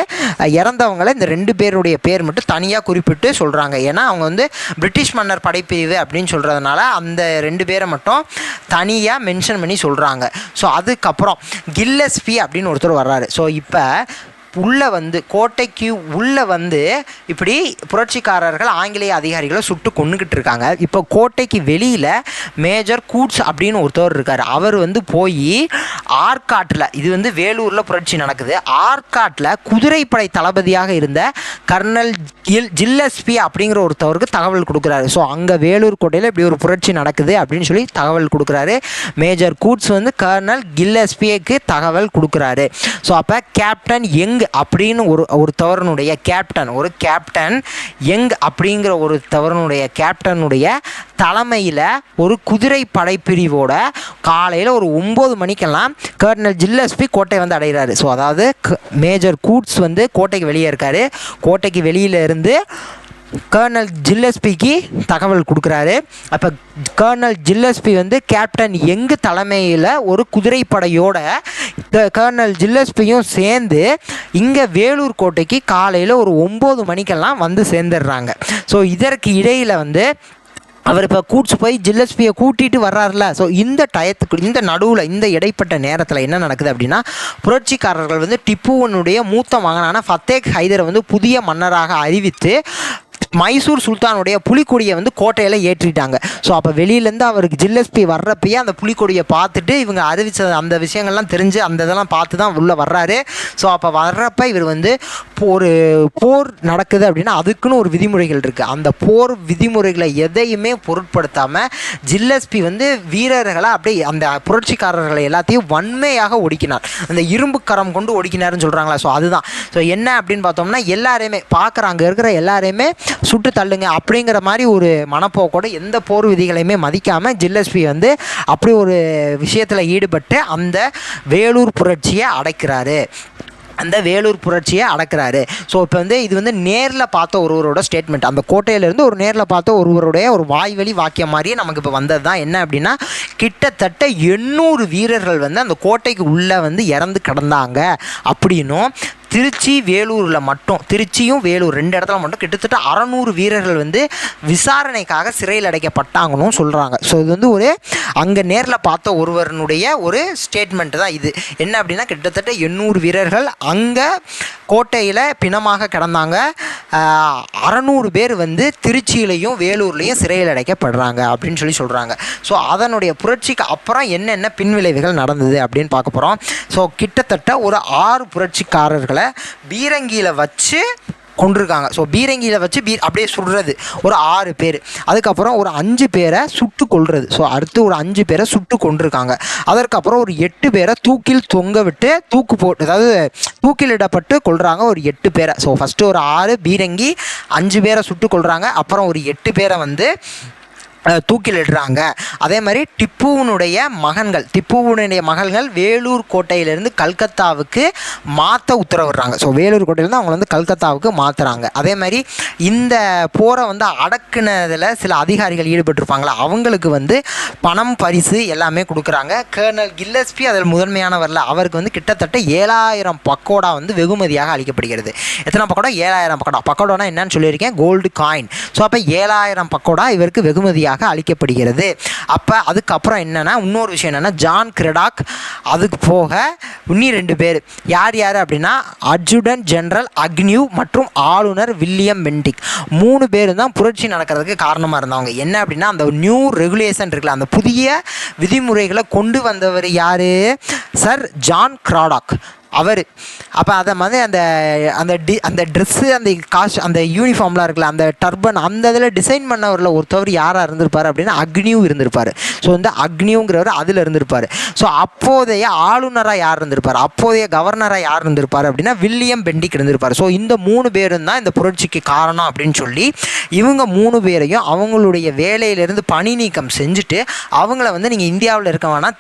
இறந்தவங்களை இந்த 2 பேருடைய பேர் மட்டும் தனியாக குறிப்பிட்டு சொல்கிறாங்க. ஏன்னா அவங்க வந்து பிரிட்டிஷ் மன்னர் படைப்பிரிவு அப்படின்னு சொல்கிறதுனால அந்த 2 பேரை மட்டும் தனியாக மென்ஷன் பண்ணி சொல்கிறாங்க. ஸோ அதுக்கப்புறம் கில்லஸ்பி அப்படின்னு ஒருத்தர் வர்றாரு. ஸோ இப்போ உள்ளே வந்து கோட்டைக்கு உள்ளே வந்து இப்படி புரட்சிக்காரர்கள் ஆங்கிலேய அதிகாரிகளை சுட்டு கொண்டுக்கிட்டு இருக்காங்க. இப்போ கோட்டைக்கு வெளியில் மேஜர் கூட்ஸ் அப்படின்னு ஒருத்தவர் இருக்கார். அவர் வந்து போய் ஆற்காட்டில், இது வந்து வேலூரில் புரட்சி நடக்குது, ஆற்காட்டில் குதிரைப்படை தளபதியாக இருந்த கர்னல் ஜில்லஸ்பி அப்படிங்கிற ஒருத்தவருக்கு தகவல் கொடுக்குறாரு. ஸோ அங்கே வேலூர் கோட்டையில் இப்படி ஒரு புரட்சி நடக்குது அப்படின்னு சொல்லி தகவல் கொடுக்குறாரு. மேஜர் கூட்ஸ் வந்து கர்னல் கில்லஸ்பிக்கு தகவல் கொடுக்குறாரு. ஸோ அப்போ கேப்டன் யங் அப்படின்னு ஒரு தவறனுடைய கேப்டன் யங் அப்படிங்கிற ஒரு தவறனுடைய கேப்டனுடைய தலைமையில் ஒரு குதிரை படைப்பிரிவோட காலையில் ஒரு 9 மணிக்கெல்லாம் கர்னல் ஜில்லஸ்பி கோட்டை வந்து அடைகிறாரு. ஸோ அதாவது மேஜர் கூட்ஸ் வந்து கோட்டைக்கு வெளியே இருக்கார். கோட்டைக்கு வெளியில் இருந்து கர்னல் ஜில்லஸ்பிக்கு தகவல் கொடுக்குறாரு. அப்போ கர்னல் ஜில்லஸ்பி வந்து கேப்டன் யங் தலைமையில் ஒரு குதிரைப்படையோட கர்னல் ஜில்லஸ்பியும் சேர்ந்து இங்கே வேலூர் கோட்டைக்கு காலையில் ஒரு 9 மணிக்கெல்லாம் வந்து சேர்ந்துடுறாங்க. ஸோ இதற்கு இடையில் வந்து அவர் இப்போ கூட்ஸ் போய் ஜில்லஸ்பியை கூட்டிகிட்டு வர்றாருல. ஸோ இந்த டயத்துக்கு இந்த நடுவில் இந்த இடைப்பட்ட நேரத்தில் என்ன நடக்குது அப்படின்னா, புரட்சிக்காரர்கள் வந்து டிப்புவனுடைய மூத்த மகனான ஃபத்தேக் ஹைதரை வந்து புதிய மன்னராக அறிவித்து மைசூர் சுல்தானுடைய புலிக்கொடியை வந்து கோட்டையில் ஏற்றிட்டாங்க. ஸோ அப்போ வெளியிலேருந்து அவருக்கு ஜில்லஸ்பி வர்றப்பயே அந்த புலிக்கொடியை பார்த்துட்டு இவங்க அறிவித்த அந்த விஷயங்கள்லாம் தெரிஞ்சு அந்த இதெல்லாம் பார்த்து தான் உள்ளே வர்றாரு. ஸோ அப்போ வர்றப்ப இவர் வந்து ஒரு போர் நடக்குது அப்படின்னா அதுக்குன்னு ஒரு விதிமுறைகள் இருக்குது. அந்த போர் விதிமுறைகளை எதையுமே பொருட்படுத்தாமல் ஜில்லஸ்பி வந்து வீரர்களை அப்படியே அந்த புரட்சிக்காரர்களை எல்லாத்தையும் வன்மையாக ஒடுக்கினார். அந்த இரும்பு கரம் கொண்டு ஒடுக்கினார்னு சொல்கிறாங்களா. ஸோ அதுதான். ஸோ என்ன அப்படின்னு பார்த்தோம்னா எல்லாரையுமே பார்க்குறாங்க இருக்கிற எல்லாரையுமே சுட்டு தள்ளுங்க அப்படிங்கிற மாதிரி ஒரு மனப்போக்கோட எந்த போர் விதிகளையுமே மதிக்காமல் ஜில்லஸ்பி வந்து அப்படி ஒரு விஷயத்தில் ஈடுபட்டு அந்த வேலூர் புரட்சியை அடக்கிறாரு. ஸோ இப்போ வந்து இது வந்து நேரில் பார்த்த ஒருவரோட ஸ்டேட்மெண்ட், அந்த கோட்டையிலேருந்து ஒரு நேரில் பார்த்த ஒருவருடைய ஒரு வாய்வழி வாக்கியம் மாதிரியே நமக்கு இப்போ வந்தது தான். என்ன அப்படின்னா, கிட்டத்தட்ட 800 வீரர்கள் வந்து அந்த கோட்டைக்கு உள்ளே வந்து இறந்து கிடந்தாங்க அப்படின்னும், திருச்சியும் வேலூர் 2 இடத்துல மட்டும் கிட்டத்தட்ட 600 வீரர்கள் வந்து விசாரணைக்காக சிறையில் அடைக்கப்பட்டாங்கன்னு சொல்கிறாங்க. ஸோ இது வந்து ஒரு அங்கே நேரில் பார்த்த ஒருவருடைய ஒரு ஸ்டேட்மெண்ட் தான் இது. என்ன அப்படின்னா, கிட்டத்தட்ட 800 வீரர்கள் அங்கே கோட்டையில் பிணமாக கிடந்தாங்க. 600 பேர் வந்து திருச்சியிலையும் வேலூர்லேயும் சிறையில் அடைக்கப்படுறாங்க அப்படின்னு சொல்கிறாங்க. ஸோ அதனுடைய புரட்சிக்கு அப்புறம் என்னென்ன பின்விளைவுகள் நடந்தது அப்படின்னு பார்க்க போகிறோம். ஸோ கிட்டத்தட்ட ஒரு 6 புரட்சிக்காரர்களை பீரங்கியில் வச்சு கொண்டிருக்காங்க. ஸோ பீரங்கியில் வச்சு அப்படியே சுடுறது ஒரு 6 பேர். அதுக்கப்புறம் ஒரு 5 பேரை சுட்டு கொள்வது. ஸோ அடுத்து ஒரு 5 பேரை சுட்டு கொண்டிருக்காங்க. அதற்கப்புறம் ஒரு 8 பேரை தூக்கில் தொங்க விட்டு அதாவது தூக்கிலிடப்பட்டு கொள்கிறாங்க ஒரு 8 பேரை. ஸோ ஃபஸ்ட்டு ஒரு 6 பீரங்கி 5 பேரை சுட்டு கொள்கிறாங்க. அப்புறம் ஒரு 8 பேரை வந்து தூக்கிலிடுறாங்க. அதே மாதிரி டிப்புவனுடைய மகள்கள் வேலூர் கோட்டையிலேருந்து கல்கத்தாவுக்கு மாற்ற உத்தரவிடுறாங்க. ஸோ வேலூர் கோட்டையிலேருந்து அவங்க வந்து கல்கத்தாவுக்கு மாற்றுறாங்க. அதே மாதிரி இந்த போரை வந்து அடக்குனதில் சில அதிகாரிகள் ஈடுபட்டிருப்பாங்களா, அவங்களுக்கு வந்து பணம் பரிசு எல்லாமே கொடுக்குறாங்க. கர்னல் கில்லஸ்பி அதில் முதன்மையானவரில் அவருக்கு வந்து கிட்டத்தட்ட 7000 பக்கோடா வந்து வெகுமதியாக அளிக்கப்படுகிறது. எத்தனை பக்கோடா? 7000 பக்கோடா. பக்கோடானா என்னன்னு சொல்லியிருக்கேன், கோல்டு காயின். ஸோ அப்போ 7000 பக்கோடா இவருக்கு வெகுமதியாக வெகுமதியாக அளிக்கப்படுகிறது. அப்போ அதுக்கப்புறம் என்னென்னா இன்னொரு விஷயம் என்னென்னா ஜான் கிரடாக், அதுக்கு போக இன்னி 2 பேர் யார் யார் அப்படின்னா அட்ஜுடன்ட் ஜெனரல் அக்னியூ மற்றும் ஆளுநர் வில்லியம் பெண்டிக் 3 பேர் தான் புரட்சி நடக்கிறதுக்கு காரணமாக இருந்தவங்க. என்ன அப்படின்னா அந்த நியூ ரெகுலேஷன் இருக்குல்ல, அந்த புதிய விதிமுறைகளை கொண்டு வந்தவர் யார்? சர் ஜான் கிராடாக் அவர். அப்போ அதை வந்து அந்த ட்ரெஸ்ஸு, அந்த காஸ்ட், அந்த யூனிஃபார்ம்லாம் இருக்குல்ல, அந்த டர்பன், அந்த இதில் டிசைன் பண்ணவரில் ஒருத்தவர் யாராக இருந்திருப்பார் அப்படின்னா அக்னியூ இருந்திருப்பார். ஸோ இந்த அக்னியூங்கிறவர் அதில் இருந்திருப்பார். ஸோ அப்போதைய ஆளுநராக யார் இருந்திருப்பார், அப்போதைய கவர்னராக யார் இருந்திருப்பார் அப்படின்னா வில்லியம் பெண்டிக் இருந்திருப்பார். ஸோ இந்த 3 பேரும் தான் இந்த புரட்சிக்கு காரணம் அப்படின்னு சொல்லி இவங்க 3 பேரையும் அவங்களுடைய வேலையிலேருந்து பணி நீக்கம் செஞ்சுட்டு அவங்கள வந்து நீங்கள் இந்தியாவில் இருக்க வேணாம்,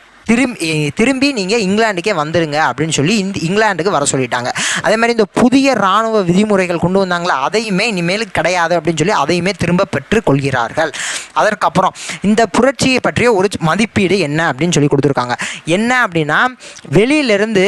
திரும்பி நீங்கள் இங்கிலாந்துக்கே வந்துடுங்க அப்படின்னு சொல்லி இங்கிலாந்துக்கு வர சொல்லிட்டாங்க. அதே மாதிரி இந்த புதிய இராணுவ விதிமுறைகள் கொண்டு வந்தாங்களா, அதையுமே இனிமேல் கிடையாது அப்படின்னு சொல்லி அதையுமே திரும்ப பெற்று கொள்கிறார்கள். அதற்கப்புறம் இந்த புரட்சியை பற்றிய ஒரு மதிப்பீடு என்ன அப்படின்னு சொல்லி கொடுத்துருக்காங்க. என்ன அப்படின்னா வெளியிலிருந்து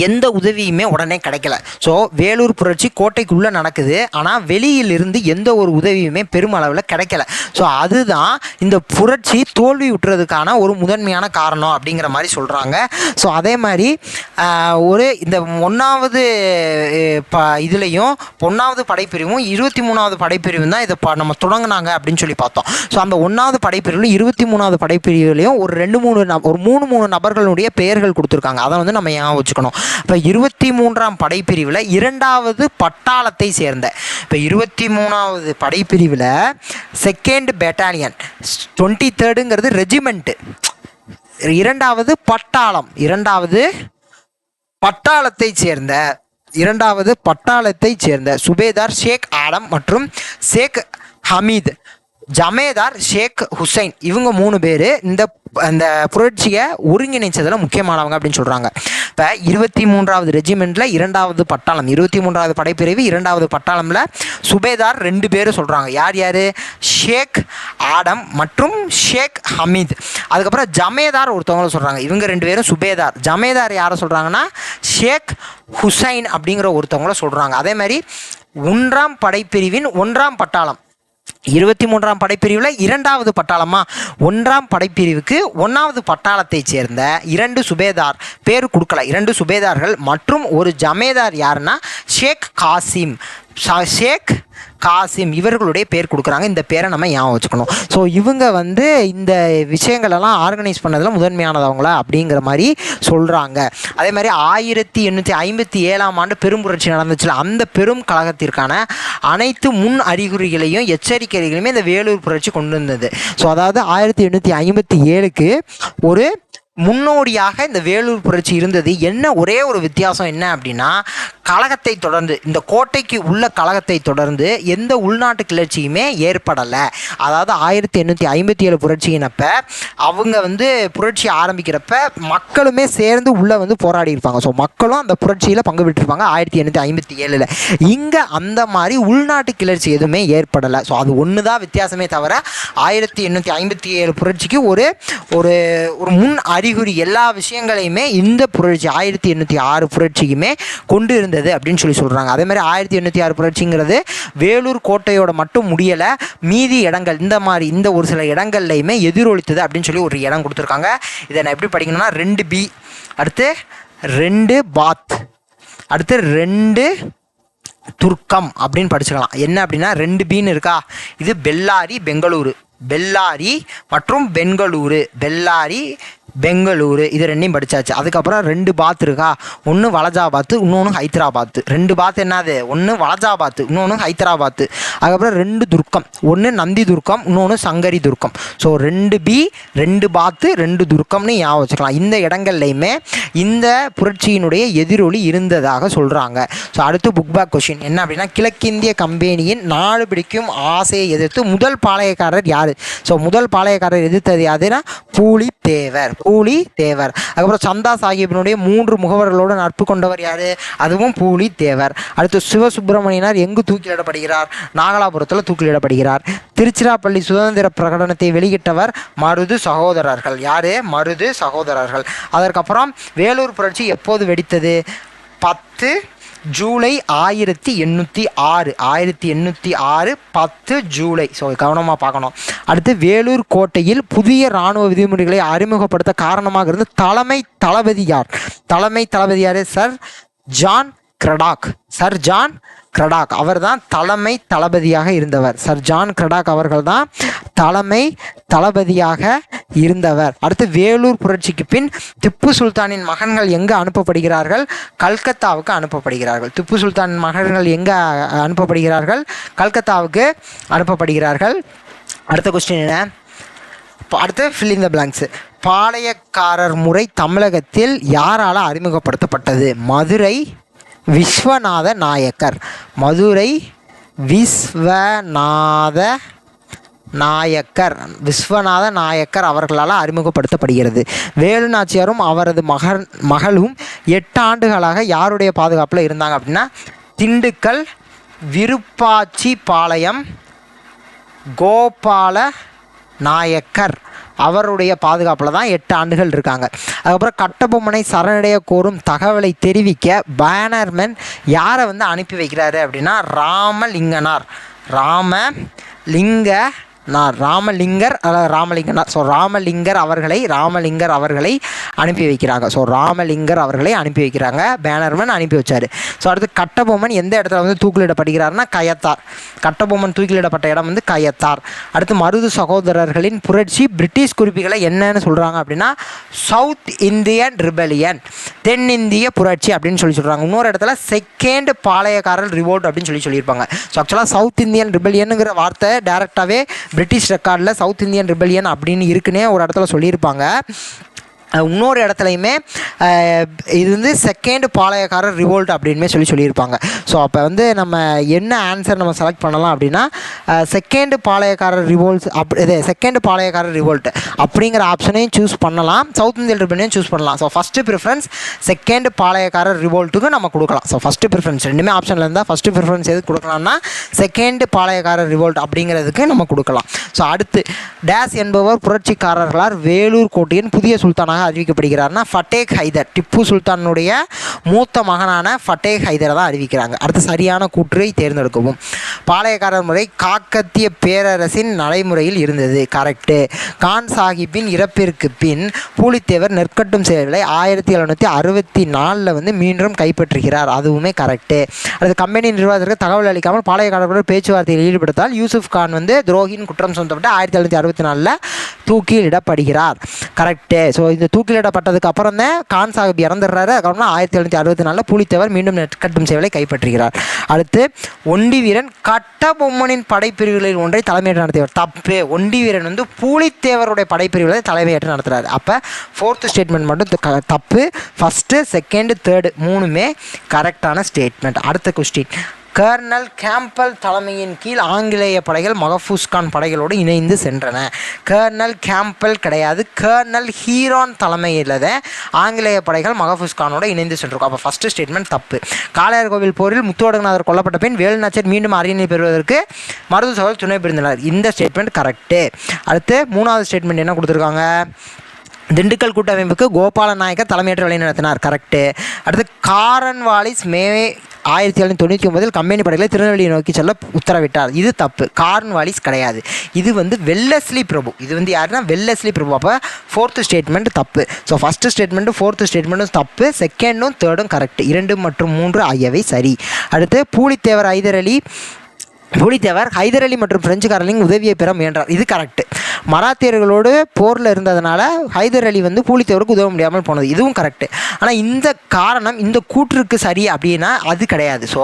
எந்த உதவியுமே உடனே கிடைக்கல. ஸோ வேலூர் புரட்சி கோட்டைக்குள்ளே நடக்குது, ஆனால் வெளியிலிருந்து எந்த ஒரு உதவியுமே பெருமளவில் கிடைக்கல. ஸோ அதுதான் இந்த புரட்சி தோல்வி விட்டுறதுக்கான ஒரு முதன்மையான காரணம் அப்படிங்கிற மாதிரி சொல்கிறாங்க. ஸோ அதே மாதிரி இந்த 1வது இதுலேயும் 1வது படைப்பிரிவும் 23வது படைப்பிரிவும் தான் இதை நம்ம தொடங்கினாங்க அப்படின்னு சொல்லி பார்த்தோம். ஸோ அந்த 1வது படைப்பிரிவில் 23வது படைப்பிரிவுலையும் ஒரு 3 நபர்களுடைய பெயர்கள் கொடுத்துருக்காங்க. அதை வந்து நம்ம ஞாபகம் வச்சுக்கணும். இப்போ 23ஆம் படைப்பிரிவில் 2வது பட்டாளத்தை சேர்ந்த, இப்போ 23வது படைப்பிரிவில் 2nd பெட்டாலியன் 23rd ரெஜிமெண்ட், 2வது பட்டாளம், 2வது பட்டாளத்தை சேர்ந்த சுபேதார் ஷேக் ஆடம் மற்றும் ஷேக் ஹமீத், ஜமேதார் ஷேக் ஹுசைன், இவங்க 3 பேர் இந்த புரட்சியை ஒருங்கிணைச்சதில் முக்கியமானவங்க அப்படின்னு சொல்கிறாங்க. இப்போ 23வது ரெஜிமெண்ட்டில் 2வது பட்டாளம், 23வது படைப்பிரிவு 2வது பட்டாளமில் சுபேதார் 2 பேர் சொல்கிறாங்க. யார் யார்? ஷேக் ஆடம் மற்றும் ஷேக் ஹமீத். அதுக்கப்புறம் ஜமேதார் ஒருத்தவங்கள சொல்கிறாங்க. இவங்க 2 பேரும் சுபேதார். ஜமேதார் யாரை சொல்கிறாங்கன்னா ஷேக் ஹுசைன் அப்படிங்கிற ஒருத்தவங்கள சொல்கிறாங்க. அதே மாதிரி 1ஆம் படைப்பிரிவின் 1ஆம் பட்டாளம், 23ஆம் படைப்பிரிவில் 2வது பட்டாளமா, 1ஆம் படைப்பிரிவுக்கு 1வது பட்டாளத்தை சேர்ந்த 2 சுபேதார் பேர் கொடுக்கல, 2 சுபேதார்கள் மற்றும் ஒரு ஜமேதார் யாருன்னா ஷேக் காசிம் இவர்களுடைய பேர் கொடுக்குறாங்க. இந்த பேரை நம்ம ஞாபகம் வச்சுக்கணும். ஸோ இவங்க வந்து இந்த விஷயங்களெல்லாம் ஆர்கனைஸ் பண்ணதில் முதன்மையானதவங்களா அப்படிங்கிற மாதிரி சொல்கிறாங்க. அதே மாதிரி 1857ஆம் ஆண்டு பெரும்புரட்சி நடந்துச்சுல, அந்த பெரும் கழகத்திற்கான அனைத்து முன் அறிகுறிகளையும் எச்சரிக்கைகளையுமே இந்த வேலூர் புரட்சி கொண்டு வந்தது. ஸோ அதாவது 1857க்கு ஒரு முன்னோடியாக இந்த வேலூர் புரட்சி இருந்தது. என்ன ஒரே ஒரு வித்தியாசம் என்ன அப்படின்னா, கழகத்தை தொடர்ந்து, இந்த கோட்டைக்கு உள்ள கழகத்தை தொடர்ந்து எந்த உள்நாட்டு கிளர்ச்சியுமே ஏற்படலை. அதாவது 1857 புரட்சியினப்ப அவங்க வந்து புரட்சி ஆரம்பிக்கிறப்ப மக்களுமே சேர்ந்து உள்ளே வந்து போராடி இருப்பாங்க. ஸோ மக்களும் அந்த புரட்சியில் பங்கு பெற்றிருப்பாங்க 1857. இங்கே அந்த மாதிரி உள்நாட்டு கிளர்ச்சி எதுவுமே ஏற்படலை. ஸோ அது ஒன்று தான் வித்தியாசமே தவிர 1857 புரட்சிக்கு ஒரு ஒரு முன் அறிகுறி எல்லா விஷயங்களையுமே இந்த புரட்சி 1806 புரட்சிக்குமே கொண்டு இருந்தது அப்படின்னு சொல்கிறாங்க. அதே மாதிரி 1806 புரட்சிங்கிறது வேலூர் கோட்டையோட மட்டும் முடியலை, மீதி இடங்கள் இந்த ஒரு சில இடங்கள்லையுமே எதிரொலித்தது அப்படின்னு சொல்லி ஒரு இடம் கொடுத்துருக்காங்க. இதை நான் எப்படி படிக்கணும்னா 2B, அடுத்து 2 பாத், அடுத்து 2 துர்க்கம் அப்படின்னு படிச்சுக்கலாம். என்ன அப்படின்னா 2Bன்னு இருக்கா, இது பெல்லாரி மற்றும் பெங்களூரு இது 2ஐயும் படித்தாச்சு. அதுக்கப்புறம் 2 பாத் இருக்கா, ஒன்று வலஜாபாத்து, இன்னொன்று ஹைதராபாத்து. 2 பாத் என்னது, ஒன்று வலஜாபாத்து, இன்னொன்று ஹைதராபாத்து. அதுக்கப்புறம் 2 துர்க்கம், ஒன்று நந்தி துர்க்கம், இன்னொன்று சங்கரி துர்க்கம். ஸோ 2B, 2 பாத்து, 2 துர்க்கம்னு ஞாபகம் வச்சுக்கலாம். இந்த இடங்கள்லையுமே இந்த புரட்சியினுடைய எதிரொலி இருந்ததாக சொல்கிறாங்க. ஸோ அடுத்து புக் பேக் கொஷின் என்ன அப்படின்னா, கிழக்கிந்திய கம்பெனியின் நாடு பிடிக்கும் ஆசையை எதிர்த்து முதல் பாளையக்காரர் யார்? ஸோ முதல் பாளையக்காரர் எதிர்த்தது யாருன்னா பூலித்தேவர். அதுக்கப்புறம் சந்தா சாஹிபினுடைய 3 முகவர்களோடு நட்பு கொண்டவர் யாரு? அதுவும் பூலித்தேவர். அடுத்து சிவசுப்பிரமணியனார் எங்கு தூக்கிலிடப்படுகிறார்? நாகலாபுரத்தில் தூக்கிலிடப்படுகிறார். திருச்சிராப்பள்ளி சுதந்திர பிரகடனத்தை வெளியிட்டவர் மருது சகோதரர்கள். யாரு? மருது சகோதரர்கள். அதற்கப்புறம் வேலூர் புரட்சி எப்போது வெடித்தது? 10 ஜூலை 1806 10 ஜூலை. ஸோ கவனமாக பார்க்கணும். அடுத்து வேலூர் கோட்டையில் புதிய இராணுவ விதிமுறைகளை அறிமுகப்படுத்த காரணமாக இருந்து தலைமை தளபதி யார்? சர் ஜான் கிரடாக் அவர் தான் தலைமை தளபதியாக இருந்தவர். சர் ஜான் கிரடாக் அவர்கள் தான் தலைமை தளபதியாக இருந்தவர். அடுத்து வேலூர் புரட்சிக்கு பின் திப்பு சுல்தானின் மகன்கள் எங்கே அனுப்பப்படுகிறார்கள்? கல்கத்தாவுக்கு அனுப்பப்படுகிறார்கள். திப்பு சுல்தானின் மகன்கள் எங்கே அனுப்பப்படுகிறார்கள்? கல்கத்தாவுக்கு அனுப்பப்படுகிறார்கள். அடுத்த கொஸ்டின் என்ன? அடுத்து ஃபில் இன் த பிளாங்க்ஸ். பாளையக்காரர் முறை தமிழகத்தில் யாரால் அறிமுகப்படுத்தப்பட்டது? மதுரை விஸ்வநாத நாயக்கர் அவர்களால் அறிமுகப்படுத்தப்படுகிறது. வேலு நாச்சியாரும் அவரது மகளும் 8 ஆண்டுகளாக யாருடைய பாதுகாப்பில் இருந்தாங்க அப்படின்னா திண்டுக்கல் விருப்பாச்சிபாளையம் கோபால நாயக்கர் அவருடைய பாதுகாப்பில் தான் 8 ஆண்டுகள் இருக்காங்க. அதுக்கப்புறம் கட்டபொம்மனை சரணடைய கோரும் தகவலை தெரிவிக்க பேனர்மேன் யாரை வந்து அனுப்பி வைக்கிறாரு அப்படின்னா ராமலிங்கனார். ஸோ ராமலிங்கர் அவர்களை அனுப்பி வைக்கிறாங்க. பேனர்மேன் அனுப்பி வச்சார். ஸோ அடுத்து கட்டபொம்மன் எந்த இடத்துல வந்து தூக்கிலிடப்படுகிறார்னா கயத்தார். கட்டபொம்மன் தூக்கிலிடப்பட்ட இடம் வந்து கயத்தார். அடுத்து மருது சகோதரர்களின் புரட்சி பிரிட்டிஷ் குறிப்புகளை என்னன்னு சொல்கிறாங்க அப்படின்னா சவுத் இந்தியன் ரிபெலியன், தென்னிந்திய புரட்சி அப்படின்னு சொல்கிறாங்க. இன்னொரு இடத்துல செகண்ட் பாளையக்காரர் ரிவோல்ட் அப்படின்னு சொல்லியிருப்பாங்க. ஸோ ஆக்சுவலாக சவுத் இந்தியன் ரிபெலியனுங்கிற வார்த்தை டேரெக்டாகவே பிரிட்டிஷ் ரெக்கார்டில் சவுத் இந்தியன் ரிபெலியன் அப்படின்னு இருக்குன்னே ஒரு இடத்துல சொல்லியிருப்பாங்க. இன்னொரு இடத்துலையுமே இது வந்து செகண்ட் பாளையக்காரர் ரிவோல்ட் அப்படின்மே சொல்லியிருப்பாங்க. ஸோ அப்போ வந்து நம்ம என்ன ஆன்சர் நம்ம செலக்ட் பண்ணலாம் அப்படின்னா செகண்ட் பாளையக்காரர் ரிவோல்ட் அப்படிங்கிற ஆப்ஷனையும் சூஸ் பண்ணலாம், சவுத் இந்தியன் ரிபெலியன் சூஸ் பண்ணலாம். ஸோ ஃபஸ்ட்டு ப்ரிஃபரன்ஸ் செகண்ட் பாளையக்காரர் ரிவோல்ட்டுக்கு நம்ம கொடுக்கலாம். ஸோ ஃபஸ்ட்டு ப்ரிஃபரன்ஸ் ரெண்டுமே ஆப்ஷனில் இருந்தால் ஃபஸ்ட்டு ப்ரிஃபரன்ஸ் எதுக்கு கொடுக்கலாம்னா செகண்ட் பாளையக்காரர் ரிவோல்ட் அப்படிங்கிறதுக்கு நம்ம கொடுக்கலாம். ஸோ அடுத்து டேஸ் என்பவர் புரட்சிக்காரர்களால் வேலூர் கோட்டையின் புதிய சுல்தானாக அறிவிக்கப்படுகிறார்னா ஃபட்டேக் ஹைதர், திப்பு சுல்தானுடைய மூத்த மகனான ஃபட்டேக் ஹைதரை தான் அறிவிக்கிறாங்க. அடுத்து சரியான கூற்றை தேர்ந்தெடுக்கவும். பாளையக்காரர் முறை காக்கத்திய பேரரசின் நடைமுறையில் இருந்தது. கரெக்டு. கான் சாஹிப்பின் இறப்பிற்கு பின் பூலித்தேவர் நெற்கட்டும் சேவைகளை 1764 வந்து மீண்டும் கைப்பற்றுகிறார். அதுவுமே கரெக்டு. அடுத்து கம்பெனி நிர்வாகத்திற்கு தகவல் அளிக்காமல் பாளையக்காரர்கள் பேச்சுவார்த்தையில் ஈடுபடுத்தால் யூசுப் கான் வந்து துரோகின் குற்றம் சொந்தப்பட்டு 1764 தூக்கிலிடப்படுகிறார். கரெக்டு. ஸோ இந்த தூக்கிலிடப்பட்டதுக்கு அப்புறம் தான் கான் சாஹிப் இறந்துடுறாரு. அதுக்கப்புறம் 1764 பூலித்தேவர் மீண்டும் நெற்கட்டும் சேவலை கைப்பற்றுகிறார். அடுத்து ஒண்டி வீரன் கட்டபொம்மனின் படைப்பிரிவுகளில் ஒன்றை தலைமையேற்று நடத்தியவர். தப்பு. ஒண்டி வீரன் வந்து பூலித்தேவருடைய படைப்பிரிவுகளை தலைமையேற்று நடத்துகிறார். அப்போ 4th ஸ்டேட்மெண்ட் மட்டும் தப்பு. ஃபஸ்ட்டு, செகண்டு, தேர்டு மூணுமே கரெக்டான ஸ்டேட்மெண்ட். அடுத்த கொஸ்டின். கர்னல் கேம்பல் தலைமையின் கீழ் ஆங்கிலேய படைகள் மகஃபூஸ் கான் படைகளோடு இணைந்து சென்றன. கர்னல் கேம்பல் கிடையாது, கர்னல் ஹீரோன் தலைமையில் ஆங்கிலேய படைகள் மகஃபூஸ் கானோடு இணைந்து சென்றிருக்கும். அப்போ ஃபஸ்ட்டு ஸ்டேட்மெண்ட் தப்பு. காளையார் கோவில் போரில் முத்துவடகநாதர் கொல்லப்பட்ட பின் வேலுநாச்சியார் மீண்டும் அரியணை பெறுவதற்கு மருது சகோதரர் துணை புரிந்தனர். இந்த ஸ்டேட்மெண்ட் கரெக்டு. அடுத்து 3வது ஸ்டேட்மெண்ட் என்ன கொடுத்துருக்காங்க? திண்டுக்கல் கூட்டமைப்புக்கு கோபால நாயக்கர் தலைமையேற்று வழி நடத்தினார். கரெக்டு. அடுத்து காரன்வாலிஸ் மே 1799 கம்பெனி படைகளை திருநெல்வேலியை நோக்கி செல்ல உத்தரவிட்டார். இது தப்பு. கார்ன்வாலிஸ் கிடையாது. இது வந்து வெல்லஸ்லி பிரபு. இது வந்து யாருன்னா வெல்லஸ்லி பிரபு. அப்போ 4th ஸ்டேட்மெண்ட் தப்பு. ஸோ ஃபஸ்ட்டு ஸ்டேட்மெண்ட்டும் 4th ஸ்டேட்மெண்ட்டும் தப்பு. செகண்டும் தேர்டும் கரெக்ட். 2 மற்றும் 3 ஆகியவை சரி. அடுத்து பூலித்தேவர் ஹைதர் அலி மற்றும் பிரெஞ்சுக்காரர்களின் உதவியை பெற முயன்றார். இது கரெக்டு. மராத்தியர்களோடு போரில் இருந்ததுனால ஹைதர் அலி வந்து பூலித்தேவருக்கு உதவ முடியாமல் போனது. இதுவும் கரெக்டு. ஆனால் இந்த காரணம் இந்த கூற்றுக்கு சரி அப்படின்னா அது கிடையாது. ஸோ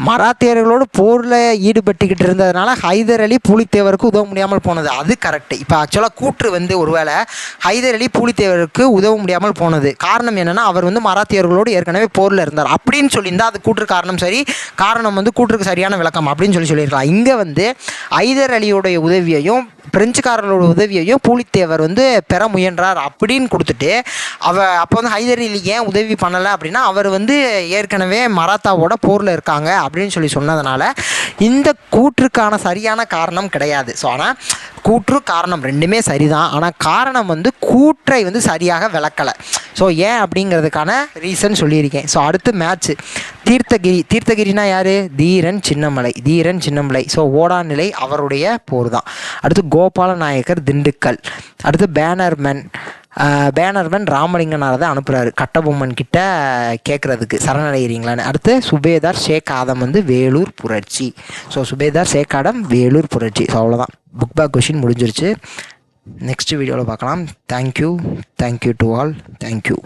மராத்தியர்களோடு போரில் ஈடுபட்டுக்கிட்டு இருந்ததுனால ஹைதர் அலி பூலித்தேவருக்கு உதவ முடியாமல் போனது அது கரெக்டு. இப்போ ஆக்சுவலாக கூற்று வந்து ஒருவேளை ஹைதர் அலி பூலித்தேவருக்கு உதவ முடியாமல் போனது காரணம் என்னென்னா அவர் வந்து மராத்தியர்களோடு ஏற்கனவே போரில் இருந்தார் அப்படின்னு சொல்லியிருந்தால் அது கூற்று காரணம் சரி, காரணம் வந்து கூற்றுக்கு சரியான விளக்கம் அப்படின்னு சொல்லியிருக்கலாம். இங்கே வந்து ஹைதர் அலியோடைய உதவியையும் பிரெஞ்சுக்காரர்களோட உதவியையும் பூலித்தேவர் வந்து பெற முயன்றார் அப்படின்னு கொடுத்துட்டு அப்போ வந்து ஹைதர் அலி ஏன் உதவி பண்ணலை அப்படின்னா அவர் வந்து ஏற்கனவே மராத்தாவோட போரில் இருக்காங்க அப்படின்னு சொல்லி சொன்னதுனால இந்த கூற்றுக்கான சரியான காரணம் கிடையாது. ஸோ ஆனால் கூற்று காரணம் ரெண்டுமே சரிதான். ஆனால் காரணம் வந்து கூற்றை வந்து சரியாக விளக்கலை. ஸோ ஏன் அப்படிங்கிறதுக்கான ரீசன் சொல்லியிருக்கேன். ஸோ அடுத்து மேட்ச்சு தீர்த்தகிரினா யார்? தீரன் சின்னமலை. ஸோ ஓடாநிலை அவருடைய போர் தான். அடுத்து கோபால நாயக்கர் திண்டுக்கல். அடுத்து பேனர்மேன் ராமலிங்கனார் தான் அனுப்புகிறாரு கட்டபொம்மன் கிட்ட கேட்குறதுக்கு சரணடைகிறீங்களான்னு. அடுத்து சுபேதார் ஷேக் ஆதம் வந்து வேலூர் புரட்சி. ஸோ சுபேதார் ஷேக் ஆதம் வேலூர் புரட்சி. ஸோ அவ்வளோதான், புக் பேக் கொஷின் முடிஞ்சிருச்சு. நெக்ஸ்ட் வீடியோவில் பார்க்கலாம். Thank you to all. தேங்க்யூ.